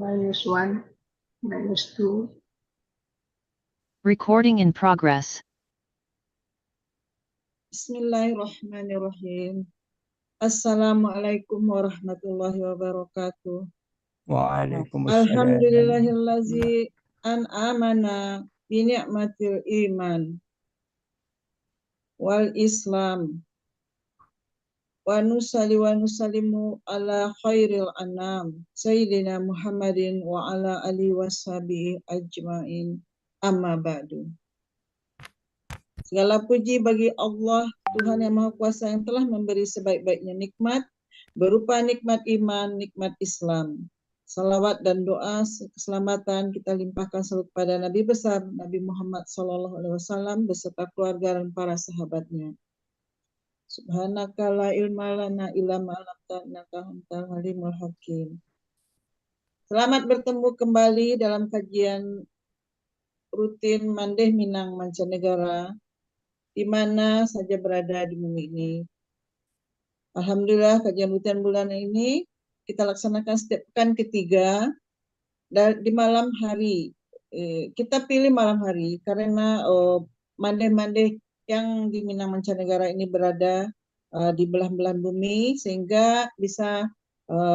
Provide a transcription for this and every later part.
-1, -2. Recording in progress. Bismillahirrahmanirrahim. Assalamualaikum warahmatullahi wabarakatuh. Waalaikumsalam. Alhamdulillahillazi an'amana bi ni'matil iman wal islam wa nusallimu ala khairil anam sayyidina Muhammadin wa ala alihi washabihi ajmain, amma ba'du. Segala puji bagi Allah, Tuhan yang Maha Kuasa, yang telah memberi sebaik-baiknya nikmat berupa nikmat iman, nikmat Islam. Salawat dan doa keselamatan kita limpahkan selalu kepada Nabi besar Nabi Muhammad SAW beserta keluarga dan para sahabatnya. Subhanaka la ilma lana illa ma 'allamtana innaka antal alimul hakim. Selamat bertemu kembali dalam kajian rutin Mandeh Minang Mancanegara di mana saja berada di bumi ini. Alhamdulillah, kajian rutin bulan ini kita laksanakan setiap pekan ketiga dan di malam hari. Kita pilih malam hari karena mandeh-mandeh yang di Minang Mancanegara ini berada di belahan-belahan bumi, sehingga bisa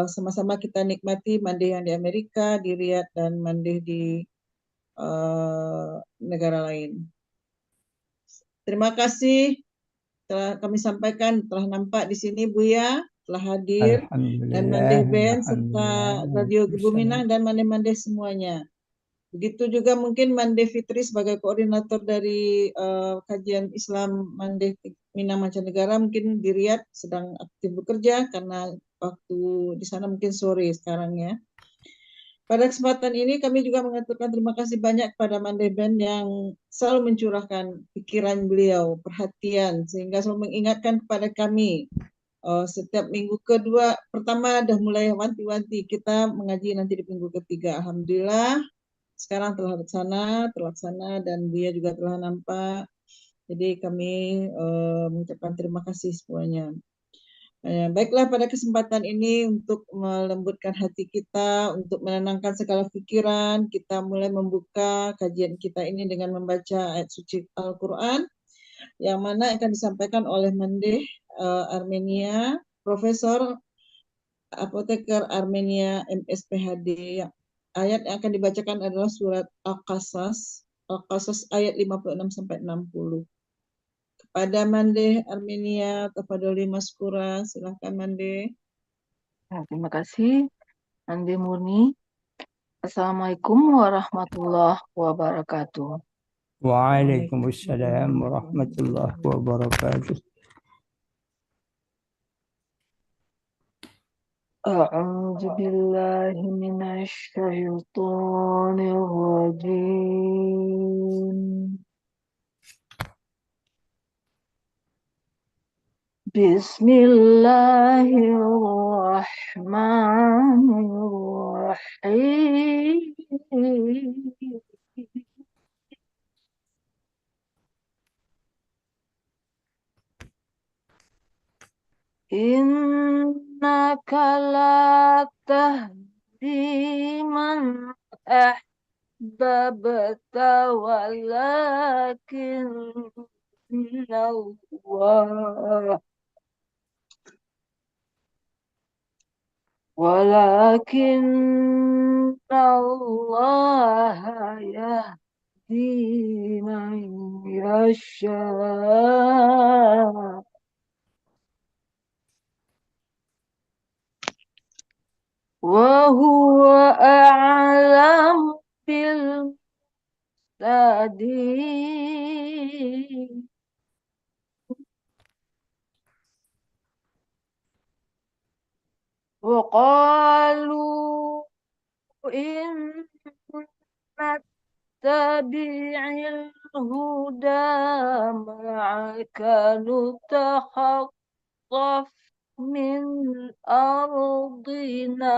sama-sama kita nikmati mandeh yang di Amerika, di Riyadh, dan mandeh di negara lain. Terima kasih telah kami sampaikan, telah nampak di sini Buya, telah hadir, dan Mandeh Band serta Radio Gebu Minang dan mandeh-mandeh semuanya. Begitu juga mungkin Mandeh Fitri sebagai koordinator dari kajian Islam Mandeh Minang Mancanegara, mungkin di Riyadh sedang aktif bekerja karena waktu di sana mungkin sore sekarang ya. Pada kesempatan ini kami juga mengaturkan terima kasih banyak kepada Mandeh Band yang selalu mencurahkan pikiran beliau, perhatian, sehingga selalu mengingatkan kepada kami setiap minggu kedua, pertama dah mulai wanti-wanti kita mengaji nanti di minggu ketiga. Alhamdulillah sekarang telah terlaksana dan Buya juga telah nampak. Jadi kami mengucapkan terima kasih semuanya. Baiklah, pada kesempatan ini untuk melembutkan hati kita, untuk menenangkan segala pikiran, kita mulai membuka kajian kita ini dengan membaca ayat suci Al-Quran, yang mana akan disampaikan oleh Mandeh Armenia, Profesor Apoteker Armenia MSPHD. Ayat yang akan dibacakan adalah surat Al-Qasas ayat 56-60. Kepada Mandeh Armenia, Tafadholi Maskura, silahkan Mandeh. Terima kasih, Mandeh Murni. Assalamualaikum warahmatullahi wabarakatuh. Waalaikumsalam warahmatullahi wabarakatuh. A'udzu billahi minasy syaithanir rajim. Bismillahirrahmanirrahim. Innaka la tahdi man ahbabta walakin Allah yahdi man yasha. Wa huwa a'lam bil muhtadin. Wa qalu in nattabi'il huda ma'aka nutakhattaf min ardina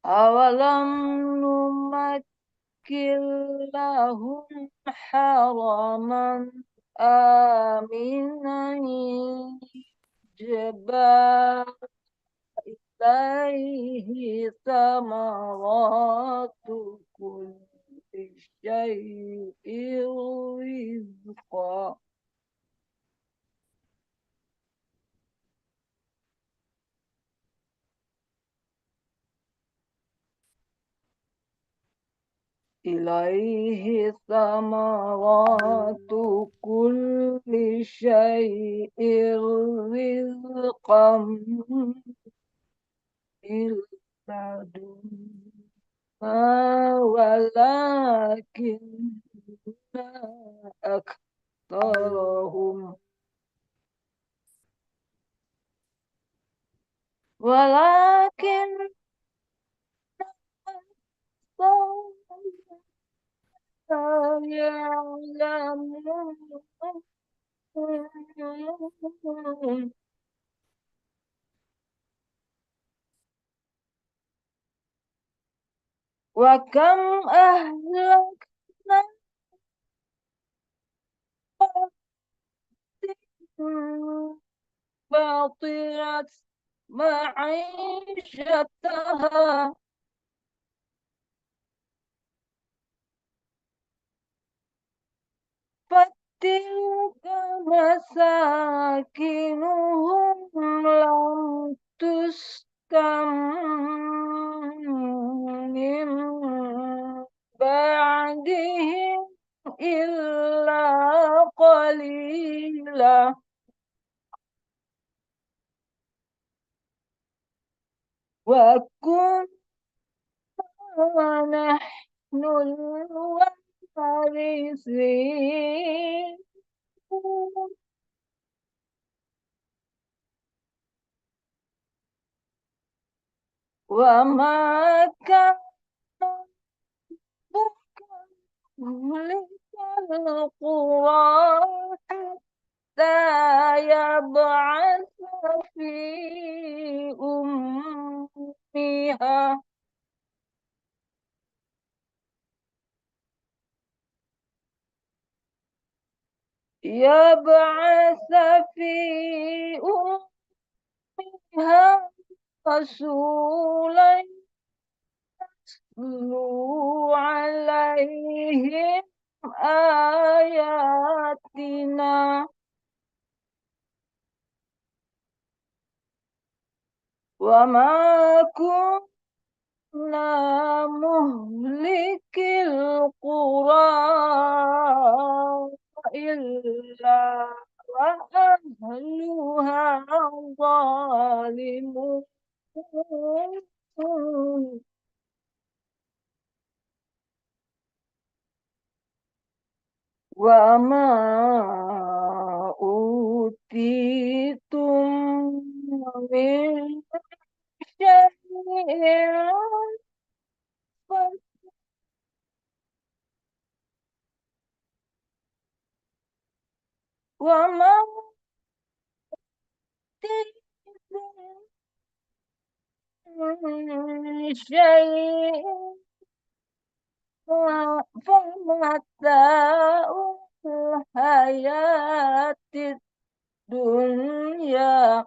awalam numakkil lahum haraman aminan والجبال إليه ثمرات كل شيء رزقا إليه ثمرات كل شيء رزقا من لدنا ولكن أكثرهم ولكن أكثرهم لا يعلمون وكم أهلكنا باطلت معيشتها فتلك مساكنهم لم تسكن من بعدهم إلا قليلا وكنا نحن الوارثين وما كان ربك مهلك القرى حتى يبعث في أمها يبعث في أمها رسولا يتلو عليهم آياتنا وما كنا مهلك القرى إلا وأهلها ظالمون وما أوتيتم من شيء وما أوتيتم من شيء فمتاع الحياة الدنيا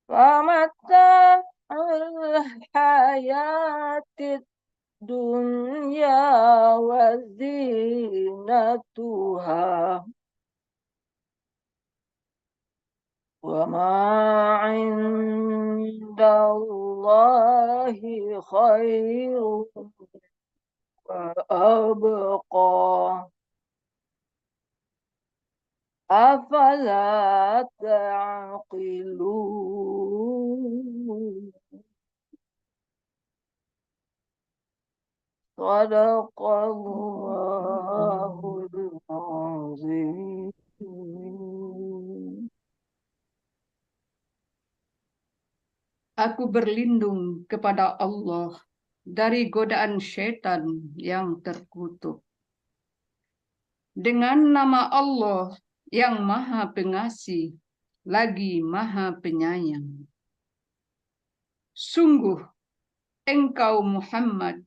فمتاع الحياة الدنيا وزينتها وما عند الله خير وأبقى أفلا تعقلون صدق الله العظيم. Aku berlindung kepada Allah dari godaan syaitan yang terkutuk. Dengan nama Allah yang Maha Pengasih, lagi Maha Penyayang. Sungguh, engkau Muhammad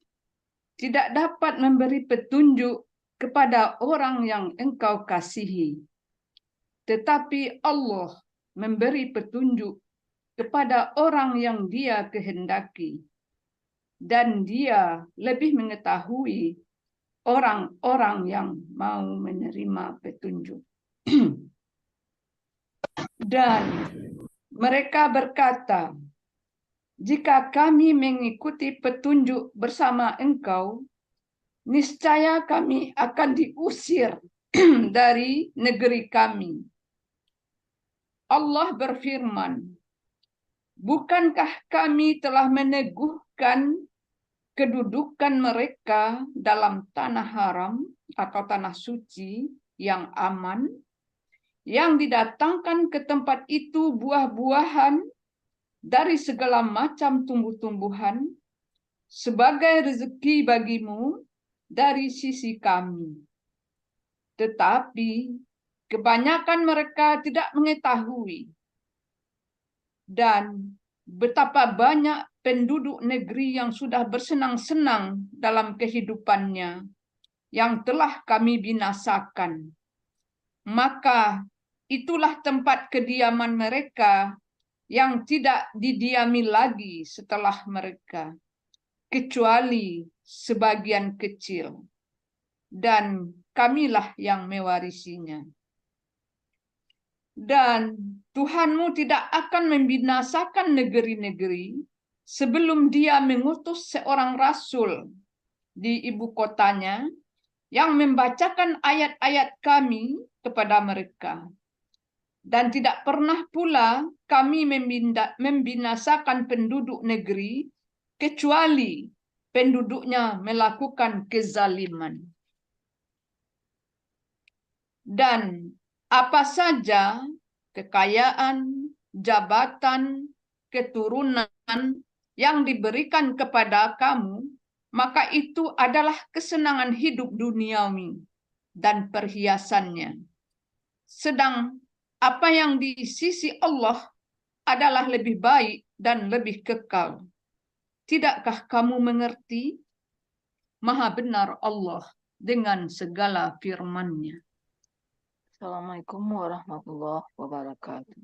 tidak dapat memberi petunjuk kepada orang yang engkau kasihi, tetapi Allah memberi petunjuk kepada orang yang Dia kehendaki, dan Dia lebih mengetahui orang-orang yang mau menerima petunjuk. Dan mereka berkata, jika kami mengikuti petunjuk bersama engkau, niscaya kami akan diusir dari negeri kami. Allah berfirman, bukankah kami telah meneguhkan kedudukan mereka dalam tanah haram atau tanah suci yang aman, yang didatangkan ke tempat itu buah-buahan dari segala macam tumbuh-tumbuhan sebagai rezeki bagimu dari sisi kami. Tetapi kebanyakan mereka tidak mengetahui, dan betapa banyak penduduk negeri yang sudah bersenang-senang dalam kehidupannya yang telah kami binasakan. Maka itulah tempat kediaman mereka yang tidak didiami lagi setelah mereka, kecuali sebagian kecil, dan kamilah yang mewarisinya. Dan Tuhanmu tidak akan membinasakan negeri-negeri sebelum Dia mengutus seorang rasul di ibu kotanya yang membacakan ayat-ayat kami kepada mereka. Dan tidak pernah pula kami membinasakan penduduk negeri kecuali penduduknya melakukan kezaliman. Dan apa saja kekayaan, jabatan, keturunan yang diberikan kepada kamu, maka itu adalah kesenangan hidup duniawi dan perhiasannya. Sedang apa yang di sisi Allah adalah lebih baik dan lebih kekal. Tidakkah kamu mengerti? Maha benar Allah dengan segala firman-Nya. Assalamualaikum warahmatullahi wabarakatuh.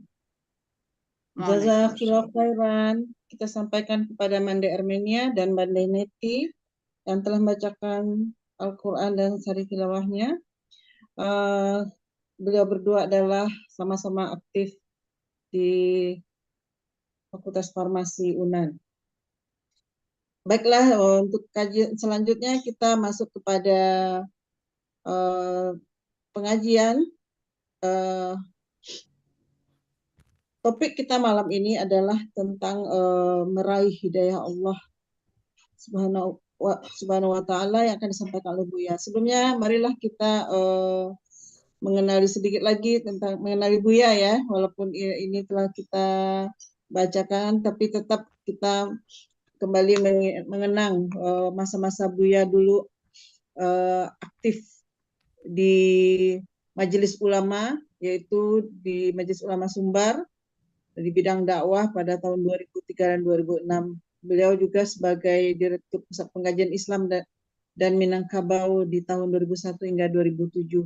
Jazakallah khairan. Kita sampaikan kepada Mande Armenia dan Mande Neti yang telah membacakan Al-Quran dan sari tilawahnya. Beliau berdua adalah sama-sama aktif di Fakultas Farmasi UNAN. Baiklah, untuk kajian selanjutnya kita masuk kepada pengajian. Topik kita malam ini adalah tentang meraih hidayah Allah Subhanahu wa Ta'ala yang akan disampaikan oleh Buya. Sebelumnya, marilah kita mengenali sedikit lagi tentang mengenali Buya ya, walaupun ini telah kita bacakan, tapi tetap kita kembali mengenang masa-masa Buya dulu aktif di Majelis Ulama, yaitu di Majelis Ulama Sumbar di bidang dakwah pada tahun 2003 dan 2006. Beliau juga sebagai Direktur Pusat Pengajian Islam dan Minangkabau di tahun 2001 hingga 2007.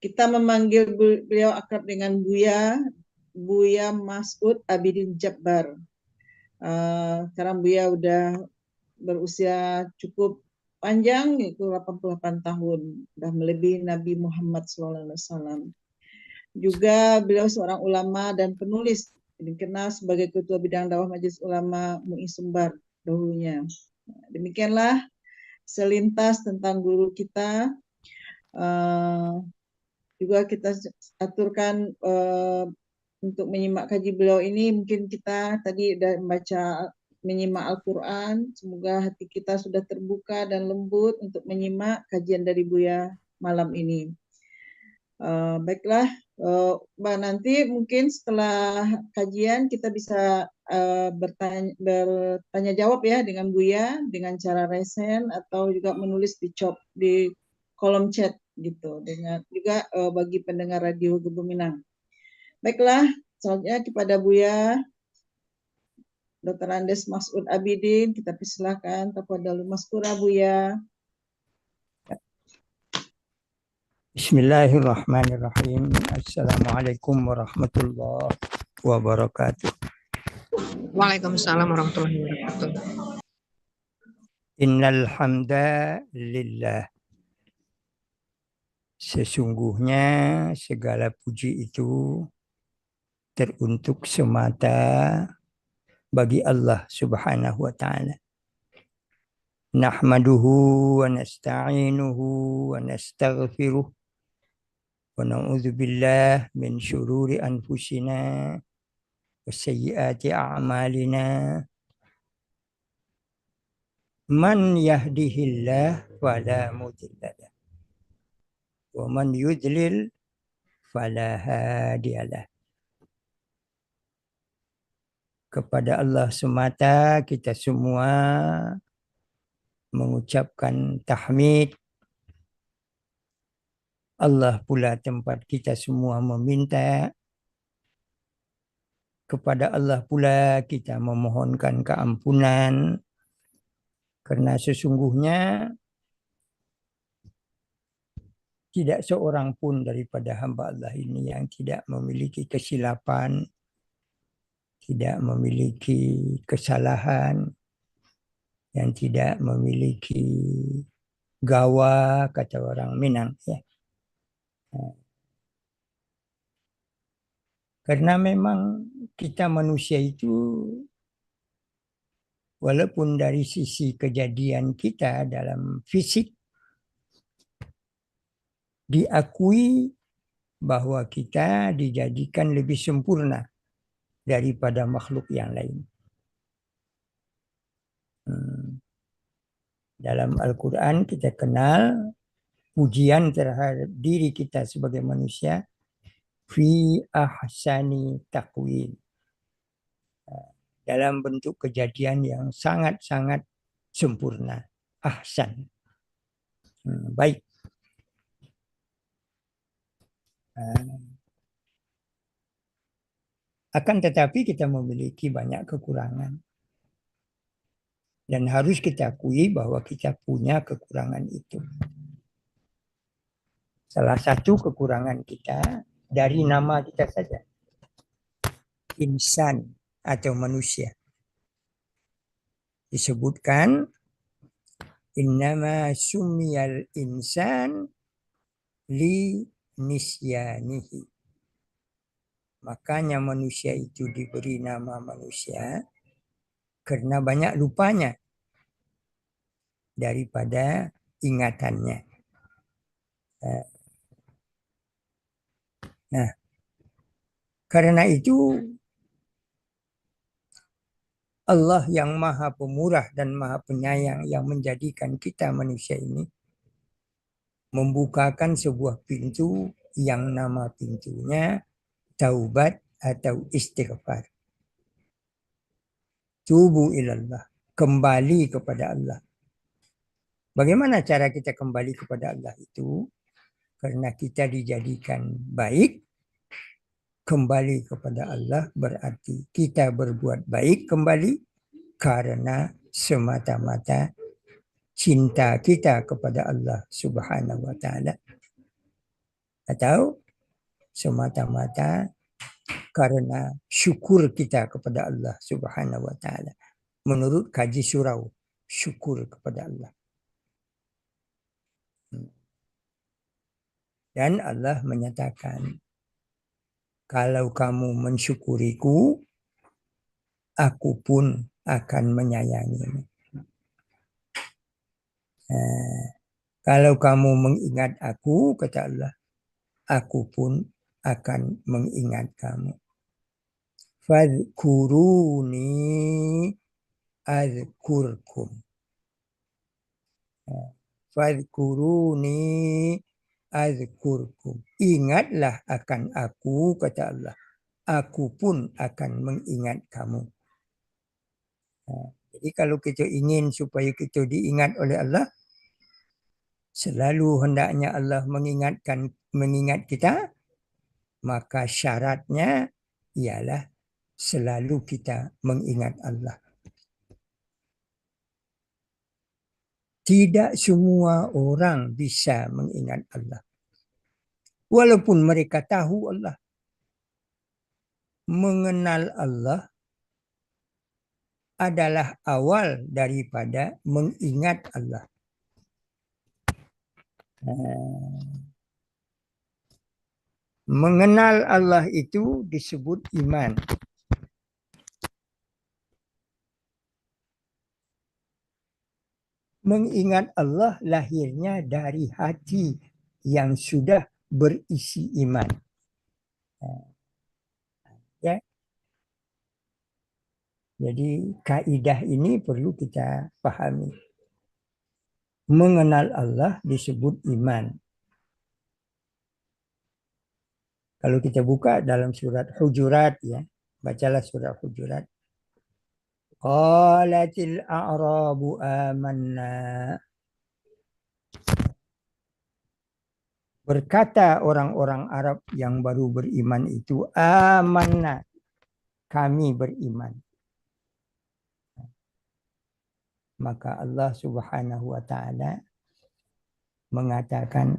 Kita memanggil beliau akrab dengan Buya Mas'ud Abidin Jabbar. Sekarang Buya udah berusia cukup panjang, yaitu 88 tahun, sudah melebihi Nabi Muhammad SAW. Juga beliau seorang ulama dan penulis, dikenal sebagai Ketua Bidang Dakwah Majelis Ulama MUI Sumbar dahulunya. Demikianlah selintas tentang guru kita. Juga kita aturkan untuk menyimak kaji beliau ini, mungkin kita tadi sudah menyimak Al-Quran. Semoga hati kita sudah terbuka dan lembut untuk menyimak kajian dari Buya malam ini. Baiklah, Mbak, nanti mungkin setelah kajian kita bisa bertanya jawab ya dengan Buya dengan cara resen atau juga menulis di kolom chat gitu, dengan juga bagi pendengar radio Gebu Minang. Baiklah, selanjutnya kepada Buya Dr. Andes Mas'ud Abidin, kita persilakan. Tafadhalu Maskura Buya. Bismillahirrahmanirrahim. Assalamualaikum warahmatullahi wabarakatuh. Waalaikumsalam warahmatullahi wabarakatuh. Innal hamdalillah. Sesungguhnya segala puji itu teruntuk semata bagi Allah Subhanahu wa taala. Nahmaduhu wa nasta'inuhu wa nastaghfiruh wa na'udzu billah min syururi anfusina wa sayyiati a'malina. Man yahdihillah fala mudilla lahu wa man yudlil fala hadiyalah. Kepada Allah semata kita semua mengucapkan tahmid. Allah pula tempat kita semua meminta. Kepada Allah pula kita memohonkan keampunan. Karena sesungguhnya tidak seorang pun daripada hamba Allah ini yang tidak memiliki kesilapan, tidak memiliki kesalahan, yang tidak memiliki gawa, kata orang Minang. Ya. Karena memang kita manusia itu, walaupun dari sisi kejadian kita dalam fisik, diakui bahwa kita dijadikan lebih sempurna daripada makhluk yang lain. Dalam Al-Quran kita kenal pujian terhadap diri kita sebagai manusia, fi ahsani taqwim, dalam bentuk kejadian yang sangat-sangat sempurna. Ahsan. Baik. Akan tetapi kita memiliki banyak kekurangan. Dan harus kita akui bahwa kita punya kekurangan itu. Salah satu kekurangan kita dari nama kita saja. Insan atau manusia. Disebutkan innama summiyal insan li nisyanihi. Makanya manusia itu diberi nama manusia karena banyak lupanya daripada ingatannya. Nah, karena itu Allah yang maha pemurah dan maha penyayang yang menjadikan kita manusia ini membukakan sebuah pintu yang nama pintunya taubat atau istighfar. Tubu ilallah, kembali kepada Allah. Bagaimana cara kita kembali kepada Allah itu? Karena kita dijadikan baik, kembali kepada Allah berarti kita berbuat baik kembali karena semata-mata cinta kita kepada Allah Subhanahu wa taala, atau semata-mata karena syukur kita kepada Allah Subhanahu wa taala. Menurut kaji surau, syukur kepada Allah. Dan Allah menyatakan, kalau kamu mensyukuriku, aku pun akan menyayangimu. Kalau kamu mengingat aku, kata Allah, aku pun akan mengingat kamu. Fadhkuruni azkurkum. Fadhkuruni azkurkum. Ingatlah akan aku, kata Allah. Aku pun akan mengingat kamu. Jadi kalau kita ingin supaya kita diingat oleh Allah, selalu hendaknya Allah mengingat kita, maka syaratnya ialah selalu kita mengingat Allah. Tidak semua orang bisa mengingat Allah. Walaupun mereka tahu Allah. Mengenal Allah adalah awal daripada mengingat Allah. Mengenal Allah itu disebut iman. Mengingat Allah lahirnya dari hati yang sudah berisi iman. Ya. Jadi kaidah ini perlu kita pahami. Mengenal Allah disebut iman. Kalau kita buka dalam surat Hujurat, ya, bacalah surat Hujurat. Qalatil a'rabu amanna. Berkata orang-orang Arab yang baru beriman itu, amanna, kami beriman. Maka Allah Subhanahu wa taala mengatakan,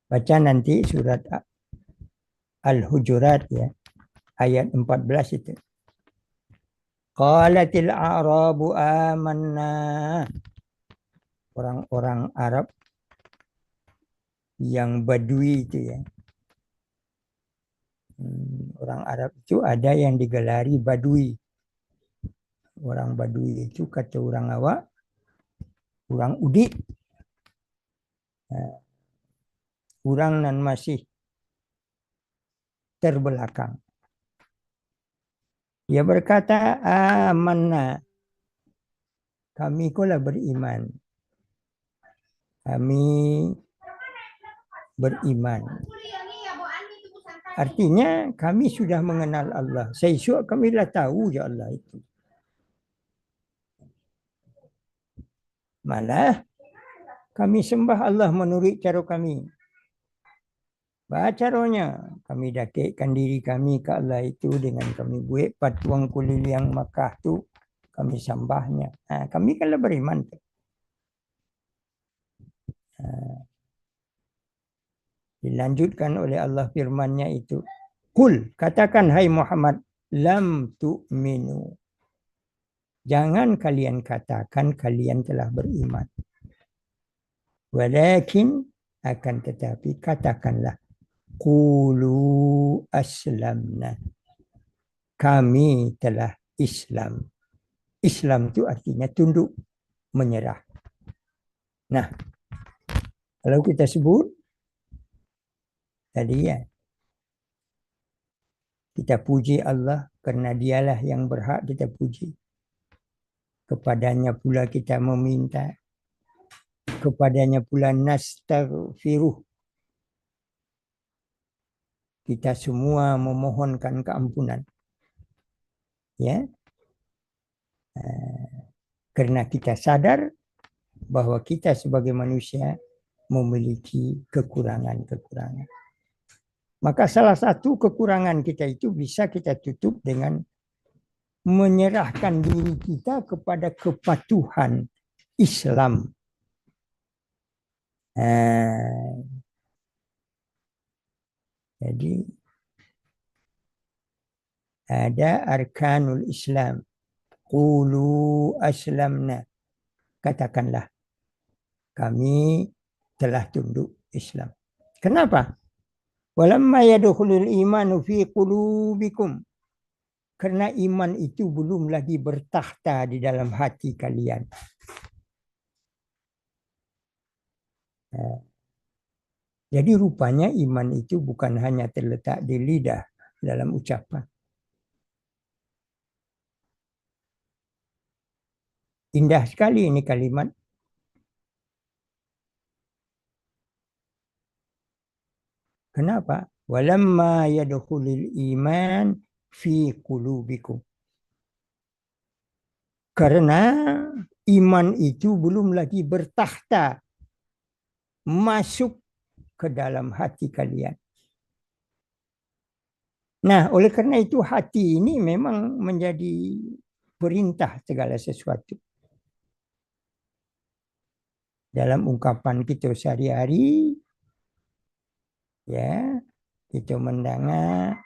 baca nanti surat Al-Hujurat, ya, ayat 14 itu. Qalatil a'rabu amanna. Orang-orang Arab yang Badui itu, ya. Orang Arab itu ada yang digelari Badui. Orang Badui itu kata orang awak, orang udik. Orang nan masih terbelakang. Dia berkata, amanna, kami kulah beriman. Kami beriman. Artinya kami sudah mengenal Allah. Sesuatu kami dah tahu je Allah itu. Malah kami sembah Allah menurut cara kami. Caranya kami dakikkan diri kami ke Allah itu dengan kami buat patuang kulil yang Makkah tu, kami sembahnya. Kami kalau beriman tu. Dilanjutkan oleh Allah firman-Nya itu, Qul, katakan hai Muhammad, lam tu'minu. Jangan kalian katakan kalian telah beriman. Walakin, akan tetapi katakanlah, qulu aslamna. Kami telah Islam. Islam itu artinya tunduk, menyerah. Nah, kalau kita sebut tadi, ya, kita puji Allah kerana dialah yang berhak kita puji. Kepadanya pula kita meminta. Kepadanya pula nastaghfiruh. Kita semua memohonkan keampunan. Ya. Kerana kita sadar bahawa kita sebagai manusia memiliki kekurangan-kekurangan. Maka salah satu kekurangan kita itu bisa kita tutup dengan menyerahkan diri kita kepada kepatuhan Islam. Jadi ada arkanul Islam. Qulu aslamna. Katakanlah kami telah tunduk Islam. Kenapa? Walamma yadkhulul imanu fi qulubikum. Karena iman itu belum lagi bertakhta di dalam hati kalian. Jadi rupanya iman itu bukan hanya terletak di lidah dalam ucapan. Indah sekali ini kalimat. Kenapa? Walamma yadkhulul iman fi qulubikum. Karena iman itu belum lagi bertakhta masuk ke dalam hati kalian. Nah, oleh karena itu hati ini memang menjadi perintah segala sesuatu. Dalam ungkapan kita sehari-hari, Ya, kita mendengar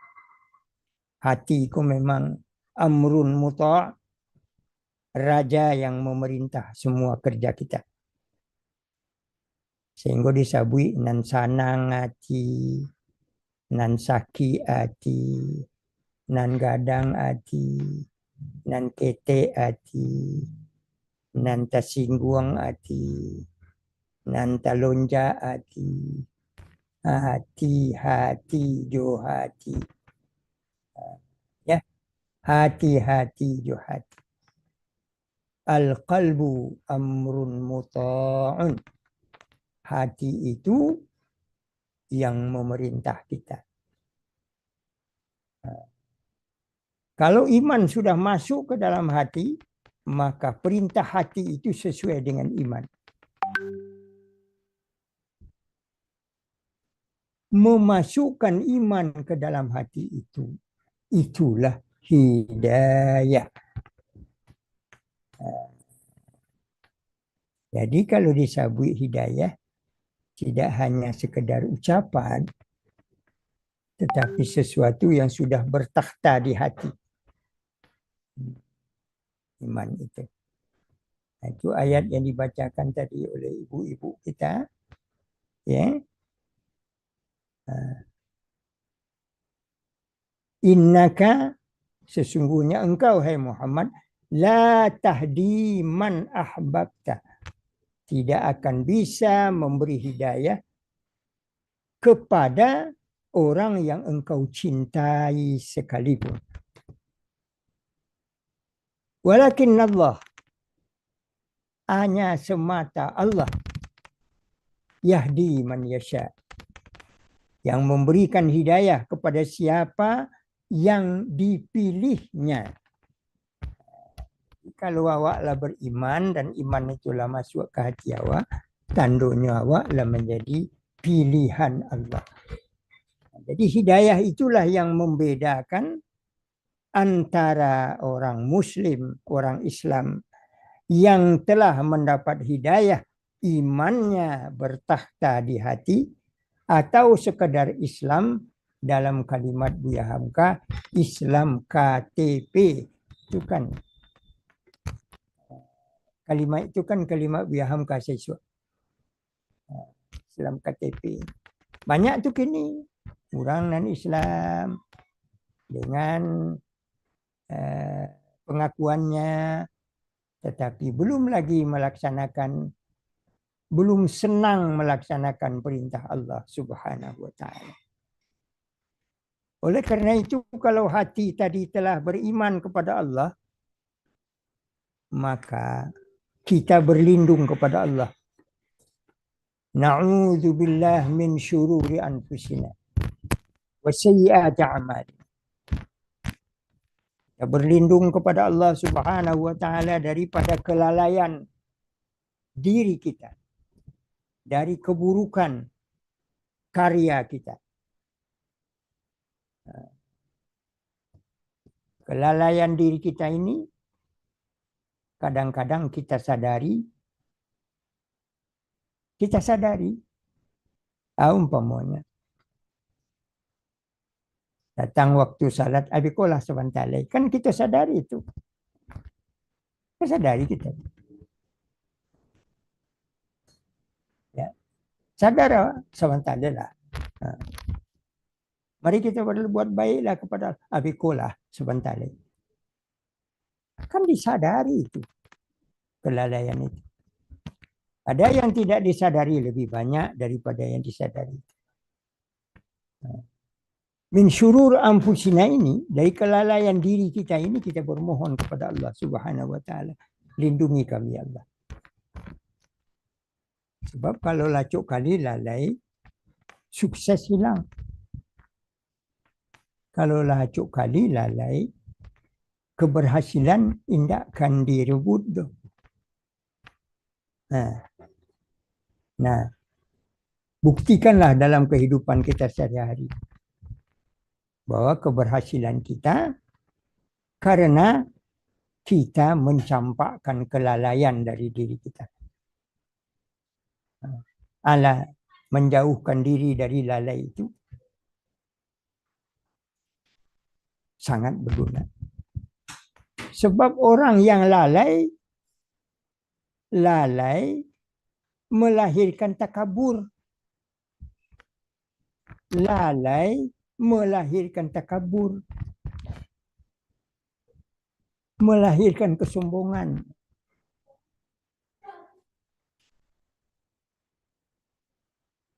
hatiku memang amrun muta', raja yang memerintah semua kerja kita. Sehingga disabui nan sanang hati, nan saki hati, nan gadang hati, nan kete hati, nan tasingguang hati, nan talonja hati, hati jo hati, ya, hati jo hati. Al-qalbu amrun muta'un. Hati itu yang memerintah kita. Kalau iman sudah masuk ke dalam hati, maka perintah hati itu sesuai dengan iman. Memasukkan iman ke dalam hati itu, itulah hidayah. Jadi kalau disabui hidayah, tidak hanya sekedar ucapan, tetapi sesuatu yang sudah bertakhta di hati. Iman itu. Nah, itu ayat yang dibacakan tadi oleh ibu-ibu kita. Ya. Innaka, sesungguhnya engkau, hai Muhammad, la tahdi man ahbabta. Tidak akan bisa memberi hidayah kepada orang yang engkau cintai sekalipun. Walakin Allah, hanya semata Allah, yahdi man yasha, yang memberikan hidayah kepada siapa yang dipilihnya. Kalau awaklah beriman dan iman itulah masuk ke hati awak, tandanya awaklah menjadi pilihan Allah. Jadi hidayah itulah yang membedakan antara orang Muslim, orang Islam yang telah mendapat hidayah, imannya bertakhta di hati, atau sekadar Islam dalam kalimat Buya Hamka, Islam KTP. Itu kan kalimat itu kan kalimat Buya Hamka siswa. Islam KTP. Banyak tuh kini orang non Islam dengan pengakuannya, tetapi belum lagi melaksanakan, belum senang melaksanakan perintah Allah Subhanahu wa ta'ala. Oleh karena itu, kalau hati tadi telah beriman kepada Allah, maka kita berlindung kepada Allah. Na'udzubillah min syururi anfusina wa sayyiati a'malina. Kita berlindung kepada Allah Subhanahu wa ta'ala daripada kelalaian diri kita, dari keburukan karya kita. Kelalaian diri kita ini kadang-kadang kita sadari. Umpamanya datang waktu salat abikolah sebentar lagi, kan kita sadari itu. Kita sadari kita. Ya. Sadar sebentar lah. Mari kita berbuat baiklah kepada abikolah sebentar lagi. Kan disadari itu kelalaian itu. Ada yang tidak disadari lebih banyak daripada yang disadari. Min syurur anfusina ini, dari kelalaian diri kita ini, kita bermohon kepada Allah Subhanahu wa ta'ala, lindungi kami Allah. Sebab kalau lacuk kali lalai, sukses hilang. Kalau lacuk kali lalai, keberhasilan indahkan direbut. Nah, buktikanlah dalam kehidupan kita sehari-hari bahwa keberhasilan kita karena kita mencampakkan kelalaian dari diri kita. menjauhkan diri dari lalai itu sangat berguna. Sebab orang yang lalai melahirkan takabur. Lalai melahirkan takabur. Melahirkan kesombongan.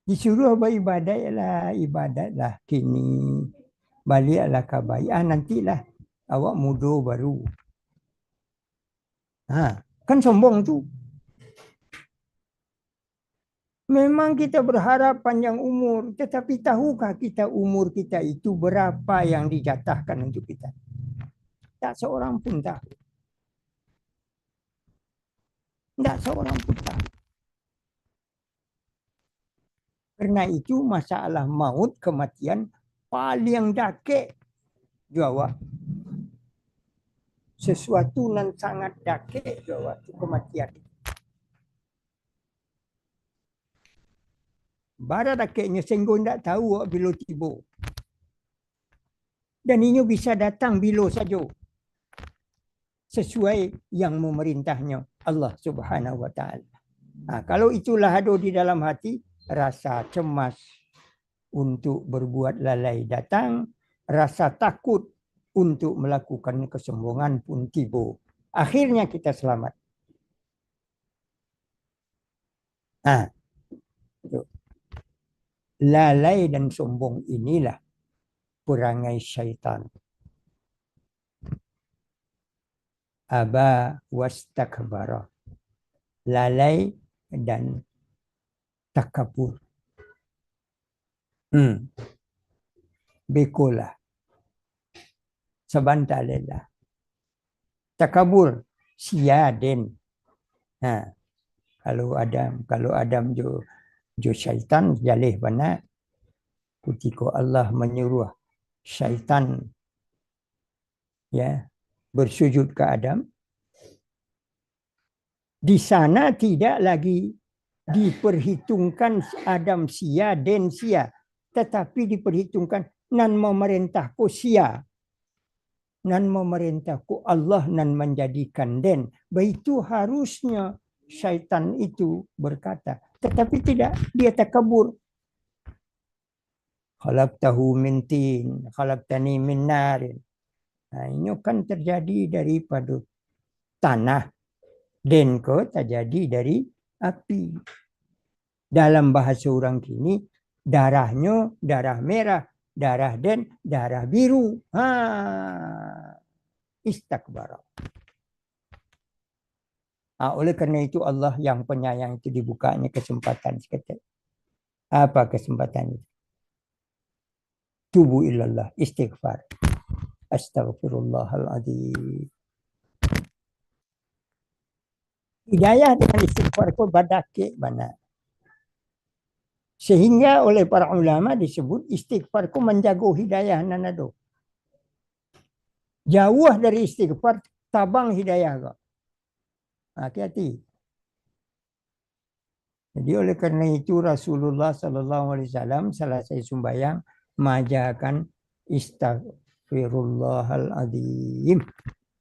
Disuruh ibadatlah kini. Baliklah kabai. Nantilah awak muda baru. Kan sombong tu. Memang kita berharap panjang umur, tetapi tahukah kita umur kita itu berapa yang dijatahkan untuk kita? Tak seorang pun tahu. Tak seorang pun tahu. Karena itu masalah maut, kematian paling dakik jawab. Sesuatu yang sangat dakik jawab itu kematian. Bara dakiknya sehingga tidak tahu bila tiba. Dan ini bisa datang bila saja. Sesuai yang memerintahnya Allah Subhanahu wa taala. Kalau itulah ada di dalam hati, rasa cemas untuk berbuat lalai datang, rasa takut untuk melakukan kesombongan pun tiba. Akhirnya kita selamat. Lalai dan sombong inilah perangai syaitan. Aba wastakbara. Lalai dan takabur. Bekolah. Sabantalela. Takabur siaden. Kalau Adam jo syaitan jalih bana ketika Allah menyuruh syaitan bersujud ke Adam, di sana tidak lagi diperhitungkan Adam sia den sia, tetapi diperhitungkan nan memerintahku sia, nan memerintahku Allah nan menjadikan den. Begitu harusnya syaitan itu berkata, tetapi tidak, dia takabur. Khalaqtahu min tin, khalaqtani min narin. Ini kan terjadi daripada tanah. Denko terjadi dari api. Dalam bahasa orang kini, darahnya darah merah, darah den, darah biru. Istakbara. Oleh karena itu Allah yang penyayang itu dibukanya kesempatan seketika. Apa kesempatan itu? Tubu ilallah, istighfar. Astaghfirullahaladzim. Hidayah dengan istighfar itu badake mana. Sehingga oleh para ulama disebut istighfar itu menjaga hidayah nanado. Jauh dari istighfar tabang hidayah. Hati-hati. Jadi oleh karena itu Rasulullah SAW selesai sembahyang mengajarkan Astaghfirullahaladzim.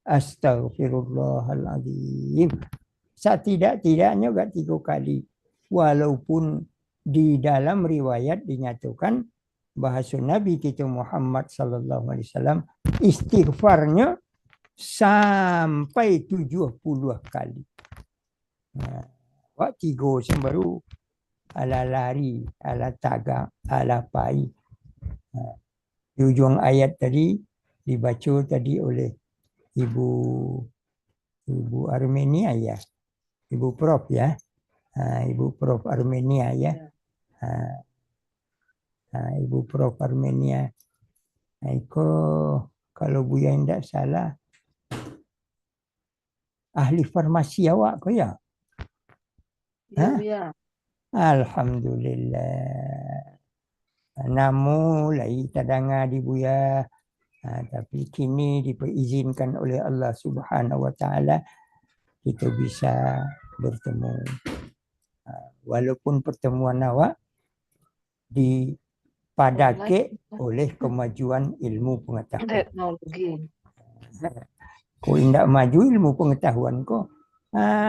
Astaghfirullahaladzim. Setidak-tidaknya enggak 3 kali. Walaupun di dalam riwayat dinyatakan bahasa Nabi kita Muhammad SAW istighfarnya sampai 70 kali. Wak 3 baru ala lari, ala tagak, ala pai. Di ujung ayat tadi dibaca tadi oleh Ibu Armenia ya. Ibu Prof ya. Ibu Prof Armenia ya. Ibu Prof Armenia. Kalau Buya tidak salah ahli farmasi awak kau ya? Ya. Alhamdulillah. Namun lagi tadanga di Buya. Tapi kini diizinkan oleh Allah Subhanahu wa taala kita bisa bertemu. Walaupun pertemuan awak dipadake oleh kemajuan ilmu pengetahuan. Teknologi. Kau indak maju ilmu pengetahuan kau,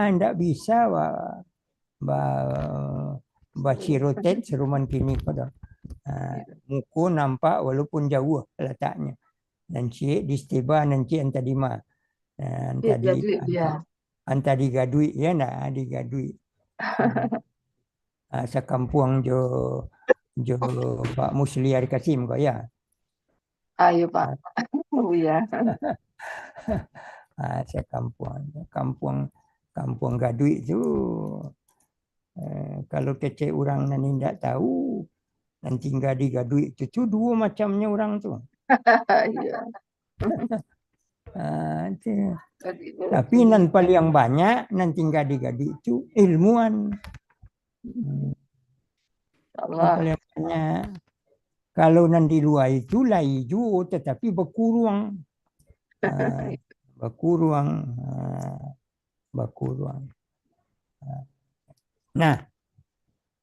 indak bisa bacirotet seruman kini pada. Muka nampak walaupun jauh letaknya. Nanti di Steba nanti antadima. Antadi gadui ya nak digadui. Sekampung jo Pak Musliar Kasim kau ya. Ayo Pak. Ya. Kampung gadui itu kalau kece orang nan tidak tahu nanti tinggal di gadui itu dua macamnya orang tu. Iya. Tapi nan paling banyak nan tinggal di gadui itu ilmuwan. Allah. Paling banyak. Kalau nan di luar itu laju tetapi berkurang. Berkurang. Nah,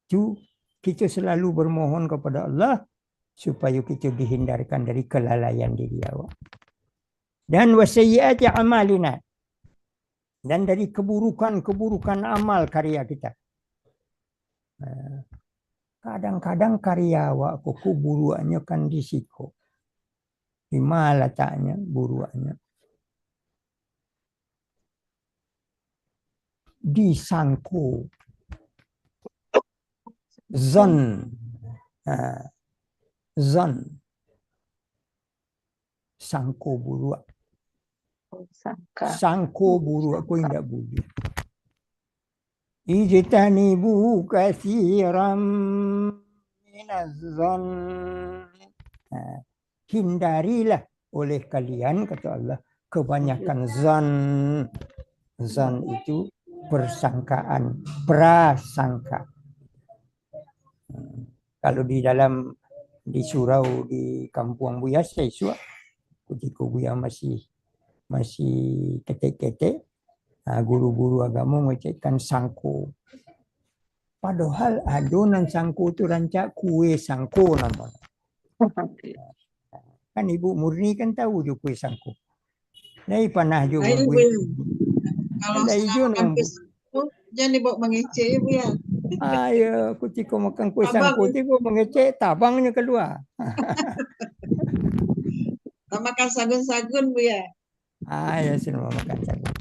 itu kita selalu bermohon kepada Allah supaya kita dihindarkan dari kelalaian diri awak. Dan wasayyiati amalina. Dan dari keburukan amal karya kita. Kadang-kadang karya awak kuku buruannya kan di siku. Di mana letaknya buruannya? Disangku. Zon. Sangko buruak. Sangko buruak aku tidak boleh. Ijtanibu katsiran minaz-zon. Hindarilah oleh kalian kata Allah kebanyakan zon. Zon itu persangkaan, prasangka. Kalau di dalam di surau di kampung Buya Sesua, ketika Buya masih ketek-ketek, guru-guru agama mengucapkan sangko. Padahal adonan sangko itu rancak kue sangko namanya. Kan Ibu Murni kan tahu juga kue sangko. Nah, panah juga. Kalau selama jangan dibawa mengecek ya Bu ya. Ayo, ketika makan kue sangko itu mengecek tabangnya keluar. Makan sagun-sagun Bu ya. Ya semua makan sagun.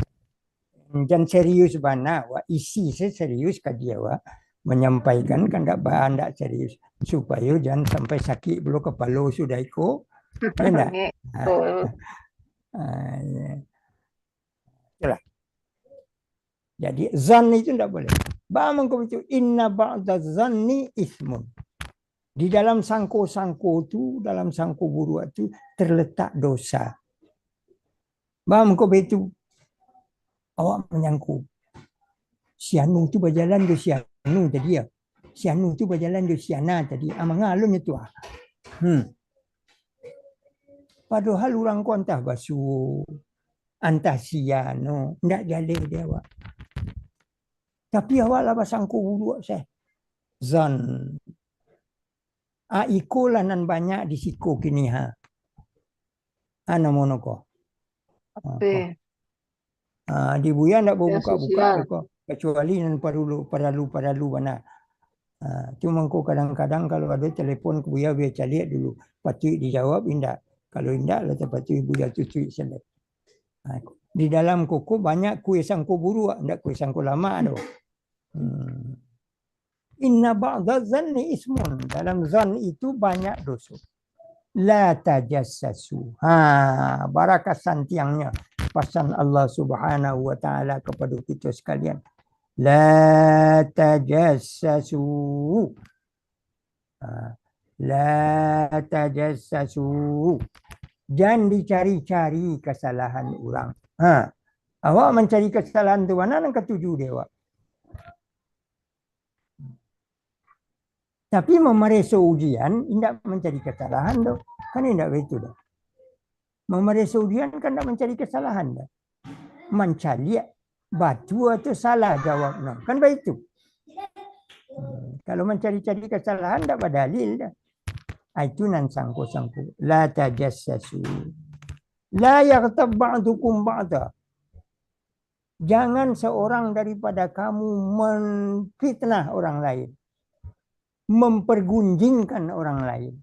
Jangan serius bana, isi saya serius kajian menyampaikan kan tidak serius supaya jangan sampai sakit belum kepala sudah ikut. Enggak. Itulah. Jadi zan itu tidak boleh. Bang itu inna ba'da zanni ismun. Di dalam sangko-sangko itu, dalam sangko buruk itu terletak dosa. Bang itu awak menyangku. Si Anu itu berjalan do si Anu tadi ya. Si Anu itu berjalan do si Ana tadi. Mengalun itu. Padahal orang kau entah basuh. Antah si Anu. Tidak jalih dia awak. Tapi awak lah sangko buruk saya. Zan. Iko lanan banyak di siku kini ha. Ana monoko. Di Buya tidak boleh buka-buka kecuali nan perlu mana. Cuma kau kadang-kadang kalau ada telefon ke Buya biar cari dulu. Patut dijawab indak. Kalau indak lah patut Buya cuci selesai. Di dalam koko banyak kue sangko buruk, indak kue sangko lama ada. Inna ba'da zanni ismun. Dalam zan itu banyak dosa. La tajassasu. Barakat santiangnya. Pesan Allah Subhanahu wa taala kepada kita sekalian. La tajassasu. La tajassasu. Jangan dicari-cari kesalahan orang. Awak mencari kesalahan tu mana yang ketujuh dewa. Tapi memeriksa ujian tidak mencari kesalahan doh. Kan tidak begitu doh. Memeriksa ujian kan tidak mencari kesalahan doh. Mencari batu atau salah jawabnya. Kan begitu. Kalau mencari-cari kesalahan tak ada dalil dah. Itu nan sangku-sangku. La tajassasu. La yaghtab ba'dukum ba'da. Jangan seorang daripada kamu menfitnah orang lain. Mempergunjingkan orang lain.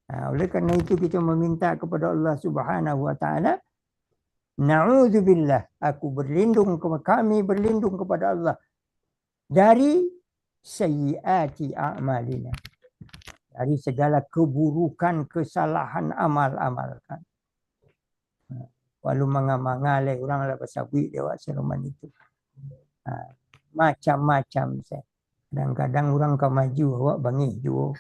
Oleh kerana itu kita meminta kepada Allah Subhanahu wa taala, na'udzubillah, kami berlindung kepada Allah dari sayyiati a'malina. Dari segala keburukan, kesalahan amal-amal kan. Walau mengamalai orang lah pasal duit dia buat seruman itu. Macam-macam saya. Kadang-kadang orang kau maju, awak bangih juga.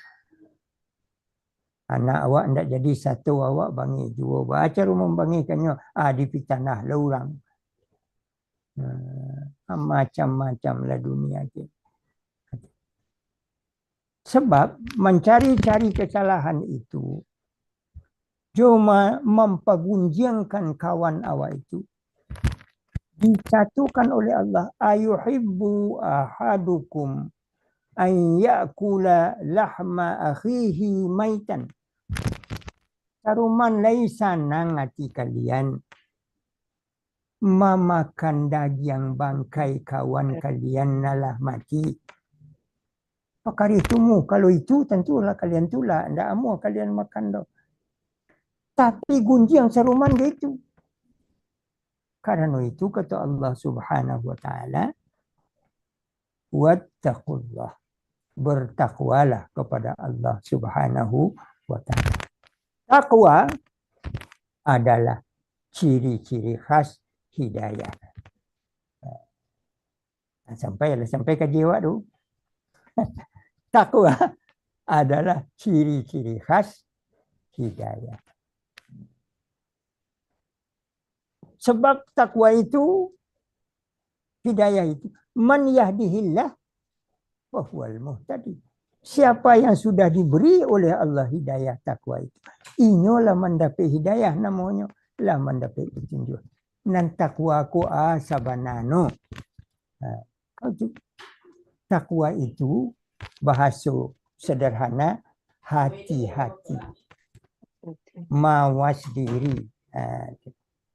Anak awak tidak jadi satu, awak bangih juga. Baca rumah bangihkannya, dipitnah lah orang. Macam-macam lah dunia ini. Sebab mencari-cari kesalahan itu cuma mempergunjingkan kawan awak itu. Dicatukan oleh Allah, ayuhibbu ahadukum an ya'kula lahma akhihi maitan. Saruman laisa nangati kalian memakan daging bangkai kawan kalian nalah mati. Pakar itumu, kalau itu tentulah kalian tulah, tidak amu kalian makan dah. Tapi gunjing saruman dia itu. Karena itu kata Allah Subhanahu wa taala, wattaqullah. Bertakwalah kepada Allah Subhanahu wa taala. Takwa adalah ciri-ciri khas hidayah. Sampai ke jiwa tu. Takwa adalah ciri-ciri khas hidayah. Sebab takwa itu, hidayah itu, man yahdihillah fahuwal muhtadi. Siapa yang sudah diberi oleh Allah hidayah takwa itu, inyolah mendapat hidayah namanya, lah mendapat petunjuk. Nan takwa ku sabanano. Takwa itu bahasa sederhana hati-hati. Mawas diri.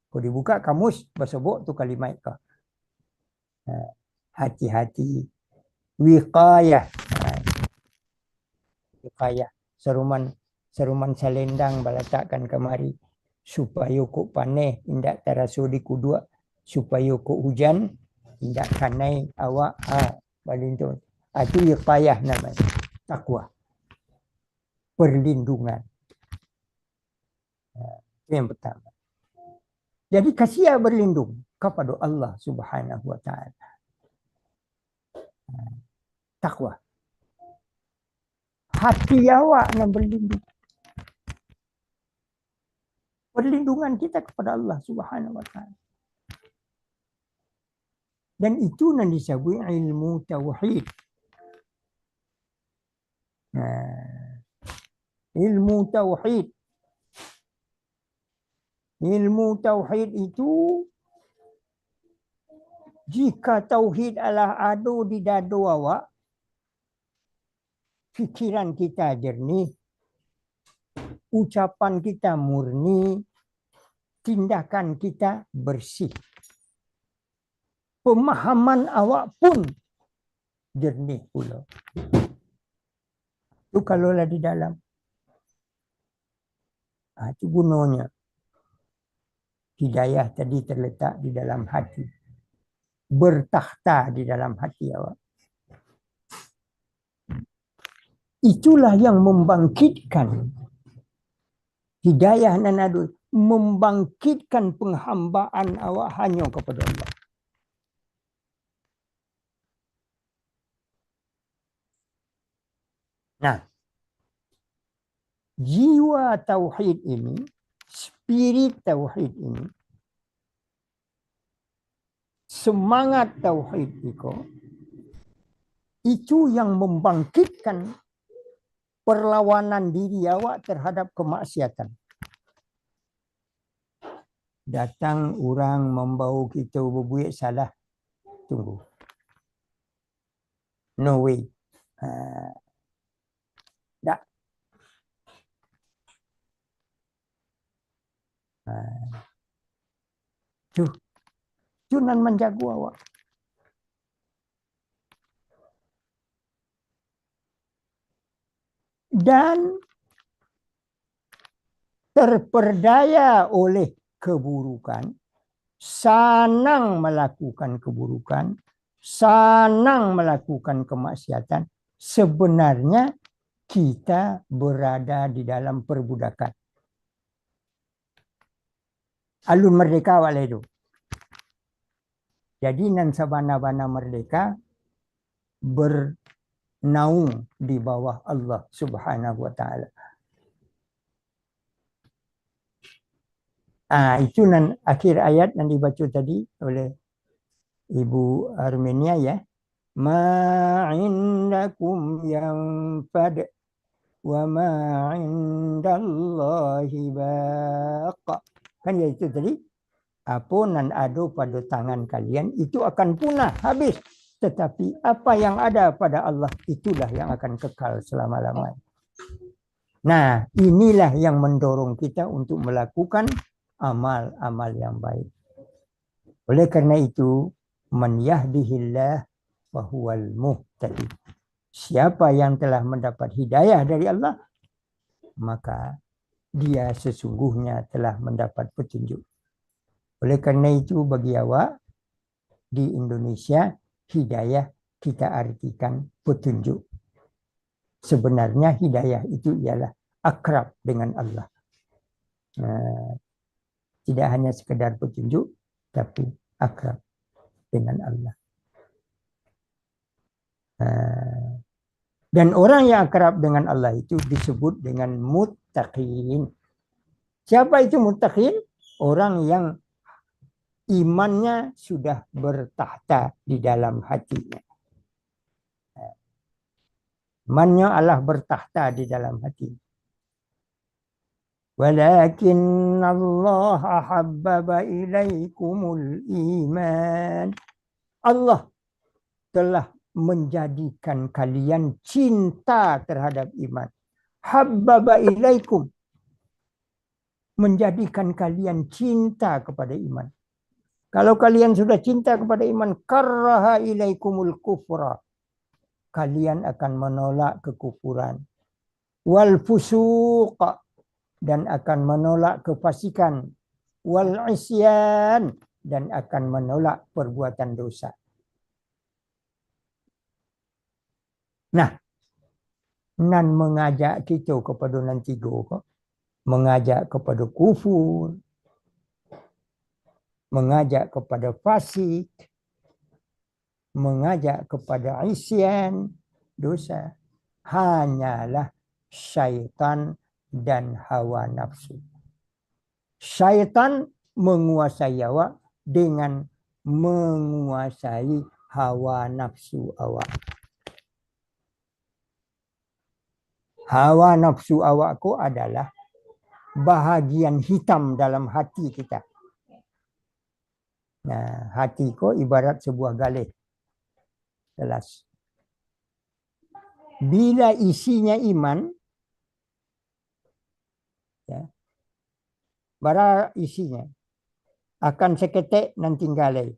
Kalau dibuka kamus bersebut tu kalimat kau. Hati-hati. Wiqayah. Wiqayah. Seruman selendang balatakkan kemari. Supaya kok paneh indak terasu di kudua. Supaya kok hujan indak kanai awak. Balintun. Itu wiqayah namanya. Takwa. Perlindungan. Itu yang pertama. Jadi kasih berlindung kepada Allah Subhanahu wa taala. Takwa. Hati awak nak berlindung. Perlindungan kita kepada Allah Subhanahu wa taala. Dan itu yang disebut ilmu tauhid. Ilmu tauhid. Ilmu tauhid itu, jika tauhid adalah ada di dada awak, fikiran kita jernih, ucapan kita murni, tindakan kita bersih. Pemahaman awak pun jernih pula. Itu kalaulah di dalam. Itu gunanya. Hidayah tadi terletak di dalam hati. Bertakhta di dalam hati awak. Itulah yang membangkitkan hidayah dan adul. Membangkitkan penghambaan awak hanya kepada Allah. Nah, jiwa tauhid ini, spirit tauhid ini, semangat tauhid itu yang membangkitkan perlawanan diri awak terhadap kemaksiatan. Datang orang membawa kita berbuat salah, tunggu. No way. Tak. Cunan menjago awak. Dan terperdaya oleh keburukan, senang melakukan keburukan, senang melakukan kemaksiatan, sebenarnya kita berada di dalam perbudakan. Alun merdeka wala itu. Jadi nan sabana-bana merdeka bernaung di bawah Allah Subhanahu wa taala. Itu nan akhir ayat yang dibaca tadi oleh Ibu Armenia ya. Ma indakum yanfad wa ma indallahi baqa. Kan ya itu tadi. Apa nan ada pada tangan kalian itu akan punah, habis. Tetapi apa yang ada pada Allah itulah yang akan kekal selama-lamanya. Nah, inilah yang mendorong kita untuk melakukan amal-amal yang baik. Oleh karena itu, man yahdihillah fahuwal muhtadi. Siapa yang telah mendapat hidayah dari Allah, maka dia sesungguhnya telah mendapat petunjuk. Oleh karena itu bagi awak di Indonesia, hidayah kita artikan petunjuk. Sebenarnya hidayah itu ialah akrab dengan Allah. Tidak hanya sekedar petunjuk, tapi akrab dengan Allah. Dan orang yang akrab dengan Allah itu disebut dengan muttaqin. Siapa itu muttaqin? Orang yang imannya sudah bertahta di dalam hatinya. Imannya Allah bertahta di dalam hati. Walakin Allah habbaba ilaikumul iman. Allah telah menjadikan kalian cinta terhadap iman. Habbaba ilaikum. Menjadikan kalian cinta kepada iman. Kalau kalian sudah cinta kepada iman, karraha ilaikumul kufra. Kalian akan menolak kekufuran. Wal fusuq, dan akan menolak kefasikan. Wal isyan, dan akan menolak perbuatan dosa. Nah, nan mengajak kita kepada nan tiga kok. Mengajak kepada kufur, mengajak kepada fasik, mengajak kepada isyan, dosa, hanyalah syaitan dan hawa nafsu. Syaitan menguasai awak dengan menguasai hawa nafsu awak. Hawa nafsu awakku adalah bahagian hitam dalam hati kita. Nah, hati ko ibarat sebuah galih. Jelas. Bila isinya iman, ya, bara isinya akan seketek nan tinggalai.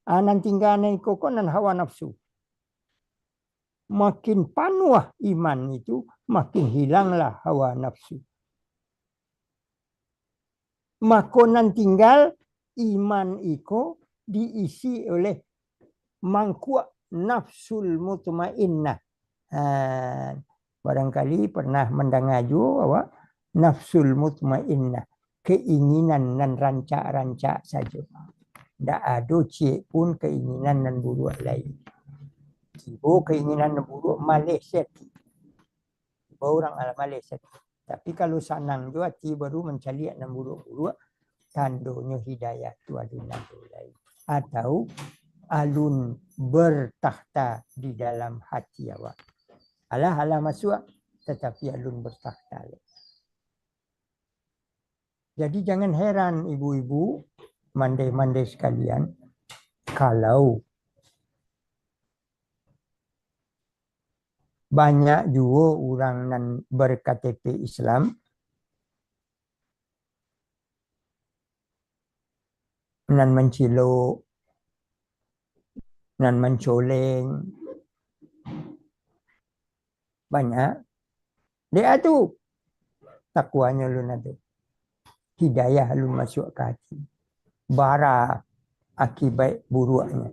Nan tinggalai ko nan hawa nafsu. Makin panuh iman itu, makin hilanglah hawa nafsu. Makonan tinggal iman iko diisi oleh mangkuak nafsul mutmainnah. Barangkali pernah mendengar juga awak nafsul mutmainnah, keinginan nan rancak-rancak saja. Tidak ada cik pun keinginan nan buruk lain. Tiba keinginan nan buruk Malaysia. Tiba orang ala Malaysia. Tapi kalau sanang juga hati baru mencari yang buruk-buruk, tandanya hidayah tu alun lain. Atau alun bertakhta di dalam hati awak. Alah masuk, tetapi alun bertakhta. Jadi jangan heran ibu-ibu, mandai-mandai sekalian, kalau banyak juga orang nan ber-KTP Islam nan menciluk, nan mencoleng. Banyak. Dia tu takwanya lu nado. Hidayah lu masuk ke hati. Bara akibat buruknya.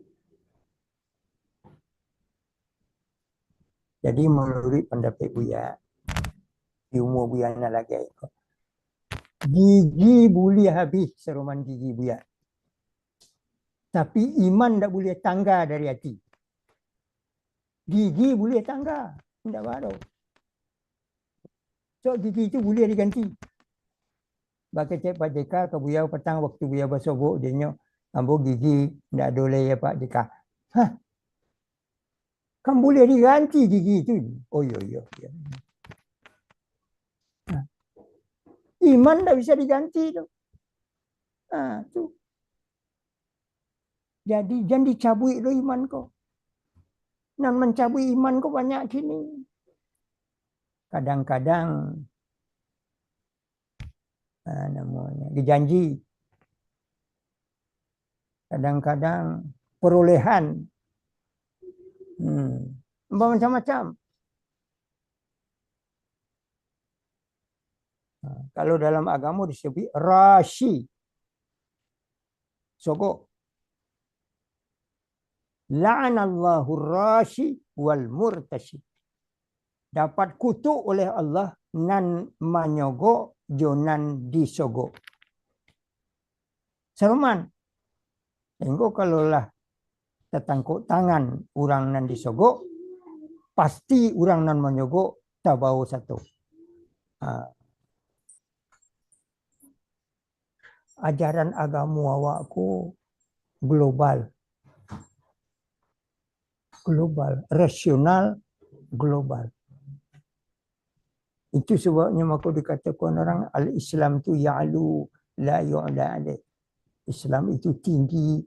Jadi menurut pendapat Buya, di umur Buya nak lagi ikut. Gigi boleh habis seruman gigi Buya. Tapi iman tak boleh tangga dari hati. Gigi boleh tangga. Tidak baru. So gigi itu boleh diganti. Bagi Cik Pak Jeka ke Buya petang waktu Buya bersobok dia nyok. Ambo gigi tidak boleh ya Pak Jeka. Hah? Kan boleh diganti gigi itu. Oh iya. Iman tak bisa diganti tu. Tu. Jadi jangan dicabui lo iman kau. Dan mencabui iman kau banyak kini. Kadang-kadang namanya dijanji. Kadang-kadang perolehan. Macam-macam. Kalau dalam agama disebut rashi. Sogok. La'anallahu rashi wal murtashi. Dapat kutuk oleh Allah nan manyogok jonan disogok. Seruman. Engko kalau lah tertangkuk tangan orang nan disogok, pasti orang nan menyogok tak bau satu. Ajaran agama awakku global. Global, rasional, global. Itu sebabnya maka dikatakan orang al-Islam tu ya'lu la yu'la alaih. Islam itu tinggi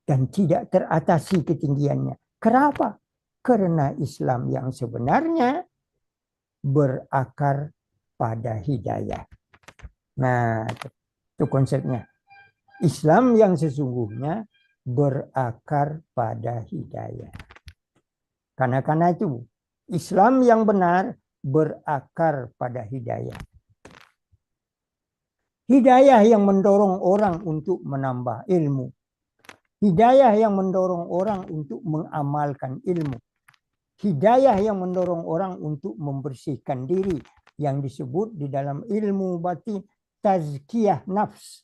dan tidak teratasi ketinggiannya. Kenapa? Karena Islam yang sebenarnya berakar pada hidayah. Nah, itu konsepnya. Islam yang sesungguhnya berakar pada hidayah. Karena itu Islam yang benar berakar pada hidayah. Hidayah yang mendorong orang untuk menambah ilmu. Hidayah yang mendorong orang untuk mengamalkan ilmu. Hidayah yang mendorong orang untuk membersihkan diri. Yang disebut di dalam ilmu batin tazkiyah nafs.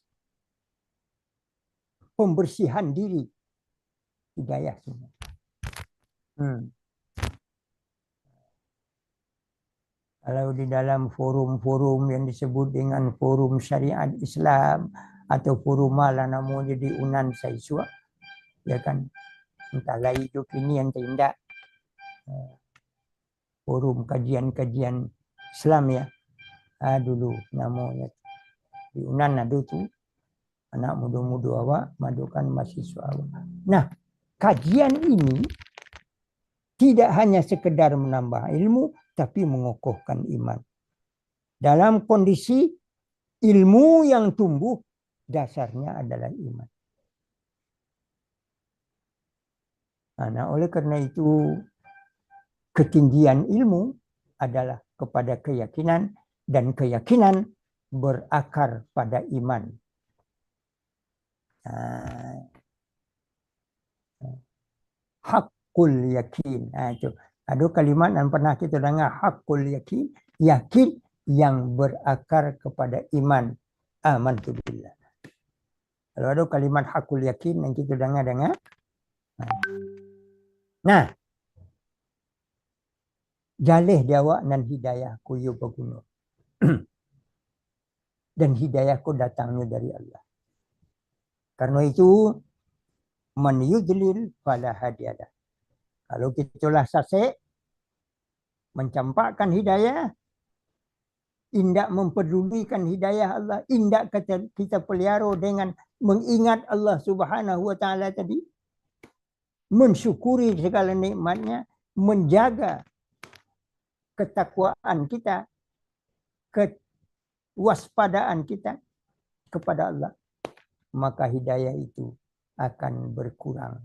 Pembersihan diri. Hidayah semua. Kalau di dalam forum-forum yang disebut dengan forum syariat Islam atau forum malah namanya di Unan Saisua, ya kan, entahlah hidup ini yang tindak forum kajian-kajian Islam ya, dulu namanya di Unan ada tu anak muda-muda awak madukan mahasiswa awak. Nah, kajian ini tidak hanya sekedar menambah ilmu, tapi mengokohkan iman. Dalam kondisi ilmu yang tumbuh, dasarnya adalah iman. Nah, oleh karena itu, ketinggian ilmu adalah kepada keyakinan, dan keyakinan berakar pada iman. Hakul yakin. Itu. Ada kalimat yang pernah kita dengar, hakul yakin, yakin yang berakar kepada iman. Amantu billah. Kalau ada kalimat hakul yakin yang kita dengar. Nah, jalih jawab dan hidayah ku yu berguna. Dan hidayah ku datangnya dari Allah. Karena itu, man yudlil fala hadiyalah. Kalau kitalah sasek, mencampakkan hidayah, indak mempedulikan hidayah Allah, indak kita pelihara dengan mengingat Allah Subhanahu wa taala tadi, mensyukuri segala nikmatnya, menjaga ketakwaan kita, kewaspadaan kita kepada Allah, maka hidayah itu akan berkurang.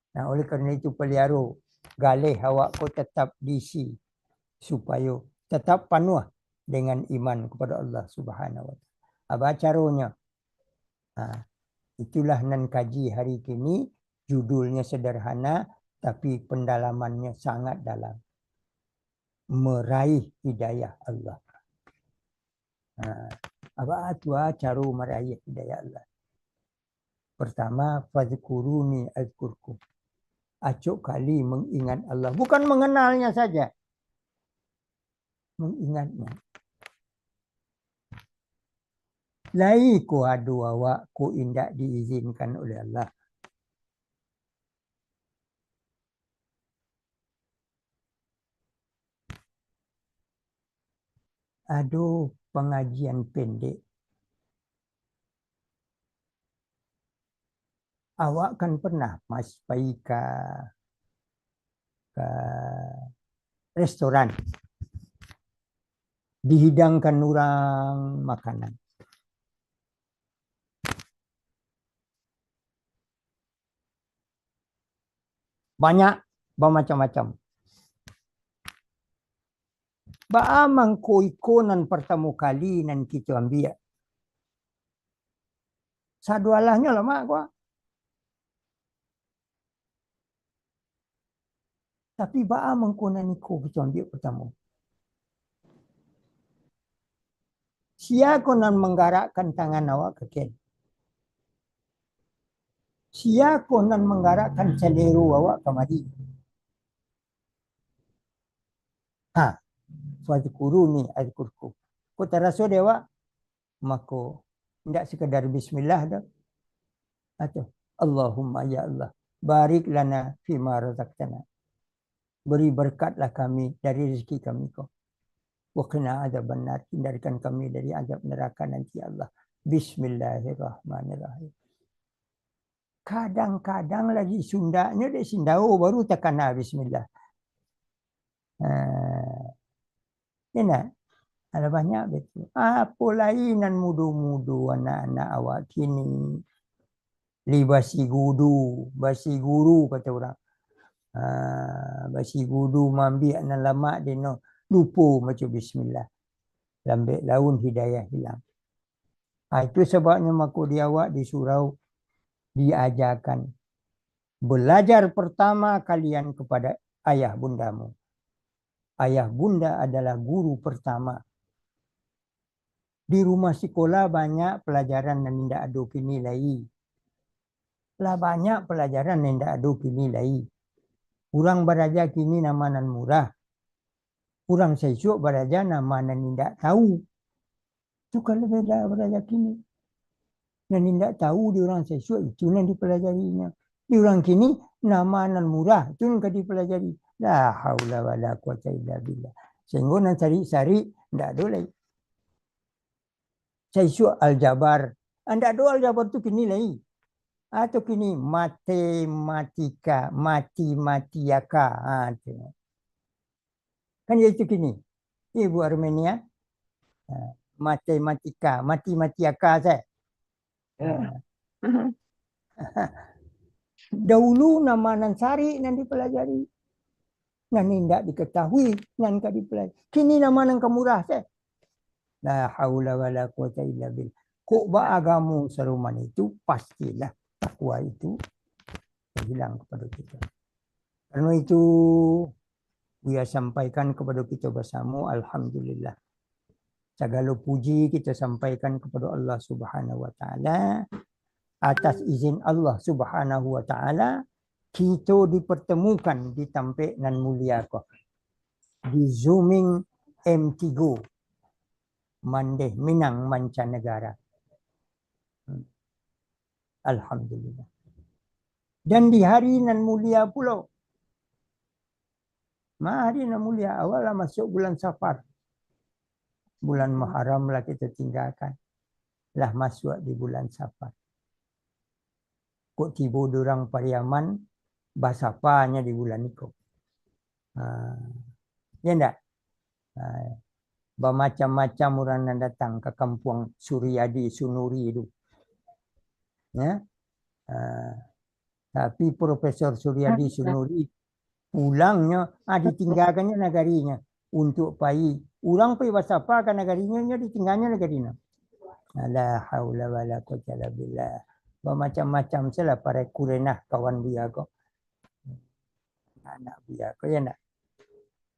Nah, oleh kerana itu pelihara galih awak kau tetap diisi supaya tetap penuh dengan iman kepada Allah Subhanahu wa taala. Apa caranya? Itulah nan kaji hari kini, judulnya sederhana tapi pendalamannya sangat dalam. Meraih hidayah Allah. Apa itu cara meraih hidayah Allah? Pertama, fazkuruni azkurkum. Acuk kali mengingat Allah. Bukan mengenalnya saja. Mengingatnya. Lai ku adu awak ku indak diizinkan oleh Allah. Aduh, pengajian pendek. Awak kan pernah pergi ke restoran. Dihidangkan orang makanan. Banyak, bermacam-macam. Baamang ikonan pertama kali nan kita ambil. Sadualahnya lama gua. Tapi baamang konan iko kita ambil pertama. Sia konan menggerakkan tangan awak ke ken. Sia konan menggerakkan celeru awak ke mari. Fadzkuruni azkurkum. Kau terasa dewa, maka tidak sekedar bismillah dah. Atau Allahumma ya Allah, barik lana fima razaqtana. Beri berkatlah kami dari rezeki kami kau. Wa qina adzabannar, hindarkan kami dari azab neraka nanti Allah. Bismillahirrahmanirrahim. Kadang-kadang lagi Sundanya dia sindau baru takana bismillah. Ini ada banyak betul. Apa lainan mudu-mudu anak-anak awak kini. Libasi gudu, basi guru kata orang. Basi gudu mambiak nan lama dia no lupa macam bismillah. Lambat laun hidayah hilang. Itu sebabnya maka di awak di surau diajarkan belajar pertama kalian kepada ayah bundamu. Ayah bunda adalah guru pertama. Di rumah sekolah banyak pelajaran yang tidak ada nilai. Lah banyak pelajaran yang tidak ada nilai. Orang beraja kini nama nan murah. Orang sesuk beraja nama nan tidak tahu. Itu kalau beda beraja kini. Nan tidak tahu di orang sesuk itu yang dipelajarinya. Di orang kini nama nan murah itu yang dipelajari. La haula wala quwata illa billah. Sehingga nan cari-cari tidak ada lagi. Sesuk aljabar. Anda ada aljabar itu kini lagi. Atau kini matematika, matematiaka. Kan itu kini. Ibu Armenia. Matematika, matematiaka saya. Dahulu nama nan sari nan dipelajari. Nan tidak diketahui nan kan dipelajari. Kini nama nan kemurah saya. La haula wala quwata illa billah. Kok agama seruman itu pastilah takwa itu hilang kepada kita. Karena itu Buya sampaikan kepada kita bersama, alhamdulillah. Segala puji kita sampaikan kepada Allah Subhanahu wa taala. Atas izin Allah Subhanahu wa taala kita dipertemukan di tempat nan mulia ko. Di Zooming M3 Mandeh Minang Mancanegara. Alhamdulillah. Dan di hari nan mulia pula. Hari nan mulia awal masuk bulan Safar. Bulan Muharram lah kita tinggalkan. Lah masuk di bulan Safar. Kok tiba orang Pariaman bahasa apanya di bulan itu. Ya enggak? Bermacam-macam orang yang datang ke kampung Suryadi Sunuri itu. Ya. Tapi Profesor Suryadi Sunuri pulangnya, ditinggalkannya negarinya untuk pergi. Orang pergi wasapa ke negarinya, ditinggalnya negarinya. La haula wala quwwata illa billah. Bermacam-macam salah para kurenah kawan buya ko. Anak buya ko ya nak.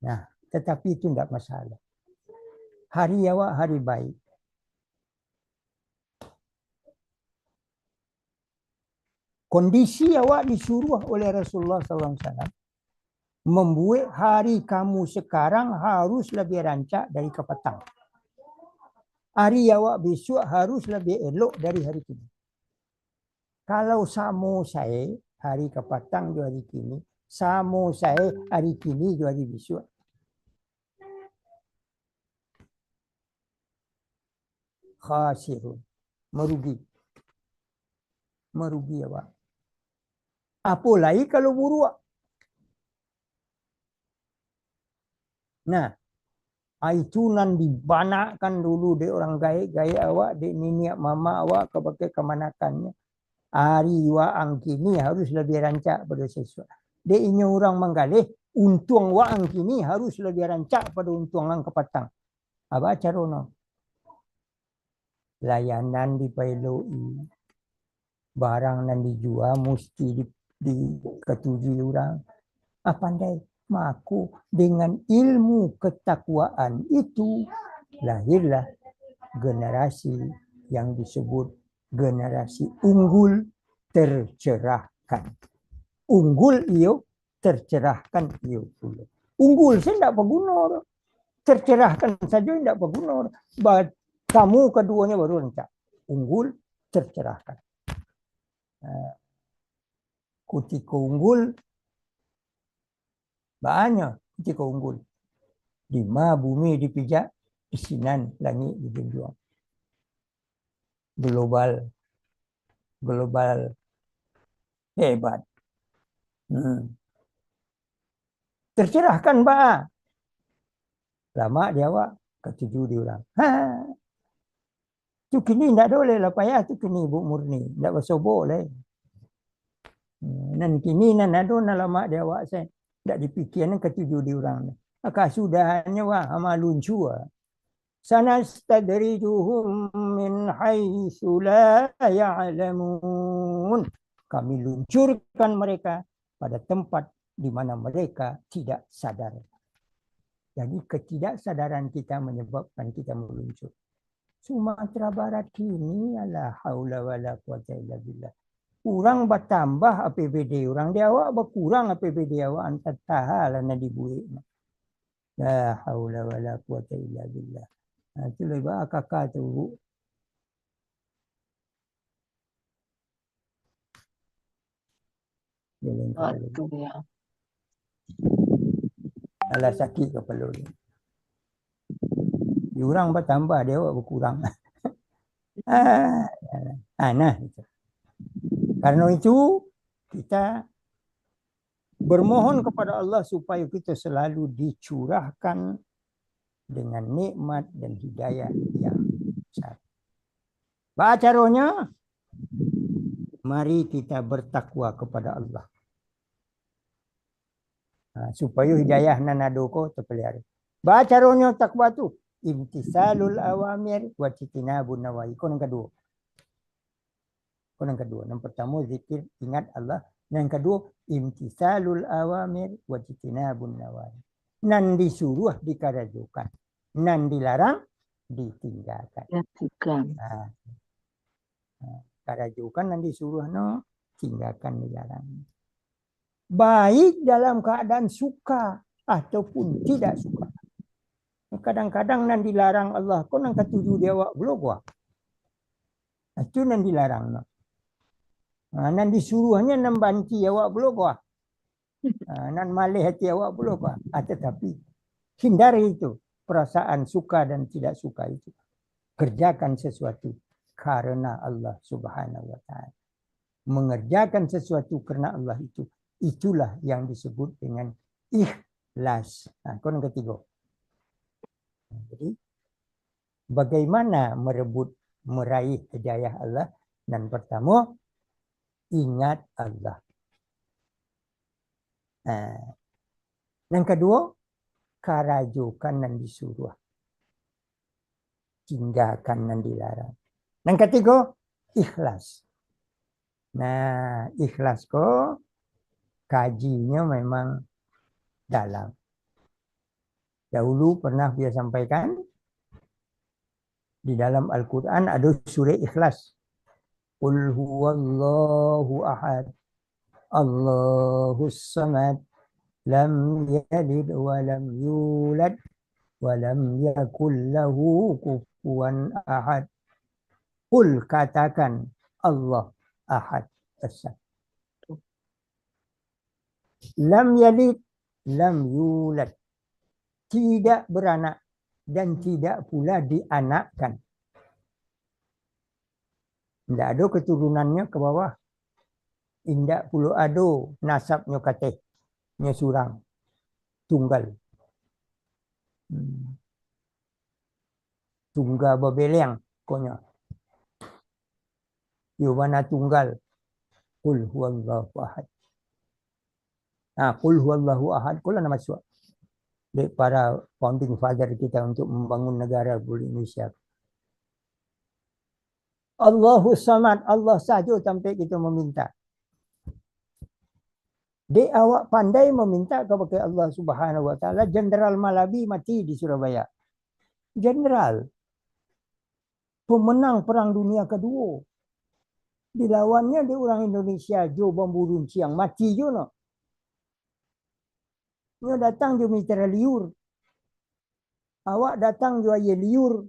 Nah, tetapi itu tidak masalah. Hari awak hari baik. Kondisi awak disuruh oleh Rasulullah SAW membuat hari kamu sekarang harus lebih rancak dari ke petang. Hari awak besok harus lebih elok dari hari ini. Kalau samo saya hari ke petang juga hari kini, samo saya hari kini juga hari besok. Khasirun, merugi. Merugi awak. Apalagi kalau buruk. Nah, itu nan dibanakkan dulu di orang gaya awak, di niniak mama awak kepakai kemanakannya. Hari waang kini harus lebih rancak pada sesuatu. Dia ingin orang menggalih, untung waang kini harus lebih rancak pada untung orang kepatang. Apa caranya? Layanan dipeloi. Barang yang dijual mesti diketujui orang. Pandai maku dengan ilmu ketakwaan itu lahirlah generasi yang disebut generasi unggul tercerahkan. Unggul iyo tercerahkan iyo pula. Unggul saya tidak berguna. Tercerahkan saja tidak berguna. Kamu keduanya baru rancak. Unggul tercerahkan. Ketika unggul banyak ketika unggul. Di ma bumi dipijak, isinan langit dijunjung. Global hebat. Tercerahkan ba. Lama dia awak ketujuh diulang. Tu kini tidak boleh lah payah tu kini Bu Murni, tidak bersobok lah. Nan kini nan ada lama dia awak saya. Tak dipikirkan ketujuh diorang. Maka sudahannya amaluncu. Sanastadrijuhum min haitsu la ya'lamun. Kami luncurkan mereka pada tempat di mana mereka tidak sadar. Jadi ketidaksadaran kita menyebabkan kita meluncur. Sumatera Barat kini la haula wala quwwata illa billah. Orang bertambah APBD orang dia awak berkurang APBD awak antar tahal na dibuat. La haula wala quwwata illa billah. Itu lebih kakak tu. Waduh ya. Alah sakit kepala ni. Orang bertambah dia awak berkurang. Nah itu. Karena itu kita bermohon kepada Allah supaya kita selalu dicurahkan dengan nikmat dan hidayah yang besar. Apa caranya? Mari kita bertakwa kepada Allah. Supaya hidayah nanadoko terpelihara. Apa caranya takwa tu? Imtisalul awamir wa jitinabun nawahi. Yang kedua. Yang kedua, yang pertama zikir ingat Allah, yang kedua imtisalul awamir wa jitinabun nawahi. Nan disuruh dikarajukan, nan dilarang ditinggalkan. Karajukan nan disuruh no, tinggalkan dilarang. Baik dalam keadaan suka ataupun tidak suka. Kadang-kadang nan dilarang Allah, kau nan ketujuh dia awak belum gua. Itu nan dilarang no. Nan disuruhnya nan banci awak belum kuah. Nan malih hati awak belum kuah. Tetapi hindari itu perasaan suka dan tidak suka itu. Kerjakan sesuatu karena Allah Subhanahu wa taala. Mengerjakan sesuatu karena Allah itu, itulah yang disebut dengan ikhlas. Nah, kon ketiga. Jadi bagaimana meraih hidayah Allah? Dan pertama, ingat Allah. Yang kedua, karajukan dan disuruh. Tinggalkan dan dilarang. Yang ketiga, ikhlas. Nah, ikhlas kok kajinya memang dalam. Dahulu pernah dia sampaikan di dalam Al-Quran ada surah Ikhlas. Qul huwallahu ahad, Allahus samad, lam yalid wa lam yulad wa lam yakul lahu kufuwan ahad. Qul katakan Allah ahad as-samad. Lam yalid, lam yulad. Tidak beranak dan tidak pula dianakkan. Tidak ada keturunannya ke bawah. Tidak pula ada nasabnya katih. Nya surang. Tunggal. Tunggal berbeleng. Konya. Yubana tunggal. Qul huwallahu ahad. Qul huwallahu ahad. Qul nama suat. Dari para founding father kita untuk membangun negara Indonesia. Allahus samad, Allah saja sampai kita meminta. Dek awak pandai meminta kepada Allah Subhanahu Wa Taala. Jenderal Malabi mati di Surabaya. Jenderal, pemenang Perang Dunia Kedua. Dilawannya dia orang Indonesia, Jo Bamburun Siang mati jo no. Dia datang jo mitra liur. Awak datang jo aye liur.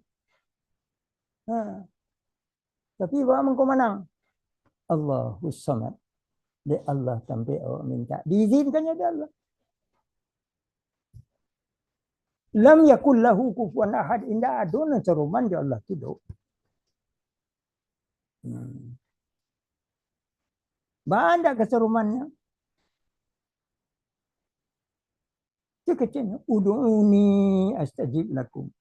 Tapi bawa mengko menang. Allahus samad. Dia Allah sampai awak minta. Diizinkannya dia Allah. Lam yakul lahu kufuwan ahad. Indah aduna seruman dia Allah tidur. Banyak keserumannya. Kecilnya. Udu'uni astajib lakum.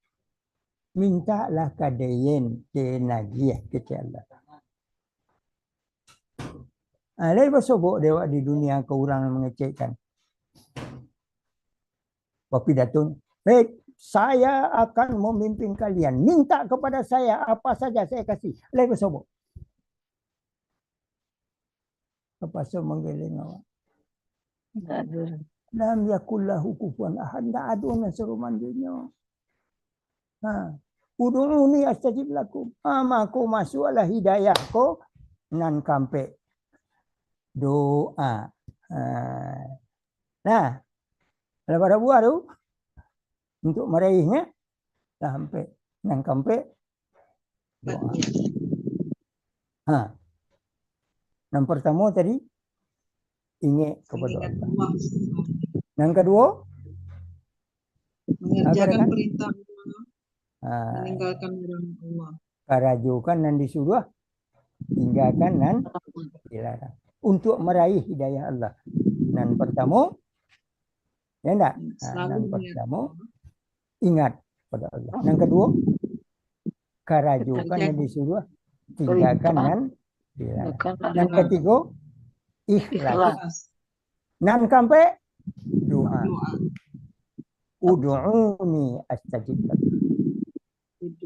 Mintalah kadayen kenagiah kecil Allah. Lain bersobok dewa di dunia ke orang mengecekkan. Tapi datun, baik, saya akan memimpin kalian. Minta kepada saya apa saja saya kasih. Lain bersobok. Apa so menggeling awak? Lam yakul lahu kufuwan ahad. Tak ada yang seruman dunia. Udu'uni astajib lakum. Maka masuklah hidayah ko nan kampe doa. Nah, kalau pada buah tu untuk meraihnya sampai nan kampe doa. Yang pertama tadi ingat kepada Allah. Yang kedua mengerjakan perintah meninggalkan larangan Allah. Karajukan dan disuruh, tinggalkan dan dilarang. Untuk meraih hidayah Allah. Yang pertama, ya enggak? Yang pertama, ingat pada Allah. Yang kedua, karajukan dan disuruh, tinggalkan dan dilarang. Yang ketiga, ikhlas. Yang keempat, doa. Udu'uni astajib lakum.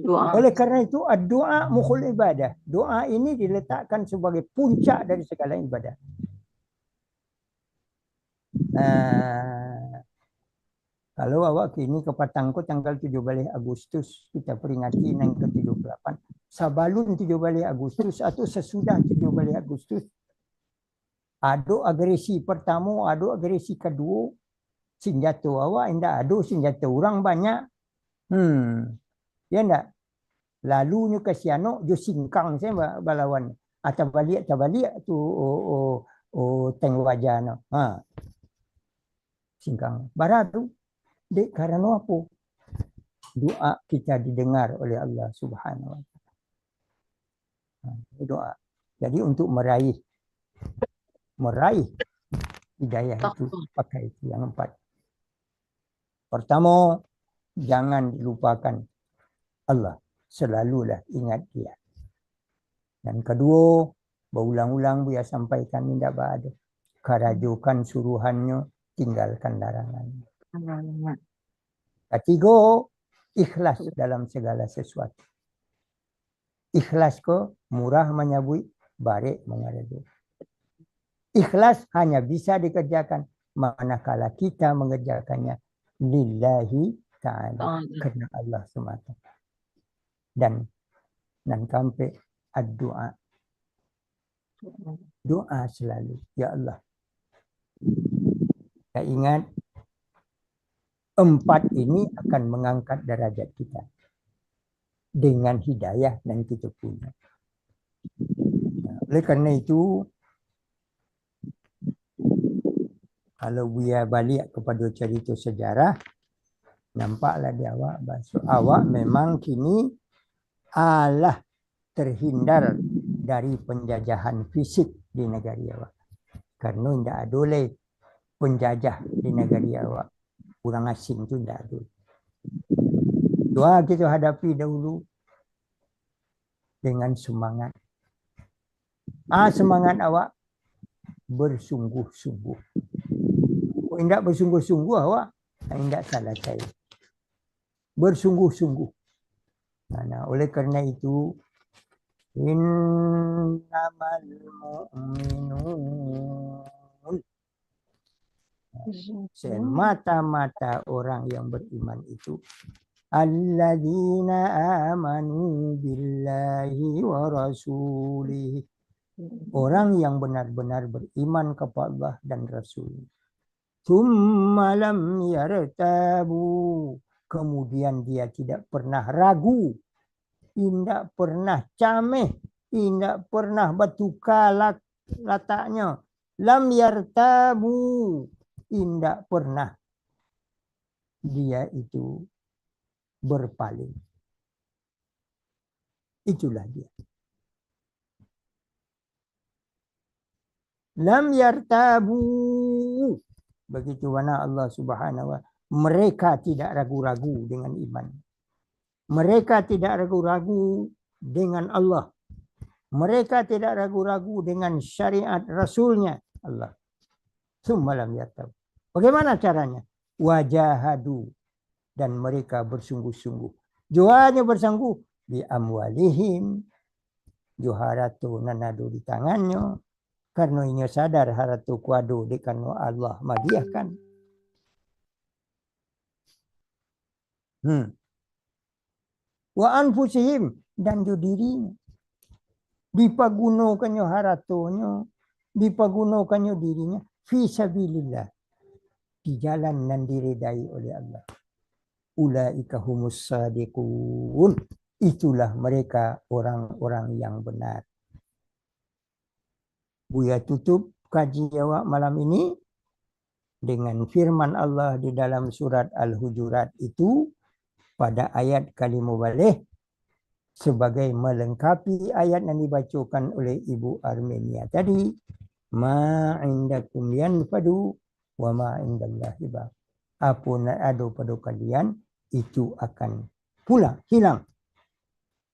Oleh karena itu, doa mukhul ibadah. Doa ini diletakkan sebagai puncak dari segala ibadah. Kalau awak kini ke Patangko tanggal 17 Agustus, kita peringati yang ke-78. Sabalun 17 Agustus atau sesudah 17 Agustus, ada agresi pertama, ada agresi kedua. Senjata awak indah ada, senjata orang banyak. Ya enggak? Lalunya kasiano jo singkang saya balawan. Atau balik tu teng wajana. Singkang. Barat tu dek karena apa? Doa kita didengar oleh Allah Subhanahu wa taala. Doa. Jadi untuk meraih hidayah itu pakai itu yang 4. Pertama, jangan lupakan Allah. Selalulah ingat dia. Dan kedua, berulang-ulang Buya sampaikan tidak ada. Kerajukan suruhannya, tinggalkan larangannya. Ketiga, ikhlas dalam segala sesuatu. Ikhlas ko murah menyabui, barik mengaruhi. Ikhlas hanya bisa dikerjakan manakala kita mengerjakannya lillahi ta'ala, karena Allah semata. Dan kampe ad-doa. Doa selalu, ya Allah. Kita ingat 4 ini akan mengangkat derajat kita dengan hidayah dan kita punya. Oleh karena itu, kalau Buya balik kepada cerita sejarah, nampaklah dia awak memang kini alah terhindar dari penjajahan fisik di negara awak. Karena tidak ada penjajah di negara awak. Orang asing itu tidak ada. Doa kita hadapi dahulu dengan semangat. Semangat awak bersungguh-sungguh. Kalau tidak bersungguh-sungguh awak, tidak salah saya. Bersungguh-sungguh. Nah, oleh kerana itu, innamal mu'minun. Semata-mata orang yang beriman itu alladzina amanu billahi wa rasulih. Orang yang benar-benar beriman kepada Allah dan Rasul. Tsumma lam yartabu. Kemudian dia tidak pernah ragu, tidak pernah cameh, tidak pernah bertukar letaknya. Lam yartabu. Tidak pernah dia itu berpaling. Itulah dia. Lam yartabu. Begitu mana Allah Subhanahu wa ta'ala. Mereka tidak ragu-ragu dengan iman. Mereka tidak ragu-ragu dengan Allah. Mereka tidak ragu-ragu dengan syariat Rasulnya Allah. Summalam yartabu. Bagaimana caranya? Wajahadu. Dan mereka bersungguh-sungguh. Jualnya bersungguh. Bi amwalihim. Juharatu nanadu di tangannya. Karena ia sadar haratu kuadu di karena Allah madiahkan. Wa anfusihim. Dan ju dirinya. Dipagunakannya haratonya. Dipagunakannya dirinya. Fi sabilillah. Di jalan yang diridai oleh Allah. Ulaika humus sadiqun. Itulah mereka orang-orang yang benar. Buya tutup kaji awak malam ini dengan firman Allah di dalam surat Al-Hujurat itu pada ayat kalimubalih sebagai melengkapi ayat yang dibacakan oleh Ibu Armenia tadi. Ma indakum yanfadu wa ma indallahi baq. Apa yang ada pada kalian itu akan pulang, hilang.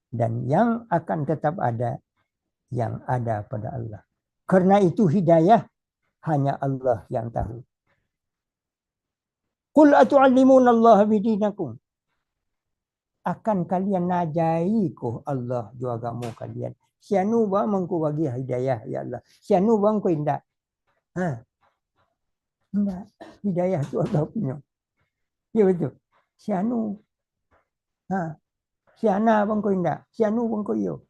Dan yang akan tetap ada, yang ada pada Allah. Karena itu hidayah hanya Allah yang tahu. Qul atu'allimuna Allah bidinakum. Akan kalian najai ko Allah jua agama kalian. Sianu bang mengko bagi hidayah ya Allah. Sianu bang ko indak. Enggak. Hidayah itu Allah punya. Ya betul. Sianu. Siana bang ko indak. Sianu bang ko yo.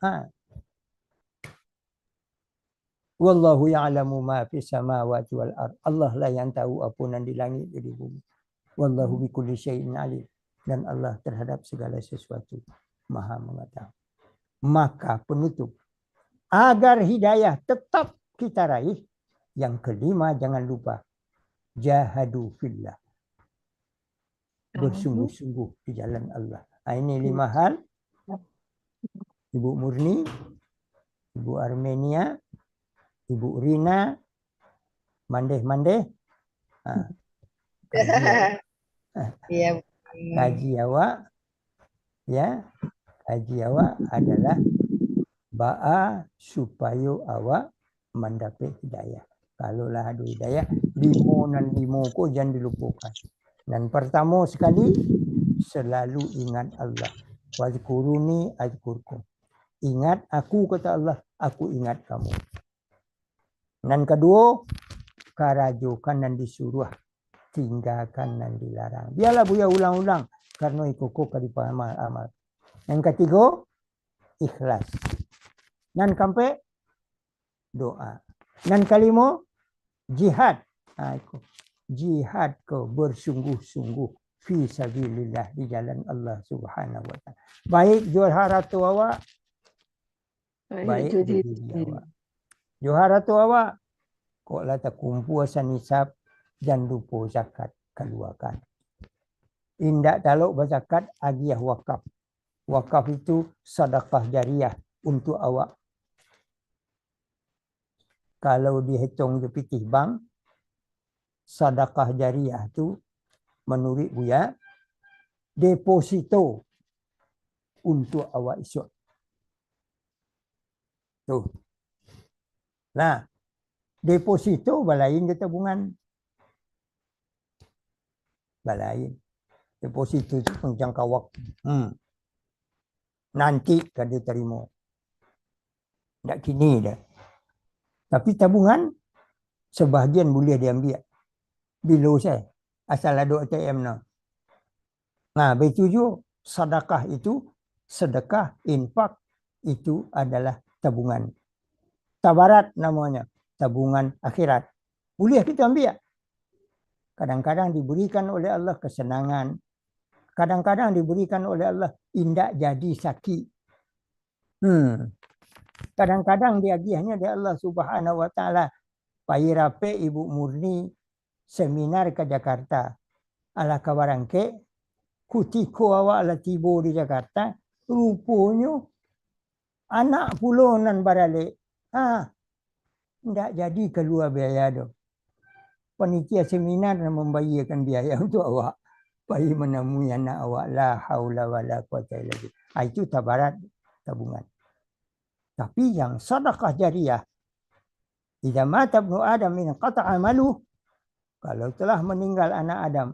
Wallahu ya'lamu ma fis samawati wal ard. Allah lah yang tahu apa yang di langit dan di bumi. Wallahu bikulli syai'in alim. Dan Allah terhadap segala sesuatu Maha mengetahui. Maka penutup agar hidayah tetap kita raih. Yang kelima jangan lupa jahadu fillah. Bersungguh-sungguh di jalan Allah. Ini 5 hal. Ibu Murni, Ibu Armenia, Ibu Rina, mandeh-mandeh. Iya. Kaji awak, ya, kaji awak adalah ba'a supaya awak mendapat hidayah. Kalaulah ada hidayah, 5 dan 5 ko jangan dilupakan. Dan pertama sekali, selalu ingat Allah. Wazkuruni azkurkum. Ingat aku, kata Allah, aku ingat kamu. Dan kedua, karajukan dan disuruh, tinggalkan dan dilarang. Biarlah Buya ulang-ulang karena ikut kadipa amal. Yang ketiga, ikhlas. Dan kampe doa. Dan kelima, jihad. Jihad ke bersungguh-sungguh fi sabilillah, di jalan Allah Subhanahu wa taala. Baik Joharatul awak, baik diri awak. Joharatul awak, kok lah tak kumpul sanisab dan lupa zakat keluarkan. Indak taluk berzakat agiah wakaf. Wakaf itu sedekah jariah untuk awak. Kalau dihitung di pitih bank, sedekah jariah itu menurut Buya deposito untuk awak esok. Tuh. Nah, deposito balain di tabungan. Balain. Deposito itu menjangka waktu. Nanti kan dia terima. Tak kini dah. Tapi tabungan sebahagian boleh diambil. Bila saya asal ada ATM nah. Nah, betuju sedekah itu, sedekah infak itu adalah tabungan. Tabarat namanya, tabungan akhirat. Boleh kita ambil. Kadang-kadang diberikan oleh Allah kesenangan. Kadang-kadang diberikan oleh Allah indak jadi sakit. Kadang-kadang diagiahnya dari Allah Subhanahu wa taala. Pai rape Ibu Murni seminar ke Jakarta. Ala kabarangke kutiko awak ala tiba di Jakarta, rupanya anak pulonan barale. Tidak jadi keluar biaya tu. Panitia seminar membayarkan biaya untuk awak. Pergi menemui anak awak. La haula wa la quwata illa billah. Itu tabarat tabungan. Tapi yang sedekah jariah. Idza mata ibnu Adam min qata'a amaluh. Kalau telah meninggal anak Adam,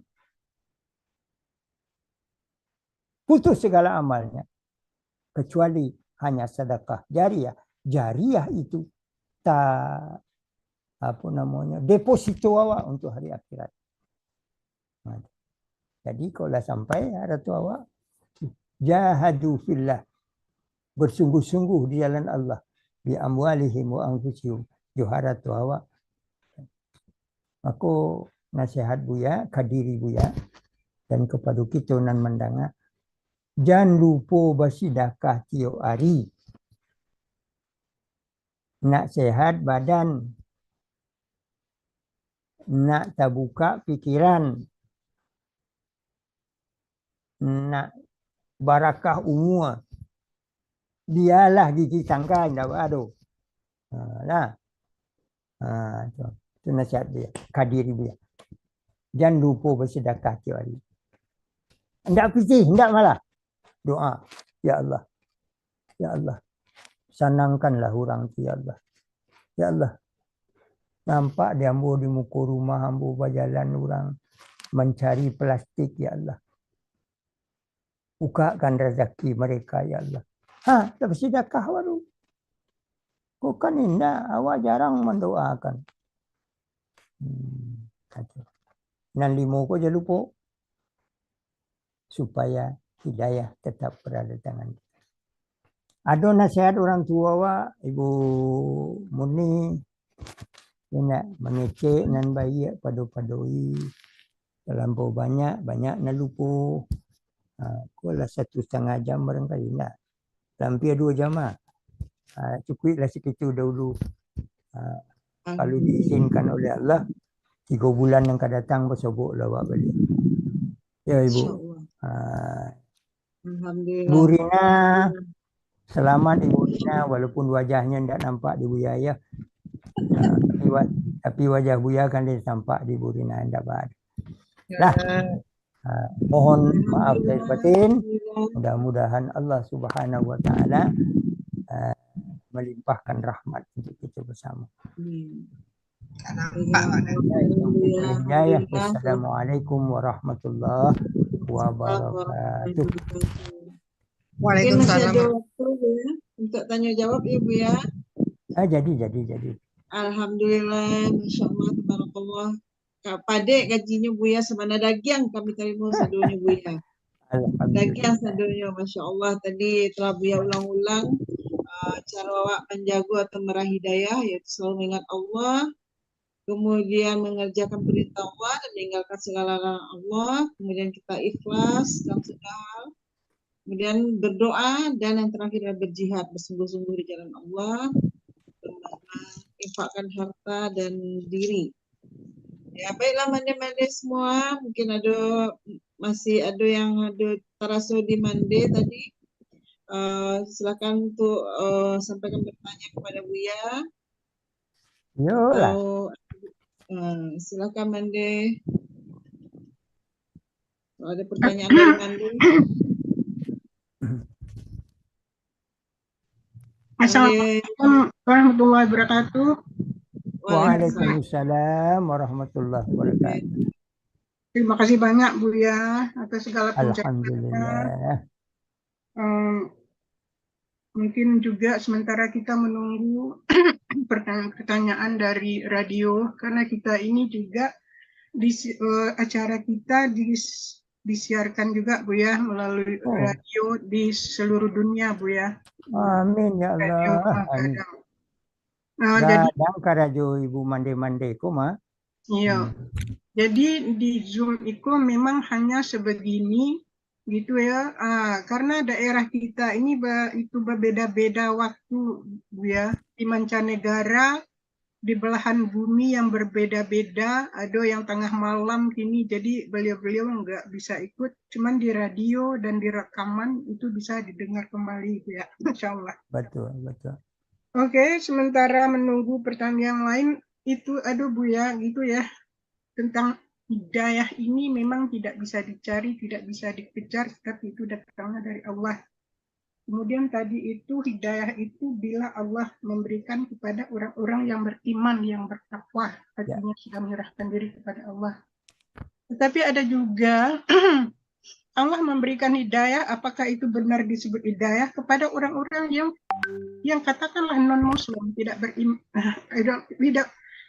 putus segala amalnya. Kecuali hanya sedekah jariah. Jariah itu deposito awak untuk hari akhirat. Jadi kalau sampai ada tu awak jahadu fillah, bersungguh-sungguh di jalan Allah, bi amwalihim wa anfusihim, joharatu awak. Aku nasihat Buya, kadiri Buya dan kepada kita nan mendengar, jangan lupa bersedekah tiap hari. Nak sehat badan, nak terbuka pikiran, nak barakah umur, dialah gigi tangkai dah ada. Itu nasihat dia, kadiri dia. Jangan lupa bersedekah tiap hari. Hendak pisih, hendak malah. Doa, ya Allah, ya Allah, senangkanlah orang tu, ya Allah. Ya Allah, nampak dia ambil di muka rumah, ambil berjalan orang mencari plastik, ya Allah. Bukakan rezeki mereka, ya Allah. Tak bersedekah baru. Kau kan indah, awak jarang mendoakan. Nan 5 kau jangan lupa. Supaya hidayah tetap berada di tangan kita. Ada nasihat orang tua awak, Ibu Murni, dia nak mengecek nan bayi padu-padui. Terlampau banyak nak lupa. Kau lah 1,5 jam barangkali nak. Hampir 2 jam lah. Cukuplah segitu dahulu. Kalau diizinkan oleh Allah, 3 bulan yang akan datang bersoboklah awak balik. Ya Ibu. Alhamdulillah. Bu Rina, selamat Ibu Rina, walaupun wajahnya tidak nampak di Buya ya. Tapi wajah Buya kan dia nampak di Bu Rina, tidak ada. Dah. Mohon maaf lahir batin. Alhamdulillah. Mudah-mudahan Allah Subhanahu wa taala melimpahkan rahmat untuk kita bersama. Nampak, Pak. Alhamdulillah. Hidayah. Wassalamualaikum warahmatullahi wabarakatuh. Mungkin masih Waalaikumsalam. ada waktu ya untuk tanya jawab ya Bu ya. Jadi. Alhamdulillah, Masya Allah, Tabarakallah. Kak Pade gajinya Bu ya semana daging kami terima sadonya Bu ya. Daging Alhamdulillah. sadonya, Masya Allah. Tadi telah Bu ya ulang-ulang cara awak menjaga atau meraih hidayah, yaitu selalu mengingat Allah, kemudian mengerjakan perintah Allah dan meninggalkan segala larangan Allah, kemudian kita ikhlas dalam segala hal, kemudian berdoa, dan yang terakhir adalah berjihad, bersungguh-sungguh di jalan Allah, menginfakkan harta dan diri. Ya, baiklah mande-mande semua, mungkin masih ada yang terasa di mande tadi. Silakan untuk sampaikan bertanya kepada Buya. Yolah. Silakan Mande. Kalau ada pertanyaan dari Mande. Assalamualaikum warahmatullahi wabarakatuh. Waalaikumsalam warahmatullahi wabarakatuh. Terima kasih banyak Buya atas segala pencerahannya. Alhamdulillah. Mungkin juga sementara kita menunggu pertanyaan dari radio, karena kita ini juga acara kita disiarkan juga Bu ya melalui radio di seluruh dunia Bu ya. Amin ya Allah. Amin. Jadi radio Ibu Mande-Mande koma. Iya. Jadi di Zoom itu memang hanya sebegini gitu ya, karena daerah kita ini itu berbeda-beda waktu ya, di mancanegara, di belahan bumi yang berbeda-beda, ada yang tengah malam kini, jadi beliau-beliau nggak bisa ikut, cuman di radio dan di rekaman itu bisa didengar kembali ya, Insya Allah. Betul. Oke, sementara menunggu pertanyaan yang lain, itu Bu ya, gitu ya, tentang hidayah ini memang tidak bisa dicari, tidak bisa dikejar, tapi itu datangnya dari Allah. Kemudian tadi itu hidayah itu bila Allah memberikan kepada orang-orang yang beriman, yang bertakwa, artinya sudah menyerahkan diri kepada Allah. Tetapi ada juga Allah memberikan hidayah, apakah itu benar disebut hidayah kepada orang-orang yang katakanlah non-Muslim, tidak beriman,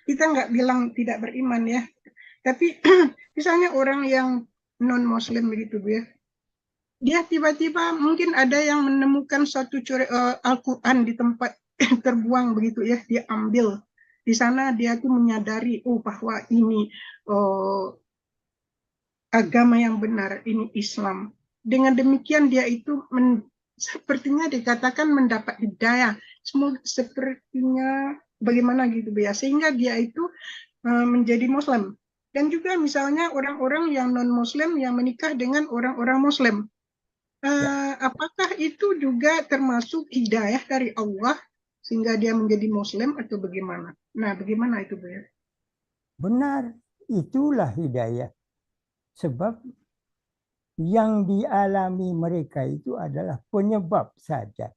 kita nggak bilang tidak beriman ya. Tapi misalnya orang yang non-Muslim begitu Bu ya, dia tiba-tiba mungkin ada yang menemukan suatu Al-Quran di tempat terbuang begitu ya, dia ambil. Di sana dia tuh menyadari, bahwa ini agama yang benar, ini Islam. Dengan demikian dia itu sepertinya dikatakan mendapat hidayah. Sepertinya bagaimana gitu Bu ya, sehingga dia itu menjadi Muslim. Dan juga misalnya orang-orang yang non-Muslim yang menikah dengan orang-orang Muslim. Apakah itu juga termasuk hidayah dari Allah sehingga dia menjadi Muslim atau bagaimana? Nah, bagaimana itu Bu ya? Benar, itulah hidayah. Sebab yang dialami mereka itu adalah penyebab saja.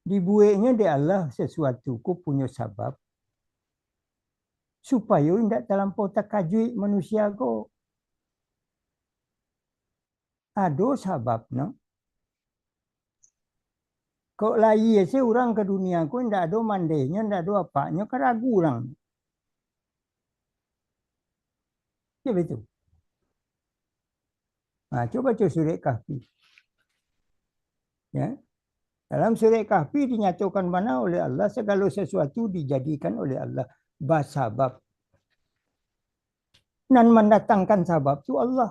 Dibuatnya di Allah sesuatu ku punya sebab. Supaya tidak terlampau takajui manusia ko. Ada sebab no. Kok lagi sih orang ke dunia ko tidak ada mandainya, tidak ada apanya, keragu orang. Ya betul. Nah, coba surat Kahfi. Ya. Dalam surat Kahfi dinyatakan mana oleh Allah segala sesuatu dijadikan oleh Allah basabab. Dan mendatangkan sabab itu Allah.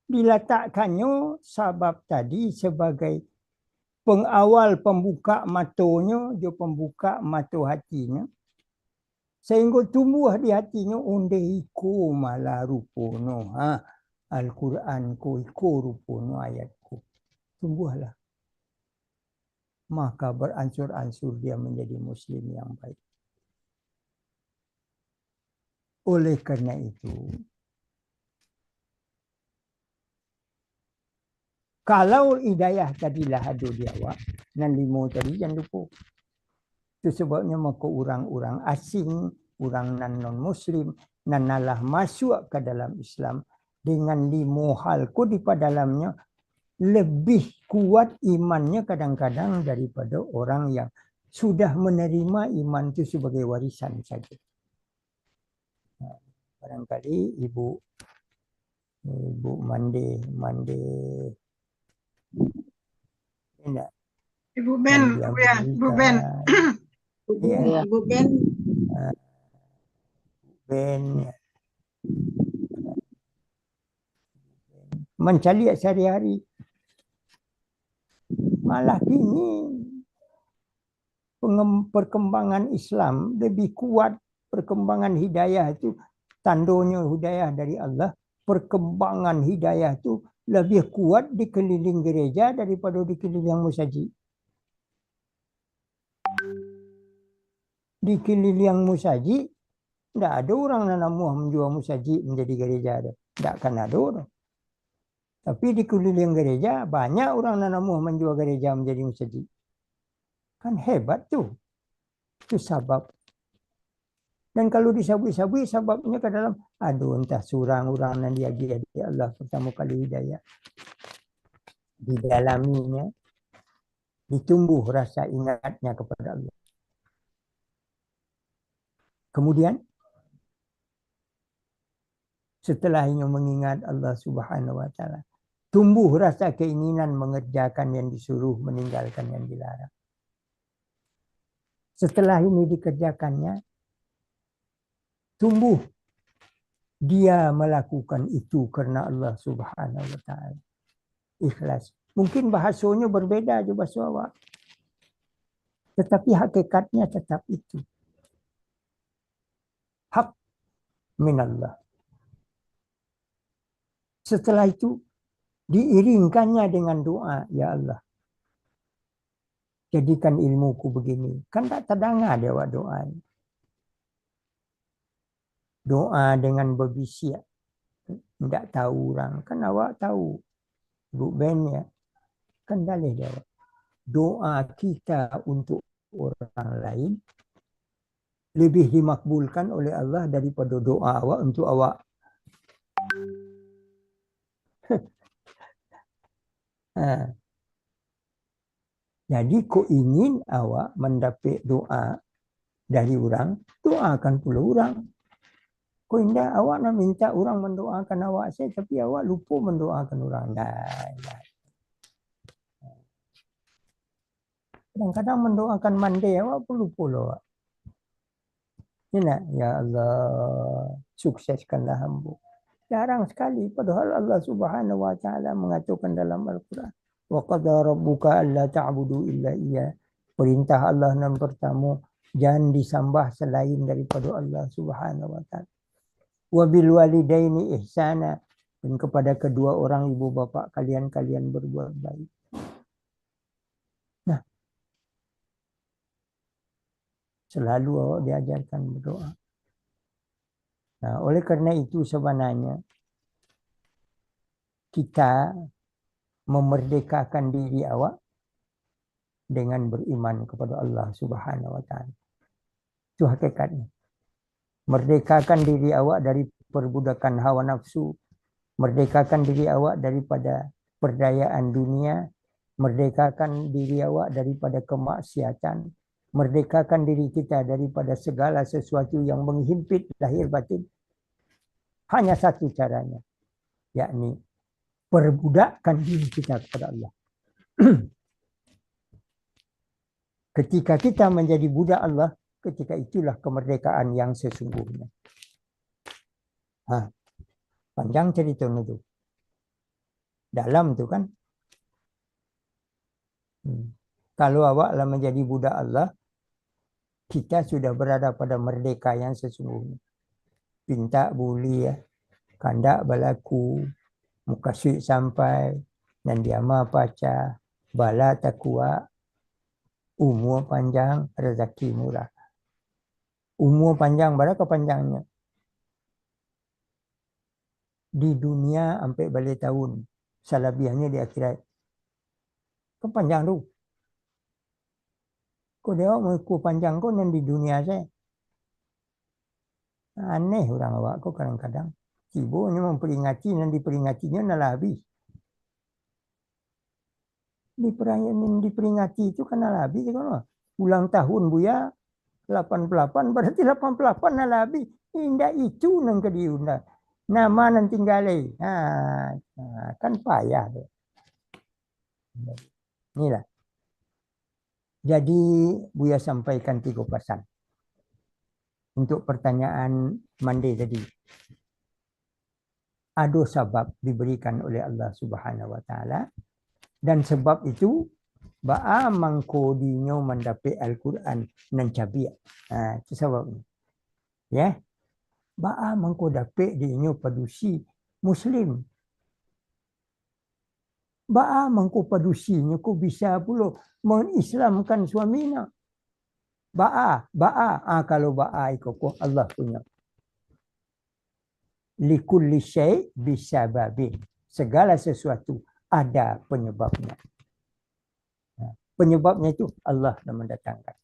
Diletakkannya sabab tadi sebagai pengawal pembuka matanya, dia pembuka mata hatinya. Sehingga tumbuh di hatinya undaiku malah rupono. Al-Quran ku iku rupono ayatku. Tumbuhlah. Maka beransur-ansur dia menjadi Muslim yang baik. Oleh karena itu, kalau hidayah tadilah ada di awak, nan limo tadi jangan lupa. Itu sebabnya maka orang-orang asing, orang non-muslim, nan nalah masuk ke dalam Islam dengan 5 hal di dalamnya lebih kuat imannya kadang-kadang daripada orang yang sudah menerima iman itu sebagai warisan saja. Barangkali Ibu Mande enggak. Ibu Ben, ya, Ibu Ben. Ya, Ibu Ben, Ben ya. Mencari sehari-hari. Malah kini perkembangan Islam lebih kuat, perkembangan hidayah itu tandanya hidayah dari Allah. Perkembangan hidayah itu lebih kuat di keliling gereja daripada di keliling musaji. Di keliling musaji tidak ada orang nanamuh menjual musaji menjadi gereja ada. Tidak akan ada orang. Tapi di keliling gereja banyak orang nanamuh menjual gereja menjadi musaji. Kan hebat tuh. Itu sabab. Dan kalau disabui-sabui sababnya ke dalam aduh entah surang orang nan dia Allah pertama kali hidayah. Didalaminya ditumbuh rasa ingatnya kepada Allah. Kemudian setelahnya mengingat Allah Subhanahu wa taala, tumbuh rasa keinginan mengerjakan yang disuruh, meninggalkan yang dilarang. Setelah ini dikerjakannya, tumbuh dia melakukan itu karena Allah Subhanahu wa taala. Ikhlas. Mungkin bahasanya berbeda aja bahasa awak. Tetapi hakikatnya tetap itu. Hak minallah. Setelah itu diiringkannya dengan doa, ya Allah. Jadikan ilmuku begini. Kan tak terdengar dia awak doa. Doa dengan berbisik. Tidak tahu orang. Kan awak tahu. Bu Ben ya. Kan dalih dia awak. Doa kita untuk orang lain lebih dimakbulkan oleh Allah daripada doa awak untuk awak. Jadi kau ingin awak mendapat doa dari orang, doakan pula orang. Kau indah awak nak minta orang mendoakan awak saya, tapi awak lupa mendoakan orang. Kadang-kadang mendoakan mandai awak pun lupa awak. Ya Allah, sukseskanlah hamba. Jarang sekali, padahal Allah Subhanahu wa taala mengatakan dalam Al-Quran, wa qadara rabbuka alla ta'budu illa iyyah. Perintah Allah yang pertama, jangan disembah selain daripada Allah Subhanahu wa taala. Wa bil walidaini ihsana, dan kepada kedua orang ibu bapa kalian berbuat baik. Nah, selalu awak diajarkan berdoa. Nah, oleh karena itu sebenarnya kita memerdekakan diri awak dengan beriman kepada Allah Subhanahu wa taala. Itu hakikatnya. Merdekakan diri awak dari perbudakan hawa nafsu, merdekakan diri awak daripada perdayaan dunia, merdekakan diri awak daripada kemaksiatan, merdekakan diri kita daripada segala sesuatu yang menghimpit lahir batin. Hanya satu caranya, yakni perbudakkan diri kita kepada Allah. Ketika kita menjadi budak Allah, ketika itulah kemerdekaan yang sesungguhnya. Panjang cerita itu. Dalam tu kan. Kalau awaklah menjadi budak Allah, kita sudah berada pada merdeka yang sesungguhnya. Pinta buli ya, kandak balaku, muka suit sampai, dan diama pacar, bala takwa, umur panjang, rezeki murah. Umur panjang, berapa panjangnya? di dunia sampai balik tahun. Salabiahnya di akhirat. Kan panjang tu. Kau dia mau panjang kau dan di dunia saya. Aneh orang awak kau kadang-kadang. Sibuknya memperingati dan diperingatinya nalah habis. Diperingati itu kan nalah habis. Kan? Ulang tahun Buya 88 berarti 88 nalah habis. Indah itu nang ke diunda. Nama nanti tinggalai. Kan payah tu. Inilah. Jadi Buya sampaikan 3 pesan. Untuk pertanyaan Mandi tadi. Ada sebab diberikan oleh Allah Subhanahu Wa Taala. Dan sebab itu ba'a mangkodinyo mendapat Al-Quran nan cabiak. Itu sebabnya. Ya. Ba'a mangko dapat dinyo padusi Muslim. Ba'a mangko padusinya ko bisa pula mengislamkan suaminya. Ba'a. Kalau ba'a ikut Allah punya. Likulli syai' bisababin. Segala sesuatu ada penyebabnya. Penyebabnya itu Allah yang mendatangkan.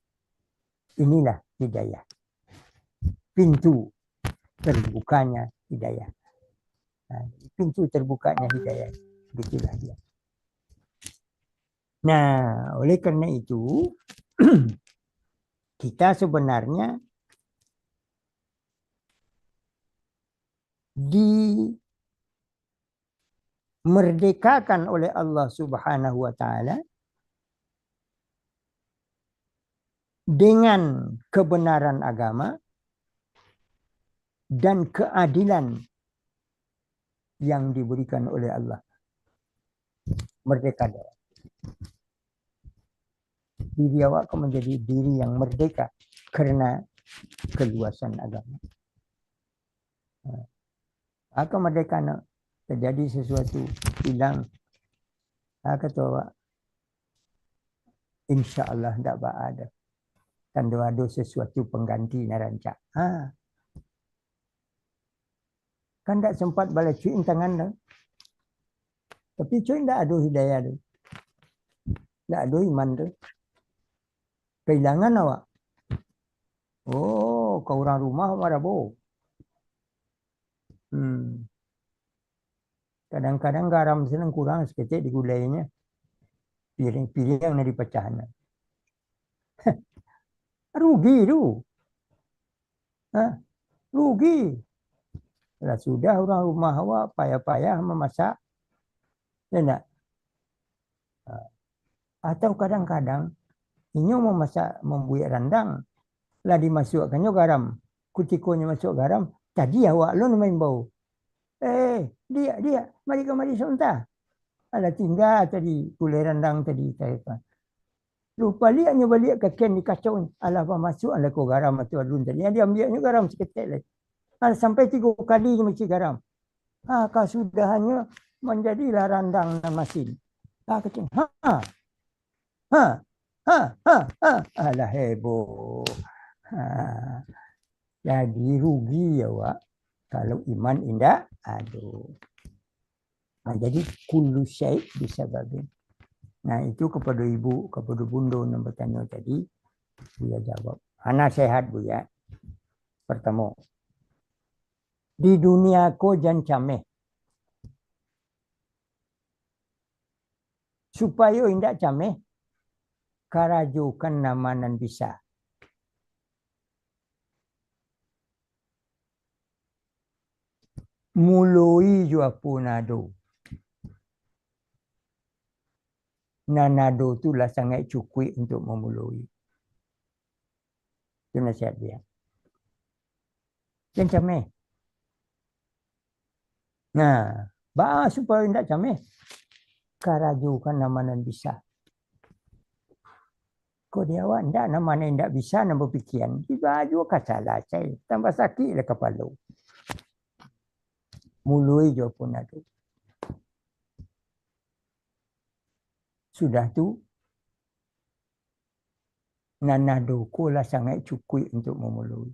Inilah hidayah. Pintu terbukanya hidayah. Pintu terbukanya hidayah. Begitulah dia. Nah, oleh kerana itu kita sebenarnya dimerdekakan oleh Allah Subhanahu Wa Taala dengan kebenaran agama dan keadilan yang diberikan oleh Allah. Merdeka dia. Diri awak akan menjadi diri yang merdeka kerana keluasan agama. Akan merdeka nak terjadi sesuatu hilang. Kata awak, insya-Allah tak ada. Tanda ada sesuatu pengganti narancak. Kan tak sempat balik cuin tangan dah. Tapi cuin tak ada hidayah tu. Tak ada iman tu. Kehilangan awak. Oh, kau orang rumah marah boh. Kadang-kadang garam senang kurang sekecil di gulainya. Piring-piring yang dari pecahan. Rugi tu. Rugi. Kalau sudah orang rumah awak payah-payah memasak. Ya tak? Atau kadang-kadang ini memasak membuat rendang. Lah dimasukkannya garam. Kutikonya masuk garam. Tadi awak lu main bau. Dia. Mari sebentar. Alah tinggal tadi gulai rendang tadi. Lupa lihatnya balik ke ken di kacau. Alah apa masuk alah kau garam atau alun tadi. Dia ambilnya garam seketik lagi. Sampai 3 kali dia mesti garam. Kalau sudah hanya menjadilah rendang dan masin. Kecil. Alah heboh. Jadi rugi ya Wak. Kalau iman indah, aduh. Jadi kullu syai' bisababin. Nah itu kepada ibu, kepada bunda yang bertanya tadi, dia jawab. Anak sehat Bu ya. Pertama, di dunia ko jan cameh. Supaya indak cameh, karajukan namanan bisa. Muloi jua punado. Nanado itulah sangat cukup untuk memulai. Itu nasihat dia. Jangan cameh. Nah, bahas supaya tidak cameh. Karajukan namanan bisa. Kau dia awak tidak namanan tidak bisa nak berfikiran. Tiba juga kacalah saya. Tambah sakitlah kepala. Mulai jua punado. Sudah tu nanadoko lah sangat cukup untuk memulai.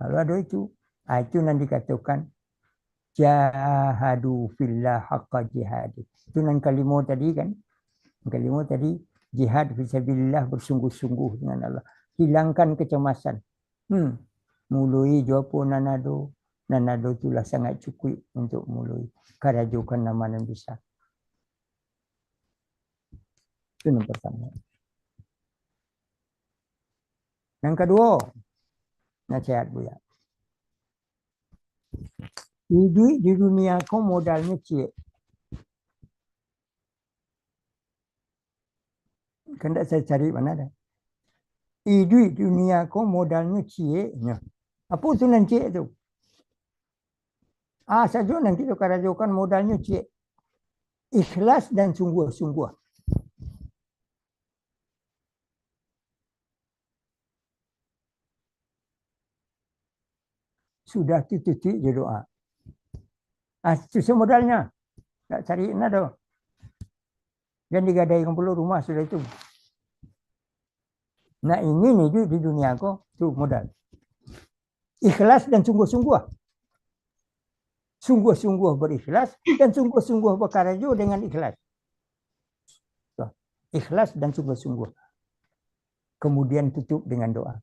Kalau ada itu nanti dikatakan jahadu fillah haqqa jihad. Itu nan kalimah tadi kan. Kalimah tadi jihad fisabilillah, bersungguh-sungguh dengan Allah. Hilangkan kecemasan. Mulai jopo nanado. Nanado itulah sangat cukup untuk mulai karajukan nama yang bisa. Itu yang pertama. Yang kedua, nasihat Buya. Hidup di dunia kau modalnya cik. Kan tak saya cari mana dah. Hidup di dunia kau modalnya cik. Apa tu nan cik tu? Saja nanti tu karajukan modalnya cik. Ikhlas dan sungguh-sungguh. Sudah titik je doa. Itu modalnya. Tak cari nak dah. Dan digadaikan pula rumah sudah itu. Nak ingin hidup di dunia kau, tu modal. Ikhlas dan sungguh-sungguh. Sungguh-sungguh berikhlas dan sungguh-sungguh berkarya dengan ikhlas. Ikhlas dan sungguh-sungguh. Kemudian tutup dengan doa.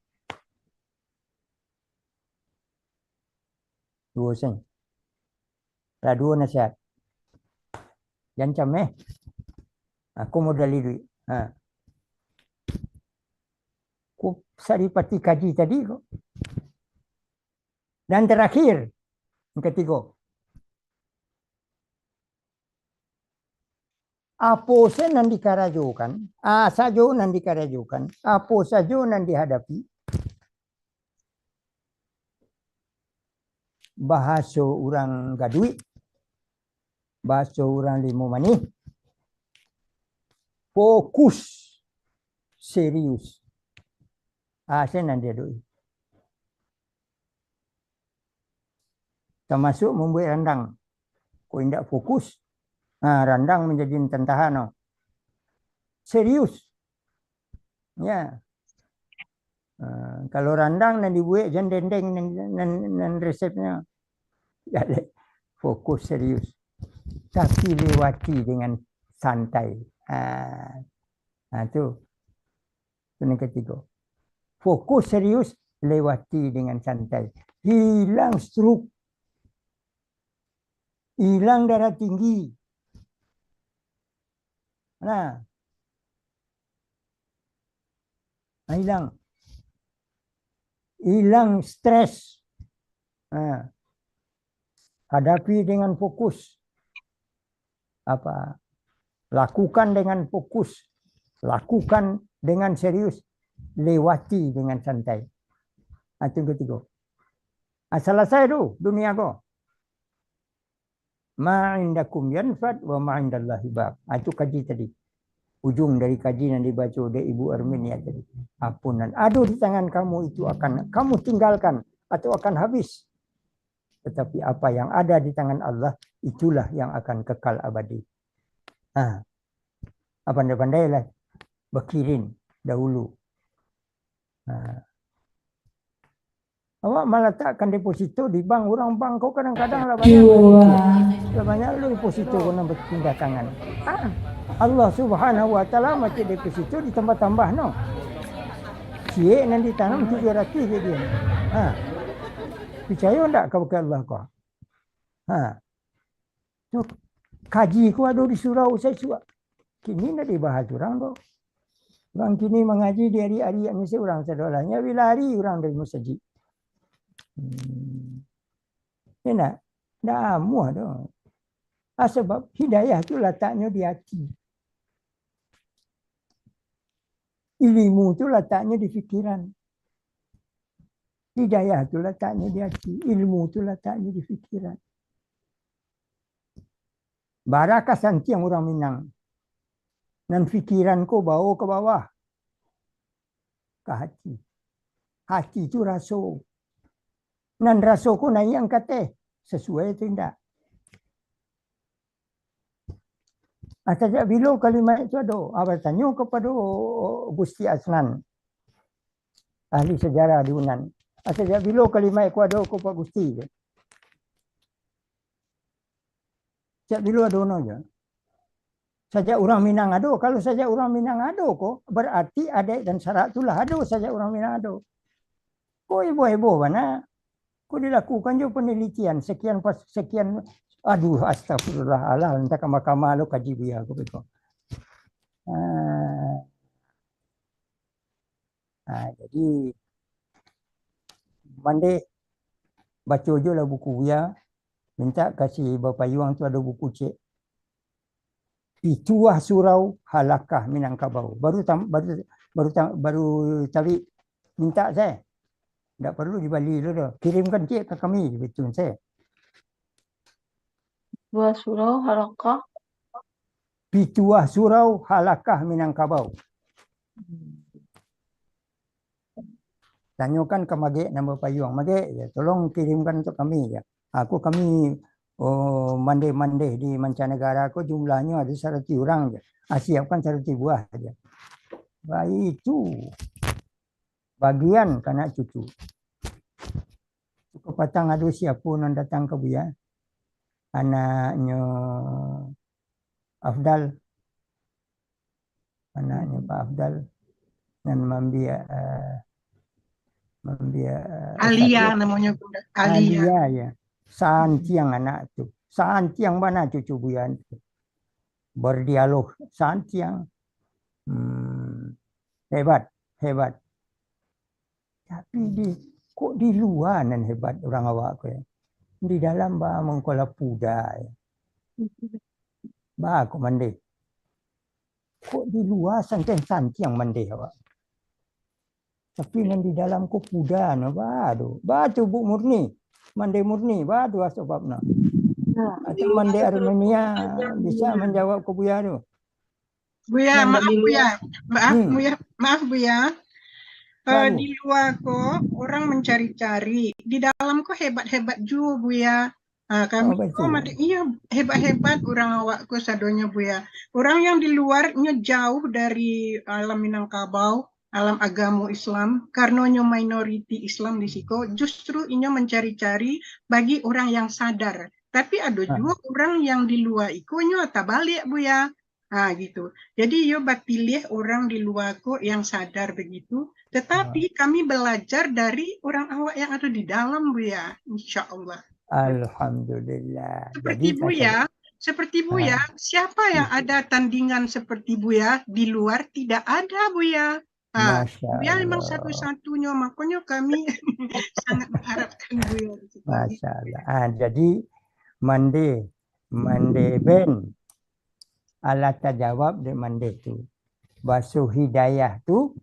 Dua sen. Dua nasihat. Jangan aku modal duit. Aku saripati kaji tadi kok. Dan terakhir, yang ketiga. Apa saja yang dikarajukan, saja yang dikarajukan, apa saja yang dihadapi, bahasa orang gaduit, bahasa orang lima manih, fokus, serius. Saya nanti adui. Termasuk membuat randang. Kau tidak fokus, randang menjadi tentahan. Serius. Ya. Kalau randang dan dibuat jangan dendeng dan resepnya. Jadi fokus serius. Tapi lewati dengan santai. Itu yang ketiga. Fokus serius, lewati dengan santai. Hilang stroke. Hilang darah tinggi. Hilang. Hilang stres. Hadapi dengan fokus. Lakukan dengan fokus. Lakukan dengan serius. Lewati dengan santai. Itu yang ketiga. Selesai tu dunia kau. Ma'indakum yanfad wa ma'indallahi baq. Itu kaji tadi. Ujung dari kaji yang dibaca oleh Ibu Arminia tadi. Ampunan. Ada di tangan kamu itu akan kamu tinggalkan atau akan habis. Tetapi apa yang ada di tangan Allah, itulah yang akan kekal abadi. Pandai-pandailah berkirim dahulu. Awak malah takkan deposito di bank. Orang bank kau kadang-kadang lah banyak lu deposito kau nak berpindah tangan. Allah Subhanahu Wa Taala macam deposito ditambah-tambah no. Cie nanti tanam 700 je dia. Percaya tak kau ke Allah kau? So, kaji kau ada di surau saya suat. Kini nak dibahas orang tu. Orang kini mengaji di hari-hari yang mesti orang sedolahnya bila hari orang dari masjid. Nak muah tu. Sebab hidayah tu letaknya di hati. Ilmu tu letaknya di fikiran. Hidayah tu letaknya di hati. Ilmu tu letaknya di fikiran. Barakah santi yang orang Minang. Dan fikiranku bawa ke bawah. Ke hati. Hati itu rasa. Dan rasa ku naik yang kata. Sesuai atau tidak. Sejak bila kalimat itu ada. Abang tanya kepada Gusti Asnan. Ahli sejarah di Unan. Sejak bila kalimat aku ada aku Pak Gusti je. Sejak bila ada ono je. Sajak orang Minang ada. Kalau sajak orang Minang ada kok, berarti adat dan syarat itulah ada sajak orang Minang ada. Kok heboh-heboh mana? Kok dilakukan je penelitian sekian aduh astagfirullahaladzim, entah ke mahkamah lo kaji biar aku betul. Jadi mandi baca je lah buku ya. Minta kasih Bapak Yuang tu ada buku cek. Ituah surau halakah Minangkabau. Baru tadi minta saya. Tak perlu di Bali dulu. Kirimkan cek ke kami betul saya. Dua surau halakah. Pituah surau halakah Minangkabau. Tanyakan ke Magek nama Payung. Magek, ya, tolong kirimkan untuk kami. Ya. Kami mandeh-mandeh di mancanegara aku jumlahnya ada 100 orang je. Siapkan 100 buah saja. Baik itu. Bagian kanak cucu. Kepatang ada siapa yang datang ke Buya. Anaknya Afdal. Anaknya Pak Afdal. Dan membiak Alia namanya Bunda. Alia ya. Santiang anak tu. Santiang mana cucu Buya tu. Berdialog. Santiang. Hebat. Tapi kok di luar nan hebat orang awak ko ya. Di dalam ba mengkola puda ya. Ba aku mandi. Kok di luar santiang mandi awak. Tapi nan di dalam ko puda no ba do. Ba tu Bu Murni. Mandi Murni ba tu sebabna. Atau mandi Armenia bisa menjawab ke Buya tu. Buya, maaf Buya. Di luar kok orang mencari-cari, di dalam kok hebat-hebat juga Buya. Kami iya hebat-hebat orang awak kok sadonya Buya. Orang yang di luarnya jauh dari alam Minangkabau, alam agama Islam, karenanya minority Islam di siko, justru inyo mencari-cari bagi orang yang sadar. Tapi ada juga orang yang di luar ikonyo balik Buya. Gitu. Jadi yo pilih orang di luar kok yang sadar begitu. Tetapi kami belajar dari orang awak yang ada di dalam Buya, insya Allah. Alhamdulillah. Seperti Buya, siapa yang ada tandingan seperti Buya di luar tidak ada Buya. Buya memang satu-satunya, makanya kami sangat mengharapkan Buya. Masya Allah. Jadi mande Ben. Allah terjawab di mandi tu. Basuh hidayah tu.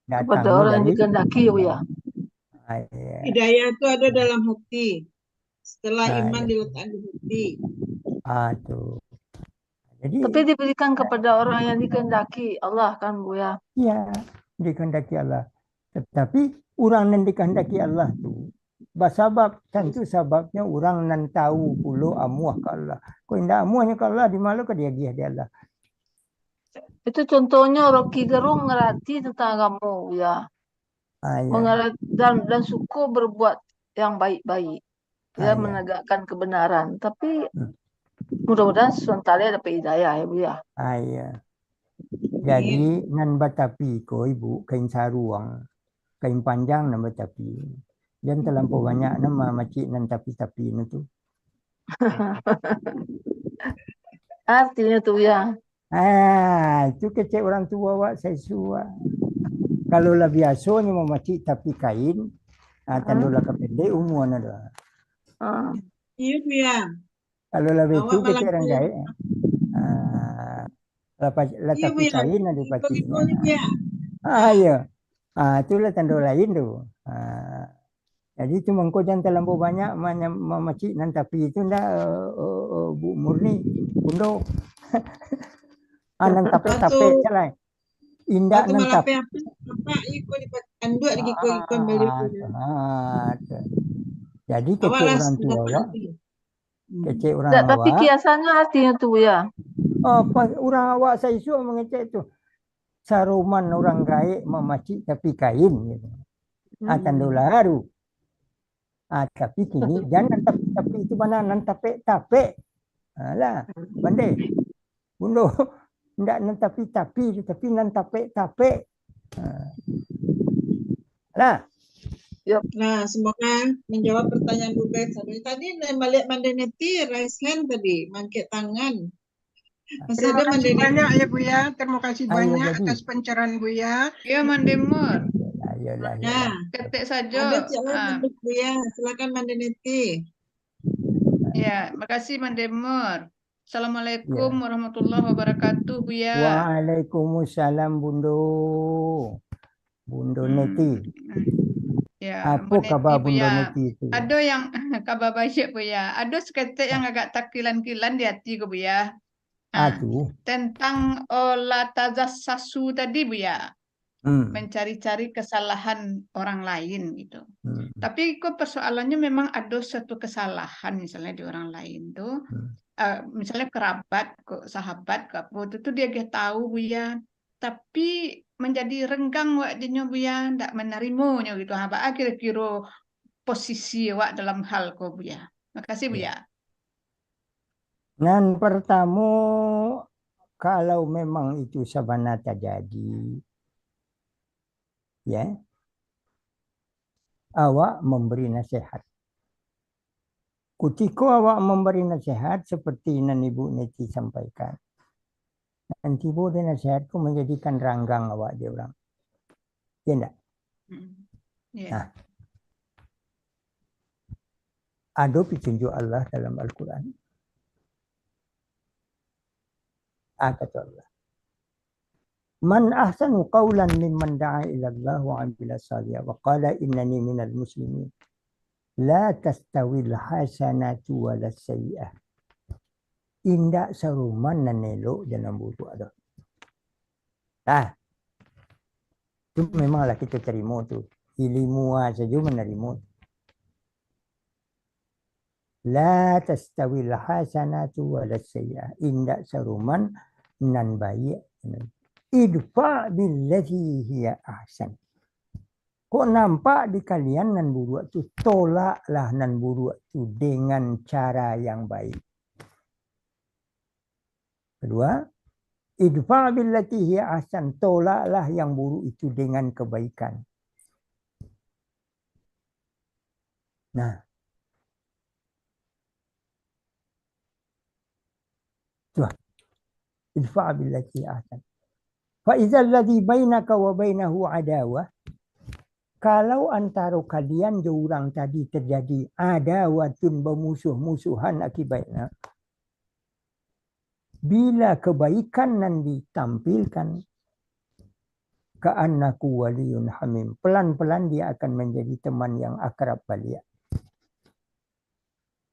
Kepada orang yang dikehendaki ya. Hidayah itu ada dalam hati. Setelah iman diletakkan di hati. Tu. Jadi, tapi diberikan kepada orang yang dikehendaki Allah kan Buya. Ya, dikehendaki Allah. Tetapi orang yang dikehendaki Allah tu. Sebab tentu sebabnya orang nan tahu pula amuah ke Allah. Kau indah amuahnya ke Allah di mana ke dia Allah. Itu contohnya Rocky Gerung ngerti tentang agama ya. Dan suku berbuat yang baik-baik. Dia menegakkan kebenaran. Tapi mudah-mudahan sementara dapat hidayah ya Bu ya. Jadi nan batapi ko Ibu kain saruang. Kain panjang nan batapi. Jangan terlampau banyak nama macik dan tapi-tapi itu. Artinya tu ya. Itu kecil orang tua awak saya suah. Kalau lah biasanya mau macik tapi kain, tandulah kependek umur ada. Iya Buya. Kalau lah itu kecil orang jahit. Lah tapi kain ada pacinya. Ya. Itulah tandu lain tu. Jadi cuma kau jangan terlampau banyak macik nan tapi itu ndak Bu Murni undo. Nan tape celai. Indah nan tape. Apa ikut dipandu lagi ikut kembali. Jadi kecil orang tua awak. Kecil orang awak. Tapi kiasannya artinya tu ya. Orang awak saya suruh mengecek tu. Saruman orang gaek memacik tapi kain gitu. Tandola haru. Tapi kini jangan tapi itu mana nan tape. Alah, pandai. Bundo ndak nan tapi nan tape. Lah. Nah, semoga menjawab pertanyaan Bu Bet. Tadi melihat Mandeneti raise hand tadi, mangkit tangan. Masih Terima ada kasih Mandeneti. banyak ya Buya. Terima kasih Ayo, banyak jadi. atas pencerahan Buya. Ya, Mandemur. Ayolah. Nah, Ketik ada saja. Cik Lain Bu ya. Silakan Mandeneti. Ya, makasih Mandemur. Assalamualaikum warahmatullahi wabarakatuh, Buya. Waalaikumsalam Bundo Neti. Ya, Apa kabar Bundo Buya. Neti itu? Ada yang kabar baik Buya. Ada seketik yang agak takilan-kilan di hati ku Buya. Aduh. Tentang olatazassasu tadi Buya. Mencari-cari kesalahan orang lain gitu. Tapi kok persoalannya memang ada suatu kesalahan misalnya di orang lain tuh. Misalnya kerabat, sahabat, itu dia tahu Buya. Tapi menjadi renggang waktunya Buya, ndak menerimanya gitu. Apa kira-kira posisi wak dalam hal ko Buya. Makasih Buya. Nan pertama kalau memang itu sabana terjadi, ya, awak memberi nasihat. Ketika awak memberi nasihat seperti yang Ibu Neti sampaikan, nanti boleh nasihatku menjadikan ranggang awak dia orang. Ya enggak? Nah, ada petunjuk Allah dalam Al-Quran. Kata Allah. Man ahsanu qawlan mimman da'a ila Allah wa 'amila shalihan wa qala innani minal muslimin. La tastawil hasanatu wala sayyi'ah. Indak saruman nan elok jangan buruk ada. Itu memanglah kita terima tu. Ilmu saja menerima. La tastawil hasanatu wala sayyi'ah. Indak saruman nan baik. Idfa billati hiya ahsan. Kok nampak di kalian nan buruk tu, tolaklah nan buruk tu dengan cara yang baik. Kedua, idfa billati hiya ahsan, tolaklah yang buruk itu dengan kebaikan. Nah, tuh. Idfa billati ahsan. Fa idzal ladzi bainaka wa bainahu adawah. Kalau antara kalian orang tadi terjadi adawatun, bermusuh-musuhan akibatnya, bila kebaikan nan ditampilkan, ka'annaku waliyun hamim, pelan-pelan dia akan menjadi teman yang akrab balik.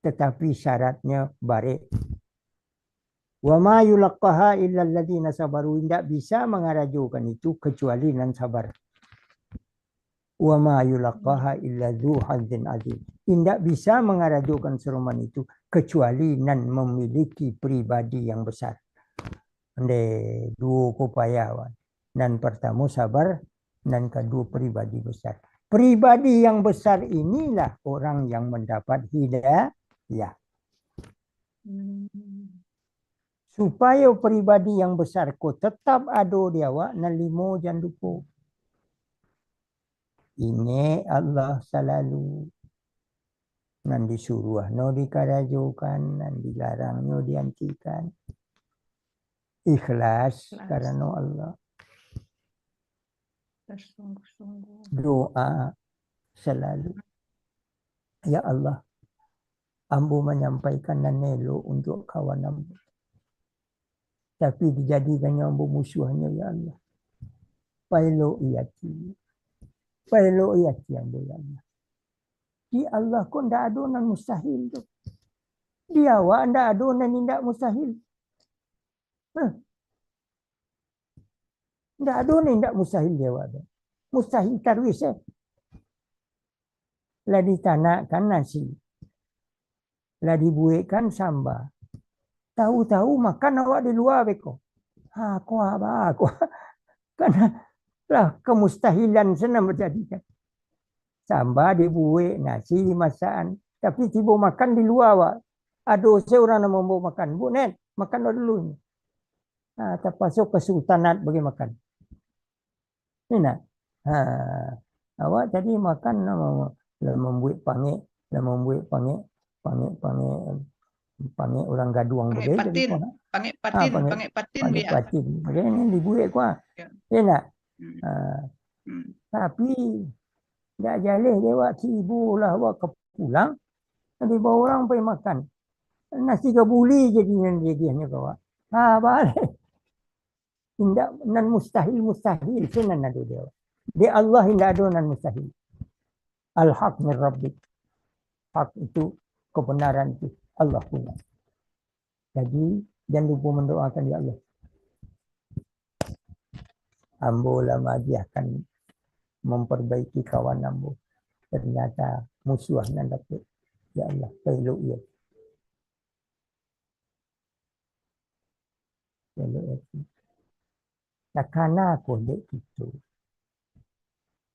Tetapi syaratnya barik. Wa ma yulaqqaha illa alladziina sabaru, tidak bisa mengarajukan itu kecuali nan sabar. Wa ma yulaqqaha illa dzu hazzin azim, tidak bisa mengarajukan seruman itu kecuali nan memiliki pribadi yang besar. Ande dua kupayawan. Nan pertama sabar, nan kedua pribadi besar. Pribadi yang besar inilah orang yang mendapat hidayah. Supaya pribadi yang besar ko tetap ada di awak, nan limo jangan lupa. Ini Allah selalu. Nan disuruh no dikarajukan, nan dilarang no dihentikan. Ikhlas karena Allah. Doa selalu. Ya Allah, ambu menyampaikan nan elok untuk kawan ambu. Tapi dijadikannya ambu musuhnya ya Allah. Pailo iyati. Pailo iyati ambu ya Allah. Di Allah kok tidak ada nan mustahil tu. Di awak tidak ada nan tidak mustahil. Tidak ada nan tidak mustahil dia awak. Mustahil tarwis lah ditanakkan nasi. Lah dibuatkan sambal. Tahu-tahu makan awak di luar beko. Aku apa aku. Karena lah kemustahilan senang terjadi kan. Sambal dibuat, nasi dimasakan. Tapi tiba makan di luar awak. Aduh, saya orang nak mau makan. Bu, Nen, makan dulu. Terpasuk kesultanat bagi makan. Ini nak. Awak tadi makan membuat pangik, membuat pangik orang gaduang Pangik begitu. patin, pangik patin Pangik ya. patin. Begini dibuat kuah. Ya nak. Tapi tak jalih dia buat ibu lah awak pulang. Nanti bawa orang pergi makan. Nasi kabuli jadinya kau. Balik. Tidak nan mustahil senan ada dia. Dia Allah tidak ada nan mustahil. Al-haq min rabbik. Hak itu kebenaran itu Allah punya. Jadi jangan lupa mendoakan ya Allah. Ambo lama dia akan memperbaiki kawan ambo. Ternyata musuh nan dapat. Ya Allah, peluk ya. Peluk ya. Takana aku dek itu.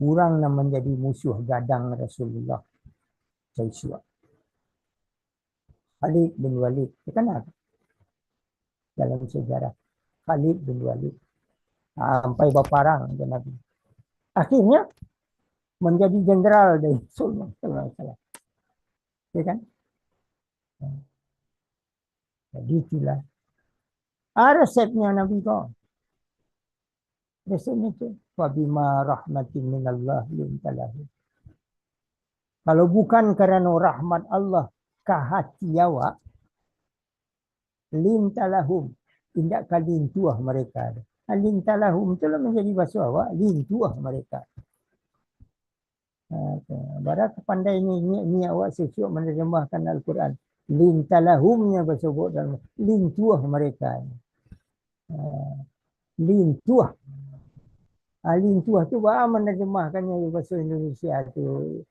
Orang yang menjadi musuh gadang Rasulullah SAW. Khalid bin Walid. Kenapa? Dalam sejarah. Khalid bin Walid. Sampai berperang dengan Nabi. Akhirnya menjadi jenderal dari Rasulullah SAW. Ya kan? Jadi itulah. Resepnya Nabi kau. Resepnya itu. Wabima rahmatin minallah lintalahu. Kalau bukan karena rahmat Allah ke hati awak, lintalahum. Tidak kalintuah mereka. Lintalahum itulah menjadi bahasa awak. Lintuah mereka. Barak pandai ni awak sesuai menerjemahkan Al-Quran. Lintalahumnya bersebut dalam lintuah mereka. Lintuah. Lintuah tu bahan menerjemahkannya bahasa Indonesia tu.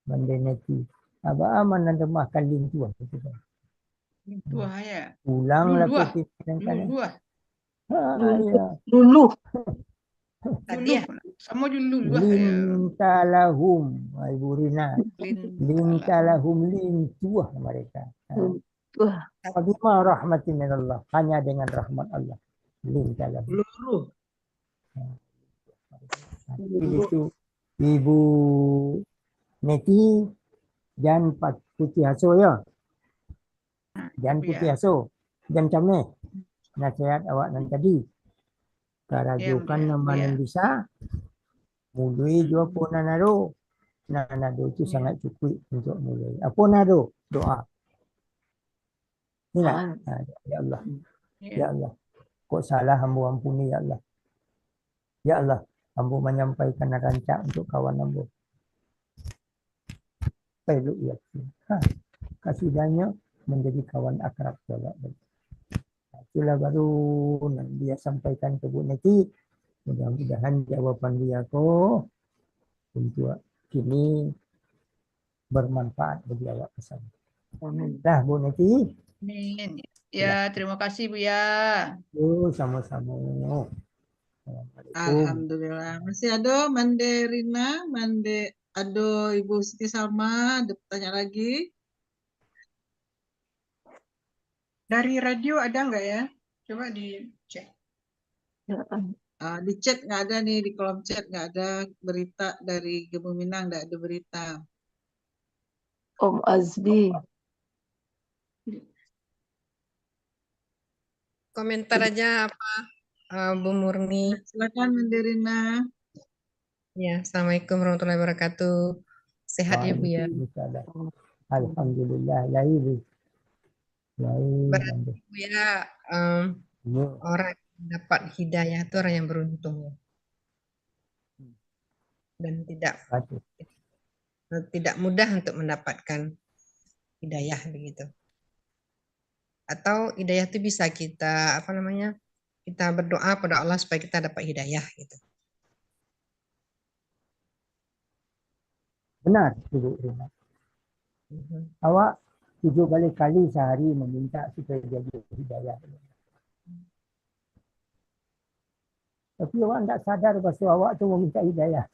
Bandai nanti. Bahan menerjemahkan lintuah. Lintuah ya. Ulanglah Luluah. Luluh. Sama luluah. Lintalahum. Ibu Rina. Lintalahum lintuah mereka. Bagaimana rahmatin Allah. Hanya dengan rahmat Allah. Lintalahum. Itu Ibu Neti jangan putih asuh ya. Jangan putih asuh. Jangan camne. Nasihat awak nanti tadi. Karajukan nama yang bisa. Mulai jua pun nanado. Nanado itu sangat cukup untuk mulai. Apa nado? Doa. Inilah. Ya Allah. Ya Allah. Kok salah hamba ampuni ya Allah. Ya Allah. Hamba menyampaikan rancak untuk kawan hamba. Peluk ya. Kasihnya menjadi kawan akrab juga. Itulah baru dia sampaikan ke Bu Neti. Mudah-mudahan jawaban dia kok untuk kini bermanfaat bagi awak kesan. Dah Bu Neti. Amin. Ya, terima kasih Bu ya. Sama-sama. Alhamdulillah. Masih ada Mande Rina, ada Ibu Siti Salma, ada pertanyaan lagi? Dari radio ada nggak ya? Coba dicek. Di chat nggak ada nih, di kolom chat nggak ada berita dari Gebu Minang, nggak ada berita. Om Azbi. Komentar aja apa Bu Murni. Silakan Mandirina. Ya, Assalamualaikum warahmatullahi wabarakatuh. Sehat ya Bu ya. Alhamdulillah. Berarti Bu ya orang yang dapat hidayah itu orang yang beruntung dan tidak mudah untuk mendapatkan hidayah begitu. Atau hidayah itu bisa kita kita berdoa pada Allah supaya kita dapat hidayah gitu. Benar, Ibu Rina. Awak kali sehari meminta supaya jadi hidayah. Tapi awak tidak sadar bahawa awak tu meminta hidayah.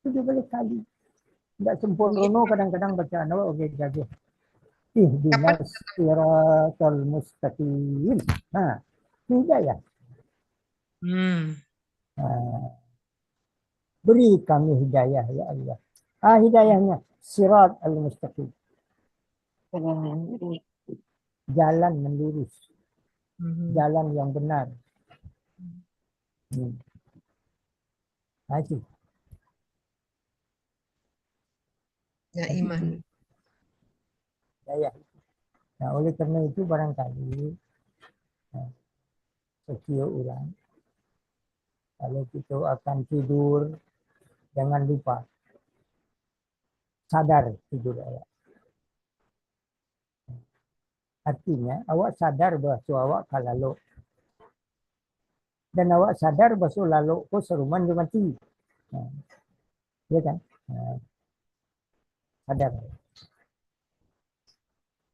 7 kali. Tidak sempurna kadang-kadang bacaan awak okey saja. Ihdinas siratal mustaqim. Hidayah. Beri kami hidayah ya Allah. Hidayahnya sirat al-mustaqim. Jalan melurus. Jalan yang benar. Itu. Ya iman. Ya. Nah, oleh kerana itu barangkali setiap orang kalau kita akan tidur, jangan lupa sadar tidur awak. Artinya awak sadar bahawa awak kalau dan awak sadar bahawa lalu ko seruman dia mati. Ya kan? Sadar.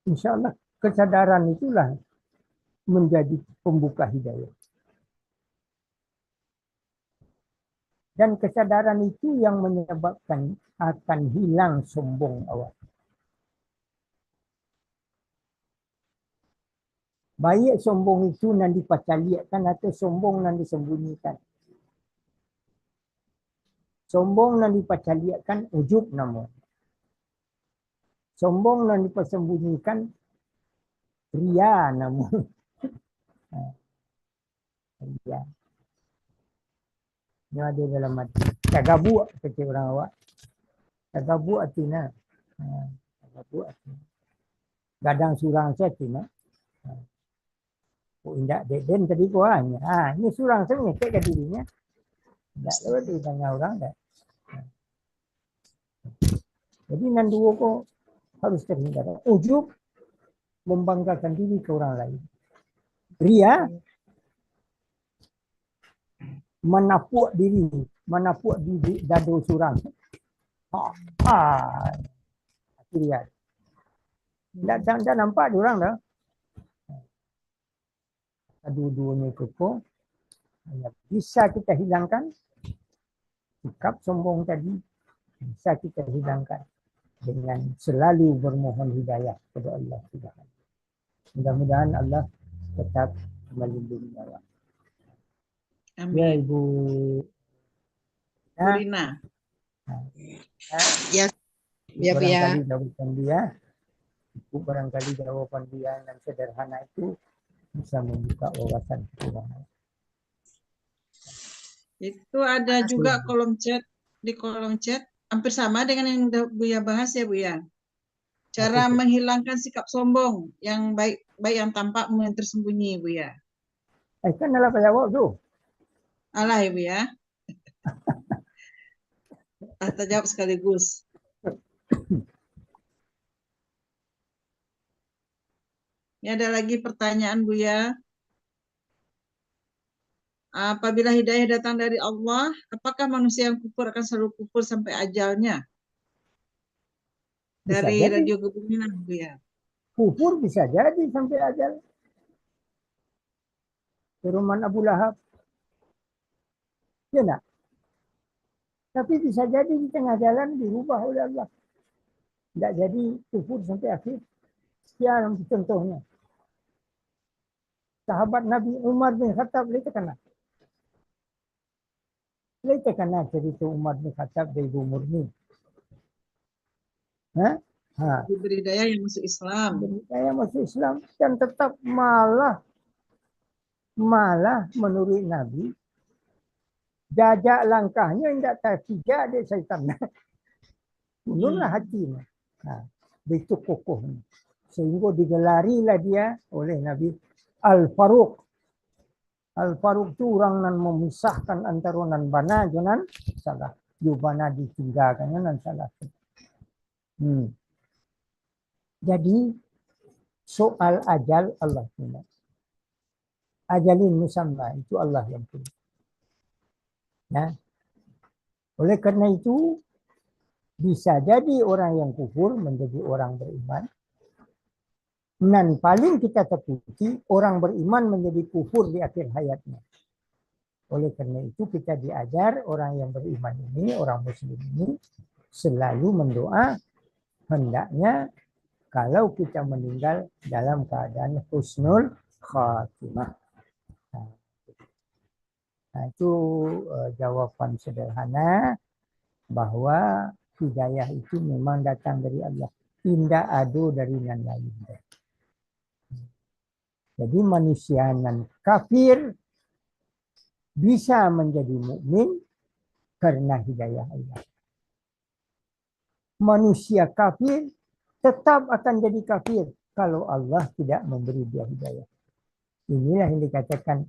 InsyaAllah kesadaran itulah menjadi pembuka hidayah. Dan kesadaran itu yang menyebabkan akan hilang sombong awak. Baik sombong itu nan dipacaliakan atau sombong nan disembunyikan. Sombong nan dipacaliakan ujub nama. Sombong nan dipasembunyikan ria nama. Ria. Ini ada dalam hati. Tagabuk kata orang awak. Tagabuk artinya. Tagabuk artinya. Gadang surang saya artinya. Indak deden tadi ko hanya. Ini surang saya ngecek ke dirinya. Tidak lewat ditanya orang dah. Jadi nan dua ko harus terhindar. Ujub membanggakan diri ke orang lain. Ria menapuk diri, menapuk diri dadu surang. Ria. Tidak nampak orang dah. Dua-duanya koko bisa kita hilangkan sikap sombong tadi, bisa kita hilangkan dengan selalu bermohon hidayah kepada Allah Subhanahu. Mudah-mudahan Allah tetap melindungi awak. Amin. Ya Ibu Rina. Ya. Barangkali jawaban dia, Ibu barangkali jawaban dia yang sederhana itu bisa membuka wawasan kita. Itu ada juga kolom chat, di kolom chat hampir sama dengan yang Buya bahas ya Buya. Cara menghilangkan sikap sombong yang baik yang tampak maupun yang tersembunyi Buya. Kan adalah jawab tu. Alah ya Buya. Kita jawab sekaligus. Ini ada lagi pertanyaan Buya. Apabila hidayah datang dari Allah, apakah manusia yang kufur akan selalu kufur sampai ajalnya? Dari Radio Kebuminan Buya. Kufur bisa jadi sampai ajal. Firman Abu Lahab. Ya nak? Tapi bisa jadi di tengah jalan dirubah oleh Allah. Tidak jadi kufur sampai akhir. Sekian contohnya. Sahabat Nabi Umar bin Khattab boleh terkenal. Boleh terkenal cerita Umar bin Khattab dari Ibu Murni. Diberi daya yang masuk Islam. Diberi daya masuk Islam. Dan tetap malah menurut Nabi jajak langkahnya tidak tertiga ada syaitan. Punurlah hatinya. Begitu kokoh. Sehingga digelarilah dia oleh Nabi Al-Faruq. Al-Faruq itu orang yang memisahkan antara nan bana dengan salah. Jubana ditinggalkannya nan salah. Jadi soal ajal Allah punya. Ajalin musamma itu Allah yang punya. Nah, oleh karena itu bisa jadi orang yang kufur menjadi orang beriman. Dan paling kita takuti orang beriman menjadi kufur di akhir hayatnya. Oleh karena itu kita diajar orang yang beriman ini, orang muslim ini selalu mendoa hendaknya kalau kita meninggal dalam keadaan husnul khatimah. Nah, itu jawaban sederhana bahwa hidayah itu memang datang dari Allah. Tidak ada dari yang lain. Jadi manusia yang kafir bisa menjadi mukmin karena hidayah Allah. Manusia kafir tetap akan jadi kafir kalau Allah tidak memberi dia hidayah. Inilah yang dikatakan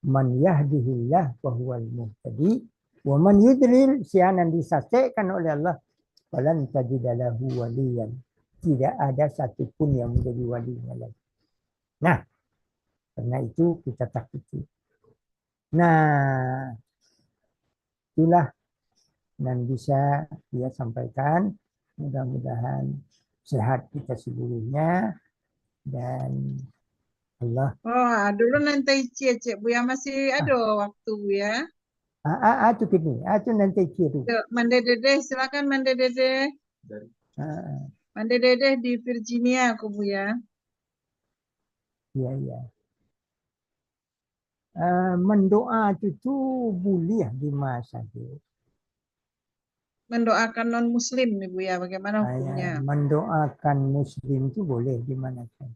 man yahdihillah fahuwal muhtadi wa man yudlil, sianan disesatkan oleh Allah falan tajida lahu waliyan. Tidak ada satupun yang menjadi walinya lagi. Nah, karena itu kita takuti. Nah, itulah yang bisa dia sampaikan. Mudah-mudahan sehat kita seluruhnya dan Allah. Oh, dulu nanti Cik Buya masih ada waktu ya. Itu kini, itu nanti Cik. Mande Dede, silakan Mande Dede. Mande Dede di Virginia aku Buya. Iya. Mendoa itu boleh di masa itu. Mendoakan non muslim nih Bu ya, bagaimana hukumnya? Mendoakan muslim itu boleh di mana saja.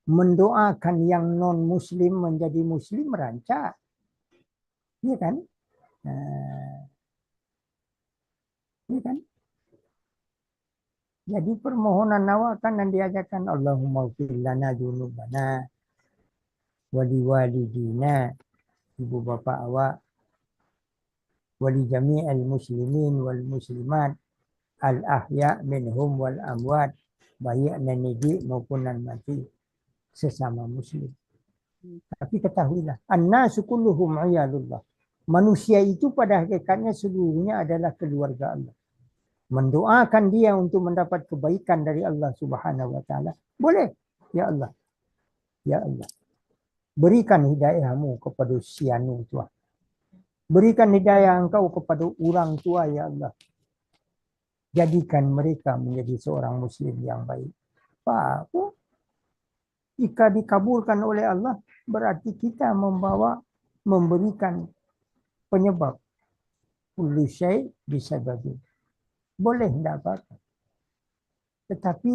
Mendoakan yang non muslim menjadi muslim rancak. Iya kan? Iya kan? Jadi permohonan awak kan yang diajarkan Allahumma ighfir lana dzunubana wa liwalidina, ibu bapa awak, wali jami'al muslimin wal muslimat al ahya minhum wal amwat, baik yang hidup maupun yang mati, sesama muslim. Tapi ketahuilah, annasu kulluhum iyalullah. Manusia itu pada hakikatnya seluruhnya adalah keluarga Allah. Mendoakan dia untuk mendapat kebaikan dari Allah Subhanahu wa taala, boleh. Ya Allah. Ya Allah. Berikan hidayahmu kepada sianu Tuhan. Berikan hidayah engkau kepada orang tua ya Allah. Jadikan mereka menjadi seorang muslim yang baik. Pak, jika dikabulkan oleh Allah, berarti kita memberikan penyebab. Kullu syai' bisababih. Boleh tidak apa-apa. Tetapi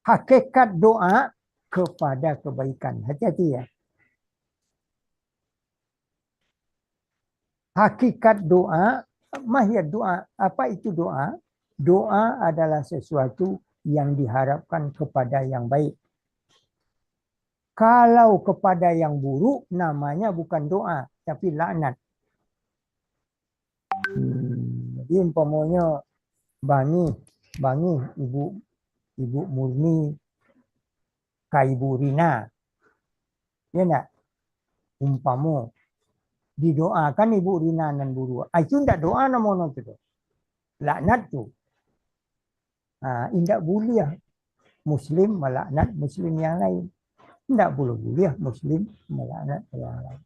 hakikat doa kepada kebaikan. Hati-hati ya. Hakikat doa, mahiyat doa. Apa itu doa? Doa adalah sesuatu yang diharapkan kepada yang baik. Kalau kepada yang buruk, namanya bukan doa, tapi laknat. Jadi umpamanya bangi ibu Murni ke ibu Rina. Ya enggak? Umpama didoakan ibu Rina dan buruk. Itu enggak doa namanya itu. Laknat tu. Tidak boleh muslim melaknat muslim yang lain. Tidak boleh muslim melaknat yang lain.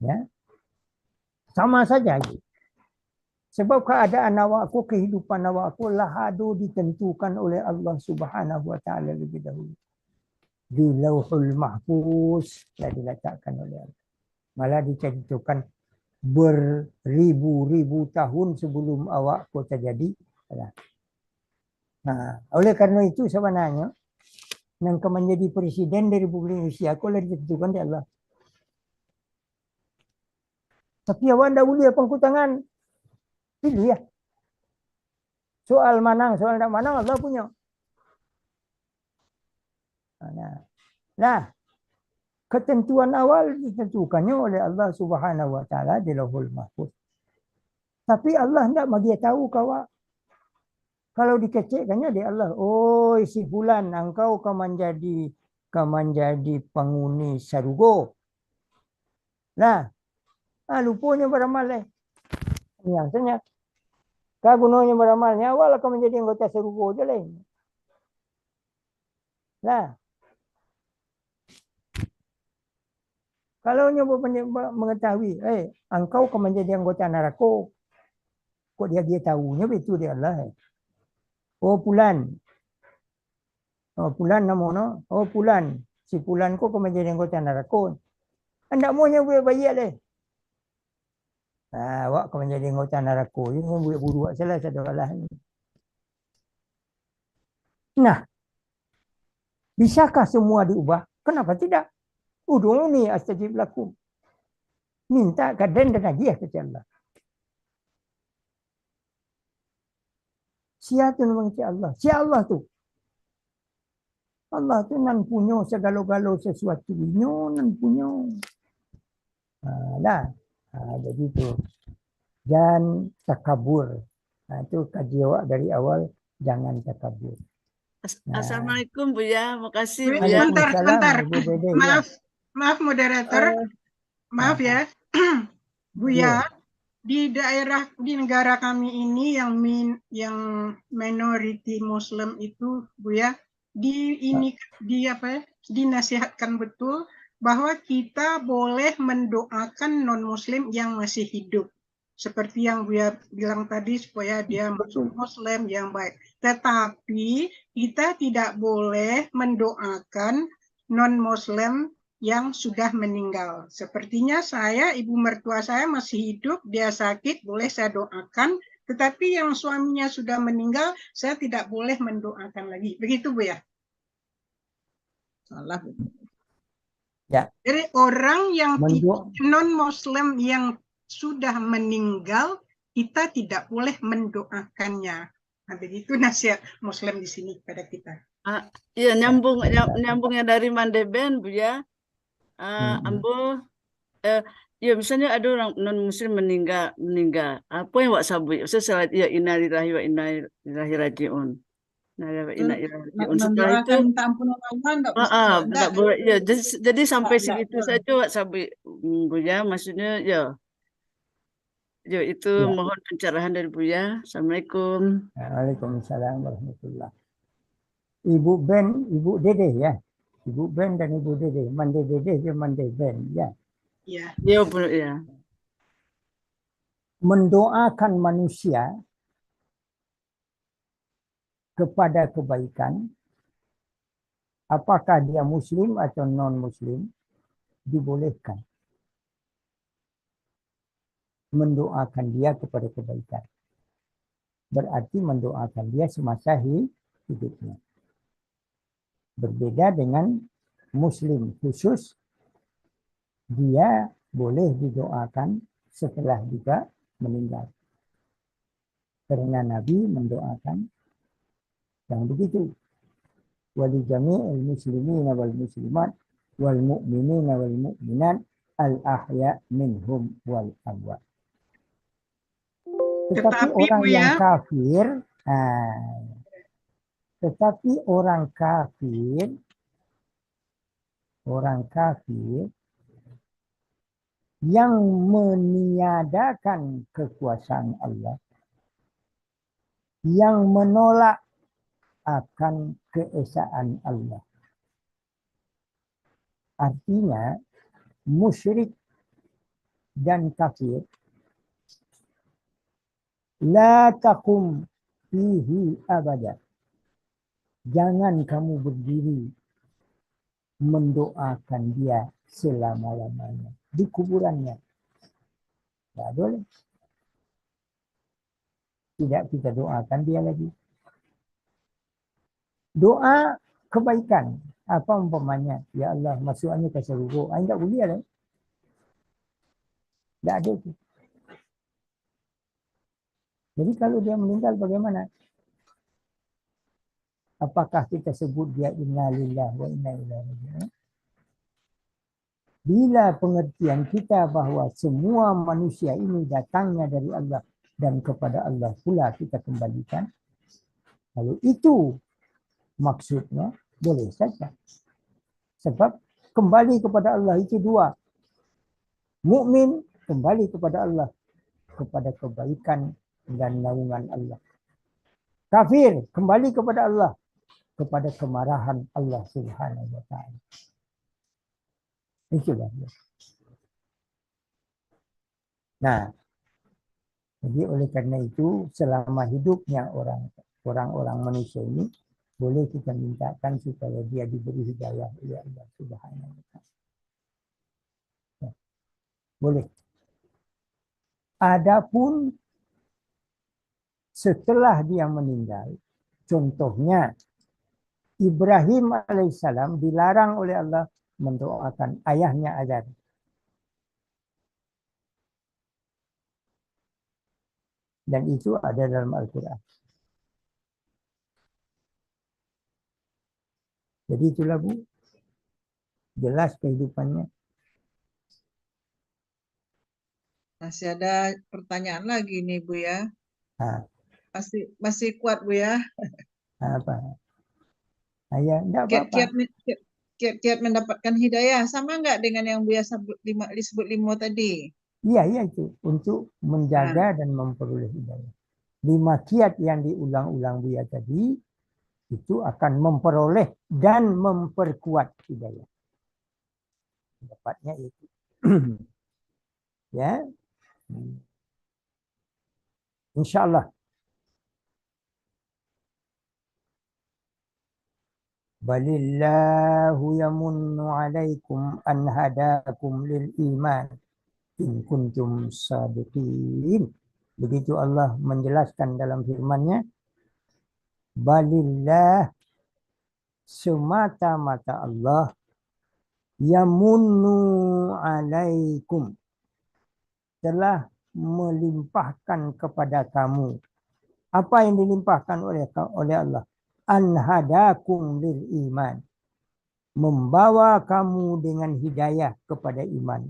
Ya. Sama saja. Sebab keadaan awakku, kehidupan awakku lahadu ditentukan oleh Allah Subhanahu wa taala lebih dahulu. Di Lauhul Mahfuz telah diletakkan oleh Allah. Malah diceritakan beribu-ribu tahun sebelum awakku terjadi. Nah, oleh karena itu sebenarnya yang menjadi presiden dari Republik Indonesia aku telah ditentukan oleh Allah. Tapi awak tidak boleh pangku tangan. Pilih ya. Soal manang, soal tidak manang Allah punya. Nah, ketentuan awal ditentukannya oleh Allah Subhanahu wa taala di Lauhul Mahfuz. Tapi Allah tidak bagi tahu kawan. Kalau dikecekkannya di Allah, oh si fulan engkau akan menjadi penghuni sarugo. Nah, lupanya beramal yang senyap. Kau gunanya beramal nyawa lah kau menjadi anggota serugo je lain. Nah, kalau nyoba mengetahui, engkau kau menjadi anggota neraka, kok dia tahunya itu dia Allah. Oh Pulan nama oh Pulan, si Pulan kau menjadi anggota neraka. Anda maunya buat bayi leh. Awak kau menjadi anggota neraka, ini buat buruk salah satu Allah ni. Nah, bisakah semua diubah? Kenapa tidak? Udhuni astajib lakum. Minta kaden dan hadiah ke Allah. Siapa memang Allah? Siapa Allah tu? Allah tu nan punya segala-gala sesuatu. Nan punya. Jadi tu. Dan takabur. Itu kaji awak dari awal. Jangan takabur. Assalamualaikum Buya, makasih Buya. Sebentar. Maaf moderator. Maaf ya. Buya, di negara kami ini yang minority Muslim itu Buya, dinasihatkan betul bahwa kita boleh mendoakan non Muslim yang masih hidup. Seperti yang Buya bilang tadi supaya dia masuk Muslim yang baik. Tetapi kita tidak boleh mendoakan non-Muslim yang sudah meninggal. Sepertinya ibu mertua saya masih hidup, dia sakit, boleh saya doakan. Tetapi yang suaminya sudah meninggal, saya tidak boleh mendoakan lagi. Begitu Bu ya? Salah. Ya. Jadi orang yang non-Muslim yang sudah meninggal, kita tidak boleh mendoakannya. Nah, begitu nasihat Muslim di sini pada kita. Iya, nyambungnya dari Mandeben, Bu ya. Ambo, ya misalnya ada orang non Muslim meninggal, apa yang wak sabui? Saya ya innalillahi wa inna ilaihi rajiun. Setelah itu minta ampunan Allah enggak boleh. Ya, jadi sampai segitu saja wak sabui, Bu ya. Maksudnya ya. Itu mohon pencerahan dari Buya. Assalamualaikum. Waalaikumsalam warahmatullahi. Ibu Ben, Ibu Dede ya. Ibu Ben dan Ibu Dede. Mande Dede, Mande Ben ya. Iya. Iya, Bu ya. Mendoakan manusia kepada kebaikan, apakah dia Muslim atau non-Muslim, dibolehkan. Mendoakan dia kepada kebaikan. Berarti mendoakan dia semasa hidupnya. Berbeda dengan Muslim khusus, dia boleh didoakan setelah juga meninggal. Karena Nabi mendoakan yang begitu. Wali jami'il muslimina wal muslimat wal mu'minina wal mu'minat al-ahya minhum wal amwat. Tetapi orang yang kafir, orang kafir yang meniadakan kekuasaan Allah, yang menolak akan keesaan Allah. Artinya musyrik dan kafir, la taqum fihi abada. Jangan kamu berdiri mendoakan dia selama-lamanya di kuburannya. Tidak boleh. Tidak kita doakan dia lagi. Doa kebaikan. Apa umpamanya? Ya Allah, masuknya ke surga. Tidak boleh ada. Tidak ada itu. Jadi kalau dia meninggal bagaimana? Apakah kita sebut dia inna lillahi wa inna ilaihi raji'un? Bila pengertian kita bahwa semua manusia ini datangnya dari Allah dan kepada Allah pula kita kembalikan, kalau itu maksudnya boleh saja. Sebab kembali kepada Allah itu dua. Mukmin kembali kepada Allah, kepada kebaikan dan naungan Allah. Kafir kembali kepada Allah, kepada kemarahan Allah Subhanahu wa taala. Itulah. Nah, jadi oleh karena itu selama hidupnya orang-orang manusia ini boleh kita mintakan supaya dia diberi hidayah oleh Allah Subhanahu wa taala. Boleh. Adapun setelah dia meninggal, contohnya Ibrahim alaihissalam dilarang oleh Allah mendoakan ayahnya Azar. Dan itu ada dalam Al-Quran. Jadi itulah Bu, jelas kehidupannya. Masih ada pertanyaan lagi nih Bu ya. Nah, Masih kuat Bu ya. apa? Ayah, enggak apa-apa. Kiat-kiat mendapatkan hidayah sama nggak dengan yang Buya disebut 5 tadi? Iya itu untuk menjaga dan memperoleh hidayah. 5 kiat yang diulang-ulang Buya tadi itu akan memperoleh dan memperkuat hidayah. Dapatnya itu. Ya. Insyaallah. Balillahu yamunnu alaikum an hadakum lil iman in kuntum sadiqin. Begitu Allah menjelaskan dalam firman-Nya, balillah, semata-mata Allah, yamunnu alaikum, telah melimpahkan kepada kamu. Apa yang dilimpahkan oleh Allah? An hadakum lil iman, membawa kamu dengan hidayah kepada iman.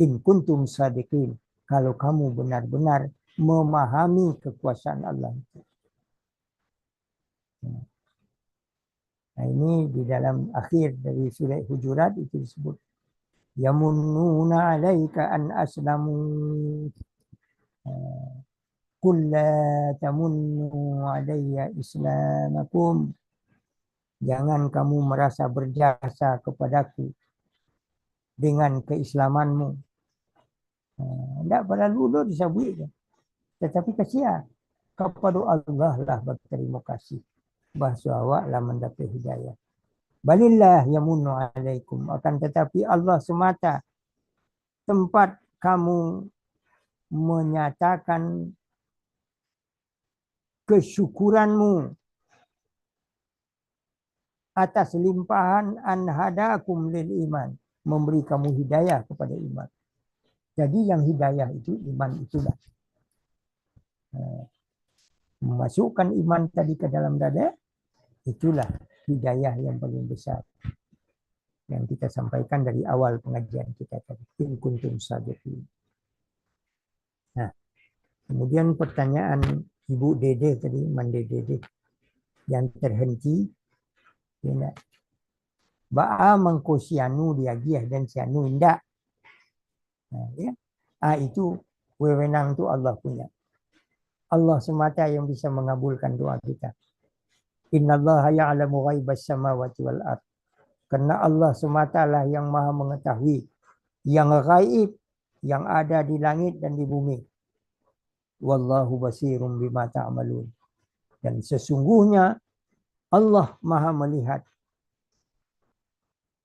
In kuntum sadiqin, kalau kamu benar-benar memahami kekuasaan Allah. Nah, ini di dalam akhir dari surah Hujurat itu disebut yamunnuna 'alaika an aslamu qul la tamunnu 'alayya islamakum. Jangan kamu merasa berjasa kepadaku dengan keislamanmu. Tidak perlu disebut, tetapi kasihan kepada Allah lah berterima kasih bahwa lah mendapat hidayah. Balillah yamunnu alaikum, akan tetapi Allah semata tempat kamu menyatakan kesyukuranmu atas limpahan an hadakum lil iman, memberi kamu hidayah kepada iman. Jadi yang hidayah itu iman itulah. Memasukkan iman tadi ke dalam dada, itulah hidayah yang paling besar. Yang kita sampaikan dari awal pengajian kita tadi. In kuntum sadiqin. Nah, kemudian pertanyaan Ibu Dede tadi, Mande Dede, yang terhenti. Ba'a mengko sianu diagiah dan sianu indak. Nah, ya. Itu wewenang itu Allah punya. Allah semata yang bisa mengabulkan doa kita. Innallaha ya'lamu ghaibas samawati wal ardh. Karena Allah semata lah yang maha mengetahui yang gaib, yang ada di langit dan di bumi. Wallahu basirum bima ta'malun. Dan sesungguhnya Allah maha melihat.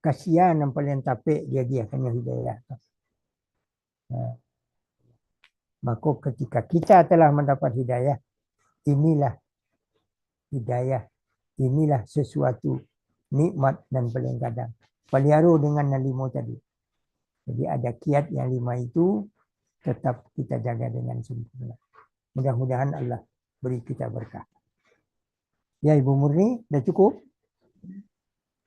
Kasihan yang paling tapik dia hanya hidayah. Nah, maka ketika kita telah mendapat hidayah, inilah hidayah, inilah sesuatu nikmat dan paling kadang. Paliaro dengan yang 5 tadi. Jadi ada kiat yang 5 itu tetap kita jaga dengan sempurna. Mudah-mudahan Allah beri kita berkah. Ya Ibu Murni, dah cukup?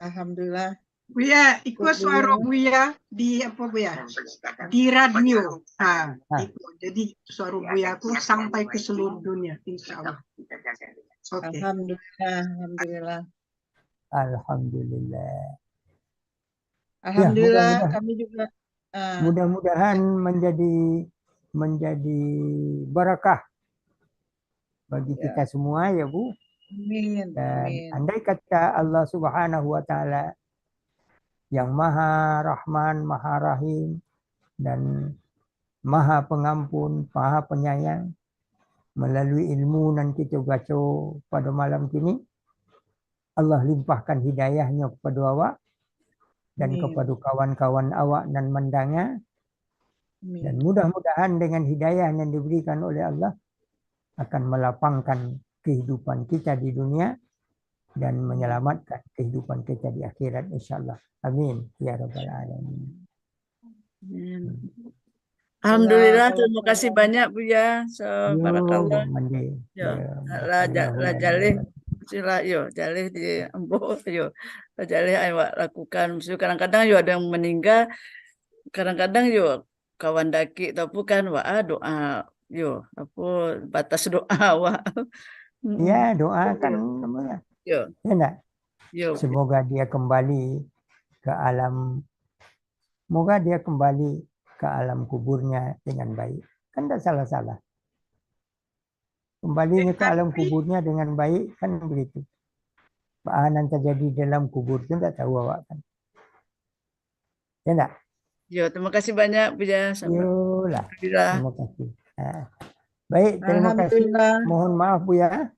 Alhamdulillah. Buya, ikut suara Buya di apa Buya? Di radio. Jadi suara Buya aku sampai ke seluruh dunia, insya Allah. Okay. Alhamdulillah. Alhamdulillah. Alhamdulillah. Ya, kami juga. Mudah-mudahan menjadi barakah bagi kita semua ya Bu. Amin. Dan Amin. andai kata Allah Subhanahu wa Ta'ala yang Maha Rahman, Maha Rahim, dan Maha Pengampun, Maha Penyayang, melalui ilmu yang kita baca pada malam kini, Allah limpahkan hidayahnya kepada awak dan kepada kawan-kawan awak dan mendengar. Dan mudah-mudahan dengan hidayah yang diberikan oleh Allah akan melapangkan kehidupan kita di dunia dan menyelamatkan kehidupan kita di akhirat insyaAllah. Amin. Ya Rabbal Alamin. Alhamdulillah, terima kasih banyak Bu ya. Barakallah. Jalih sila jalih di Ambo jalih awak lakukan. Kadang-kadang ada yang meninggal, kadang-kadang kawan daki tapi kan doa apa batas doa wah. Ya, doakan namanya. Ya enggak? Semoga dia kembali ke alam, semoga dia kembali ke alam kuburnya dengan baik. Kan tidak salah-salah. Kembalinya ke alam kuburnya dengan baik, kan begitu. Apa yang terjadi dalam kubur itu tidak tahu awak kan. Ya enggak? Terima kasih banyak Bu ya. Yolah. Terima kasih. Baik, terima kasih. Mohon maaf Bu ya.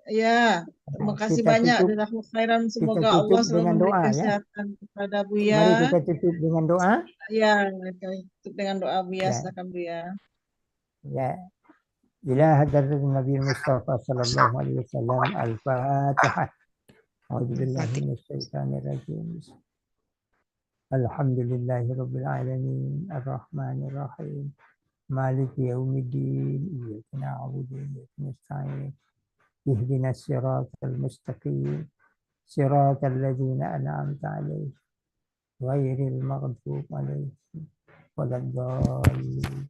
Ya, terima kasih banyak. Jazakallahu khairan. Semoga Allah selalu memberi kesehatan kepada Buya. Mari kita tutup dengan doa. Ya, tutup dengan doa Buya. Silakan Buya. Ya. Ila hadratin Nabi Mustafa sallallahu alaihi wasallam. Al-Fatihah. A'udzubillahi minasyaitonir rajim. Alhamdulillahi rabbil alamin. Ar-Rahmanir Rahim. Maliki yaumiddin. Iyyaka na'budu wa iyyaka nasta'in. اهدنا الصراط المستقيم صراط الذين أنعمت عليهم غير المغضوب عليهم ولا الضالين.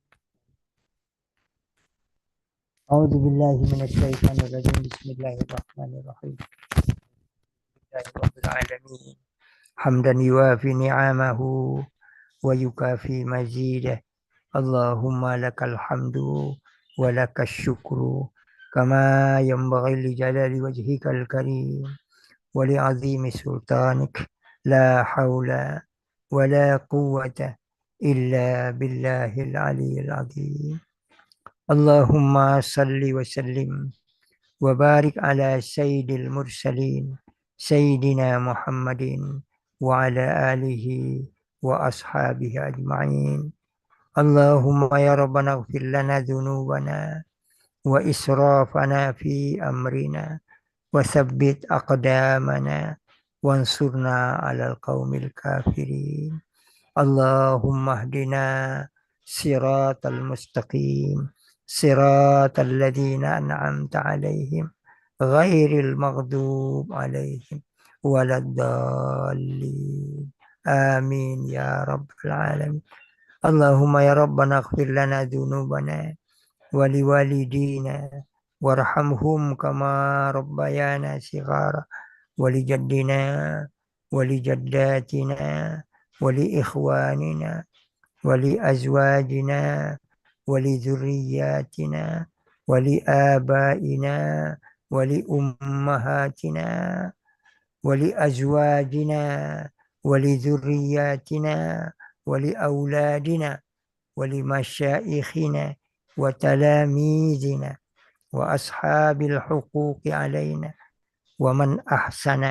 أعوذ بالله من الشيطان الرجيم. بسم الله الرحمن الرحيم. لله رب العالمين حمدا يوافي نعمه ويكافي مزيده. اللهم لك الحمد ولك الشكر كما ينبغي لجلال وجهك الكريم ولعظيم سلطانك. لا حول ولا قوة إلا بالله العلي العظيم. اللهم صل وسلم وبارك على سيد المرسلين سيدنا محمد وعلى آله وأصحابه أجمعين. اللهم يا ربنا اغفر لنا ذنوبنا وإسرافنا في أمرنا وثبت أقدامنا وانصرنا على القوم الكافرين. اللهم اهدنا صراط المستقيم صراط الذين أنعمت عليهم غير المغضوب عليهم ولا الضالين. آمين يا رب العالمين. اللهم يا ربنا اغفر لنا ذنوبنا ولوالدينا وارحمهم كما ربيانا صغارا ولجدنا ولجداتنا ولإخواننا ولأزواجنا ولذرياتنا ولآبائنا ولأمهاتنا ولأزواجنا ولذرياتنا ولأولادنا ولمشايخنا وتلاميذنا وأصحاب الحقوق علينا ومن أحسن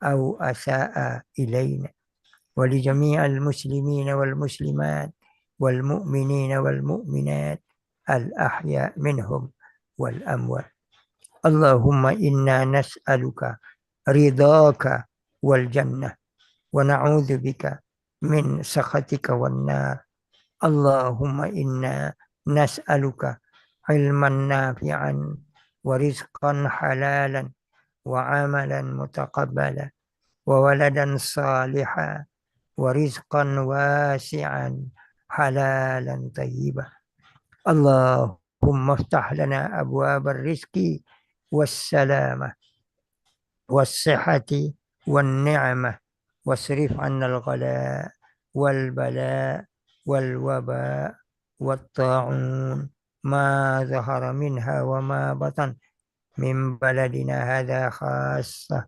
أو أساء إلينا ولجميع المسلمين والمسلمات والمؤمنين والمؤمنات الأحياء منهم والأموات. اللهم إنا نسألك رضاك والجنة ونعوذ بك من سخطك والنار. اللهم إنا نسألك علما نافعا ورزقا حلالا وعملا متقبلا وولدا صالحا ورزقا واسعا حلالا طيبا. اللهم افتح لنا أبواب الرزق والسلامة والصحة والنعمة واصرف عنا الغلاء والبلاء والوباء والطاعون ما ظهر منها وما بطن من بلدنا هذا خاصة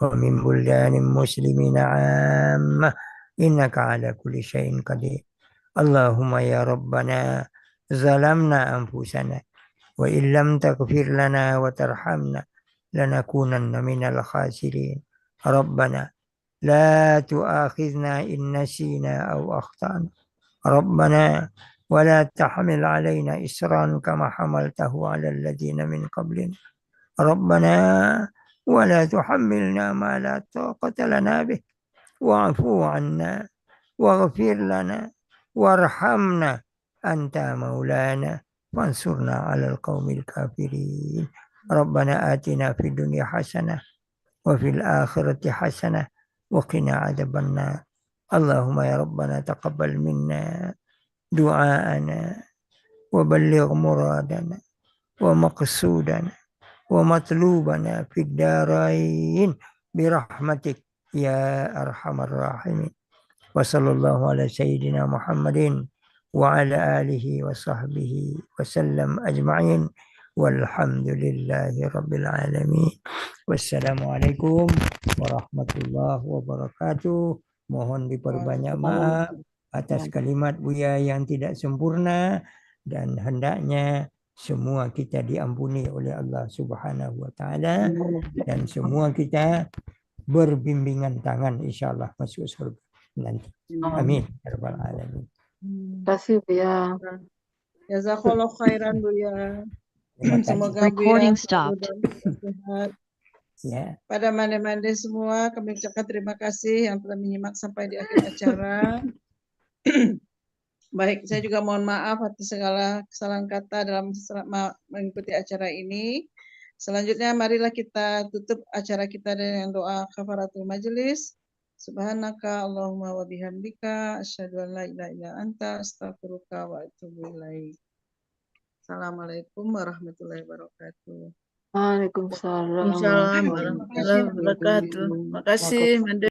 ومن بلدان المسلمين عامة إنك على كل شيء قدير. اللهم يا ربنا ظلمنا أنفسنا وإن لم تغفر لنا وترحمنا لنكونن من الخاسرين. ربنا لا تؤاخذنا إن نسينا أو أخطأنا. ربنا ولا تحمل علينا إصرا كما حملته على الذين من قبلنا. ربنا ولا تحملنا ما لا طاقة لنا به واعفو عنا واغفر لنا وارحمنا أنت مولانا فانصرنا على القوم الكافرين. ربنا آتنا في الدنيا حسنة وفي الآخرة حسنة وقنا عذاب النار. اللهم يا ربنا تقبل منا دعاءنا وبلغ مرادنا ومقصودنا ومطلوبنا في الدارين برحمتك يا أرحم الراحمين. وصلى الله على سيدنا محمد وعلى آله وصحبه وسلم أجمعين والحمد لله رب العالمين. Wassalamualaikum warahmatullahi wabarakatuh. Mohon diperbanyak maaf atas kalimat Buya yang tidak sempurna dan hendaknya semua kita diampuni oleh Allah Subhanahu wa taala dan semua kita berbimbingan tangan insyaallah masuk surga nanti. Amin ya rabbal alamin. Terima kasih Buya. Jazakallahu khairan Buya. Semoga Recording Buya stopped. sehat. Ya. Pada mande-mande semua, kami ucapkan terima kasih yang telah menyimak sampai di akhir acara. Baik, saya juga mohon maaf atas segala kesalahan kata dalam mengikuti acara ini. Selanjutnya, marilah kita tutup acara kita dengan doa kafaratul majelis. Subhanaka Allahumma wa bihamdika asyhadu an la ilaha illa anta astaghfiruka wa atubu ilaik. Assalamualaikum warahmatullahi wabarakatuh. Waalaikumsalam Waalaikumsalam warahmatullahi wabarakatuh. Terima kasih, Mande.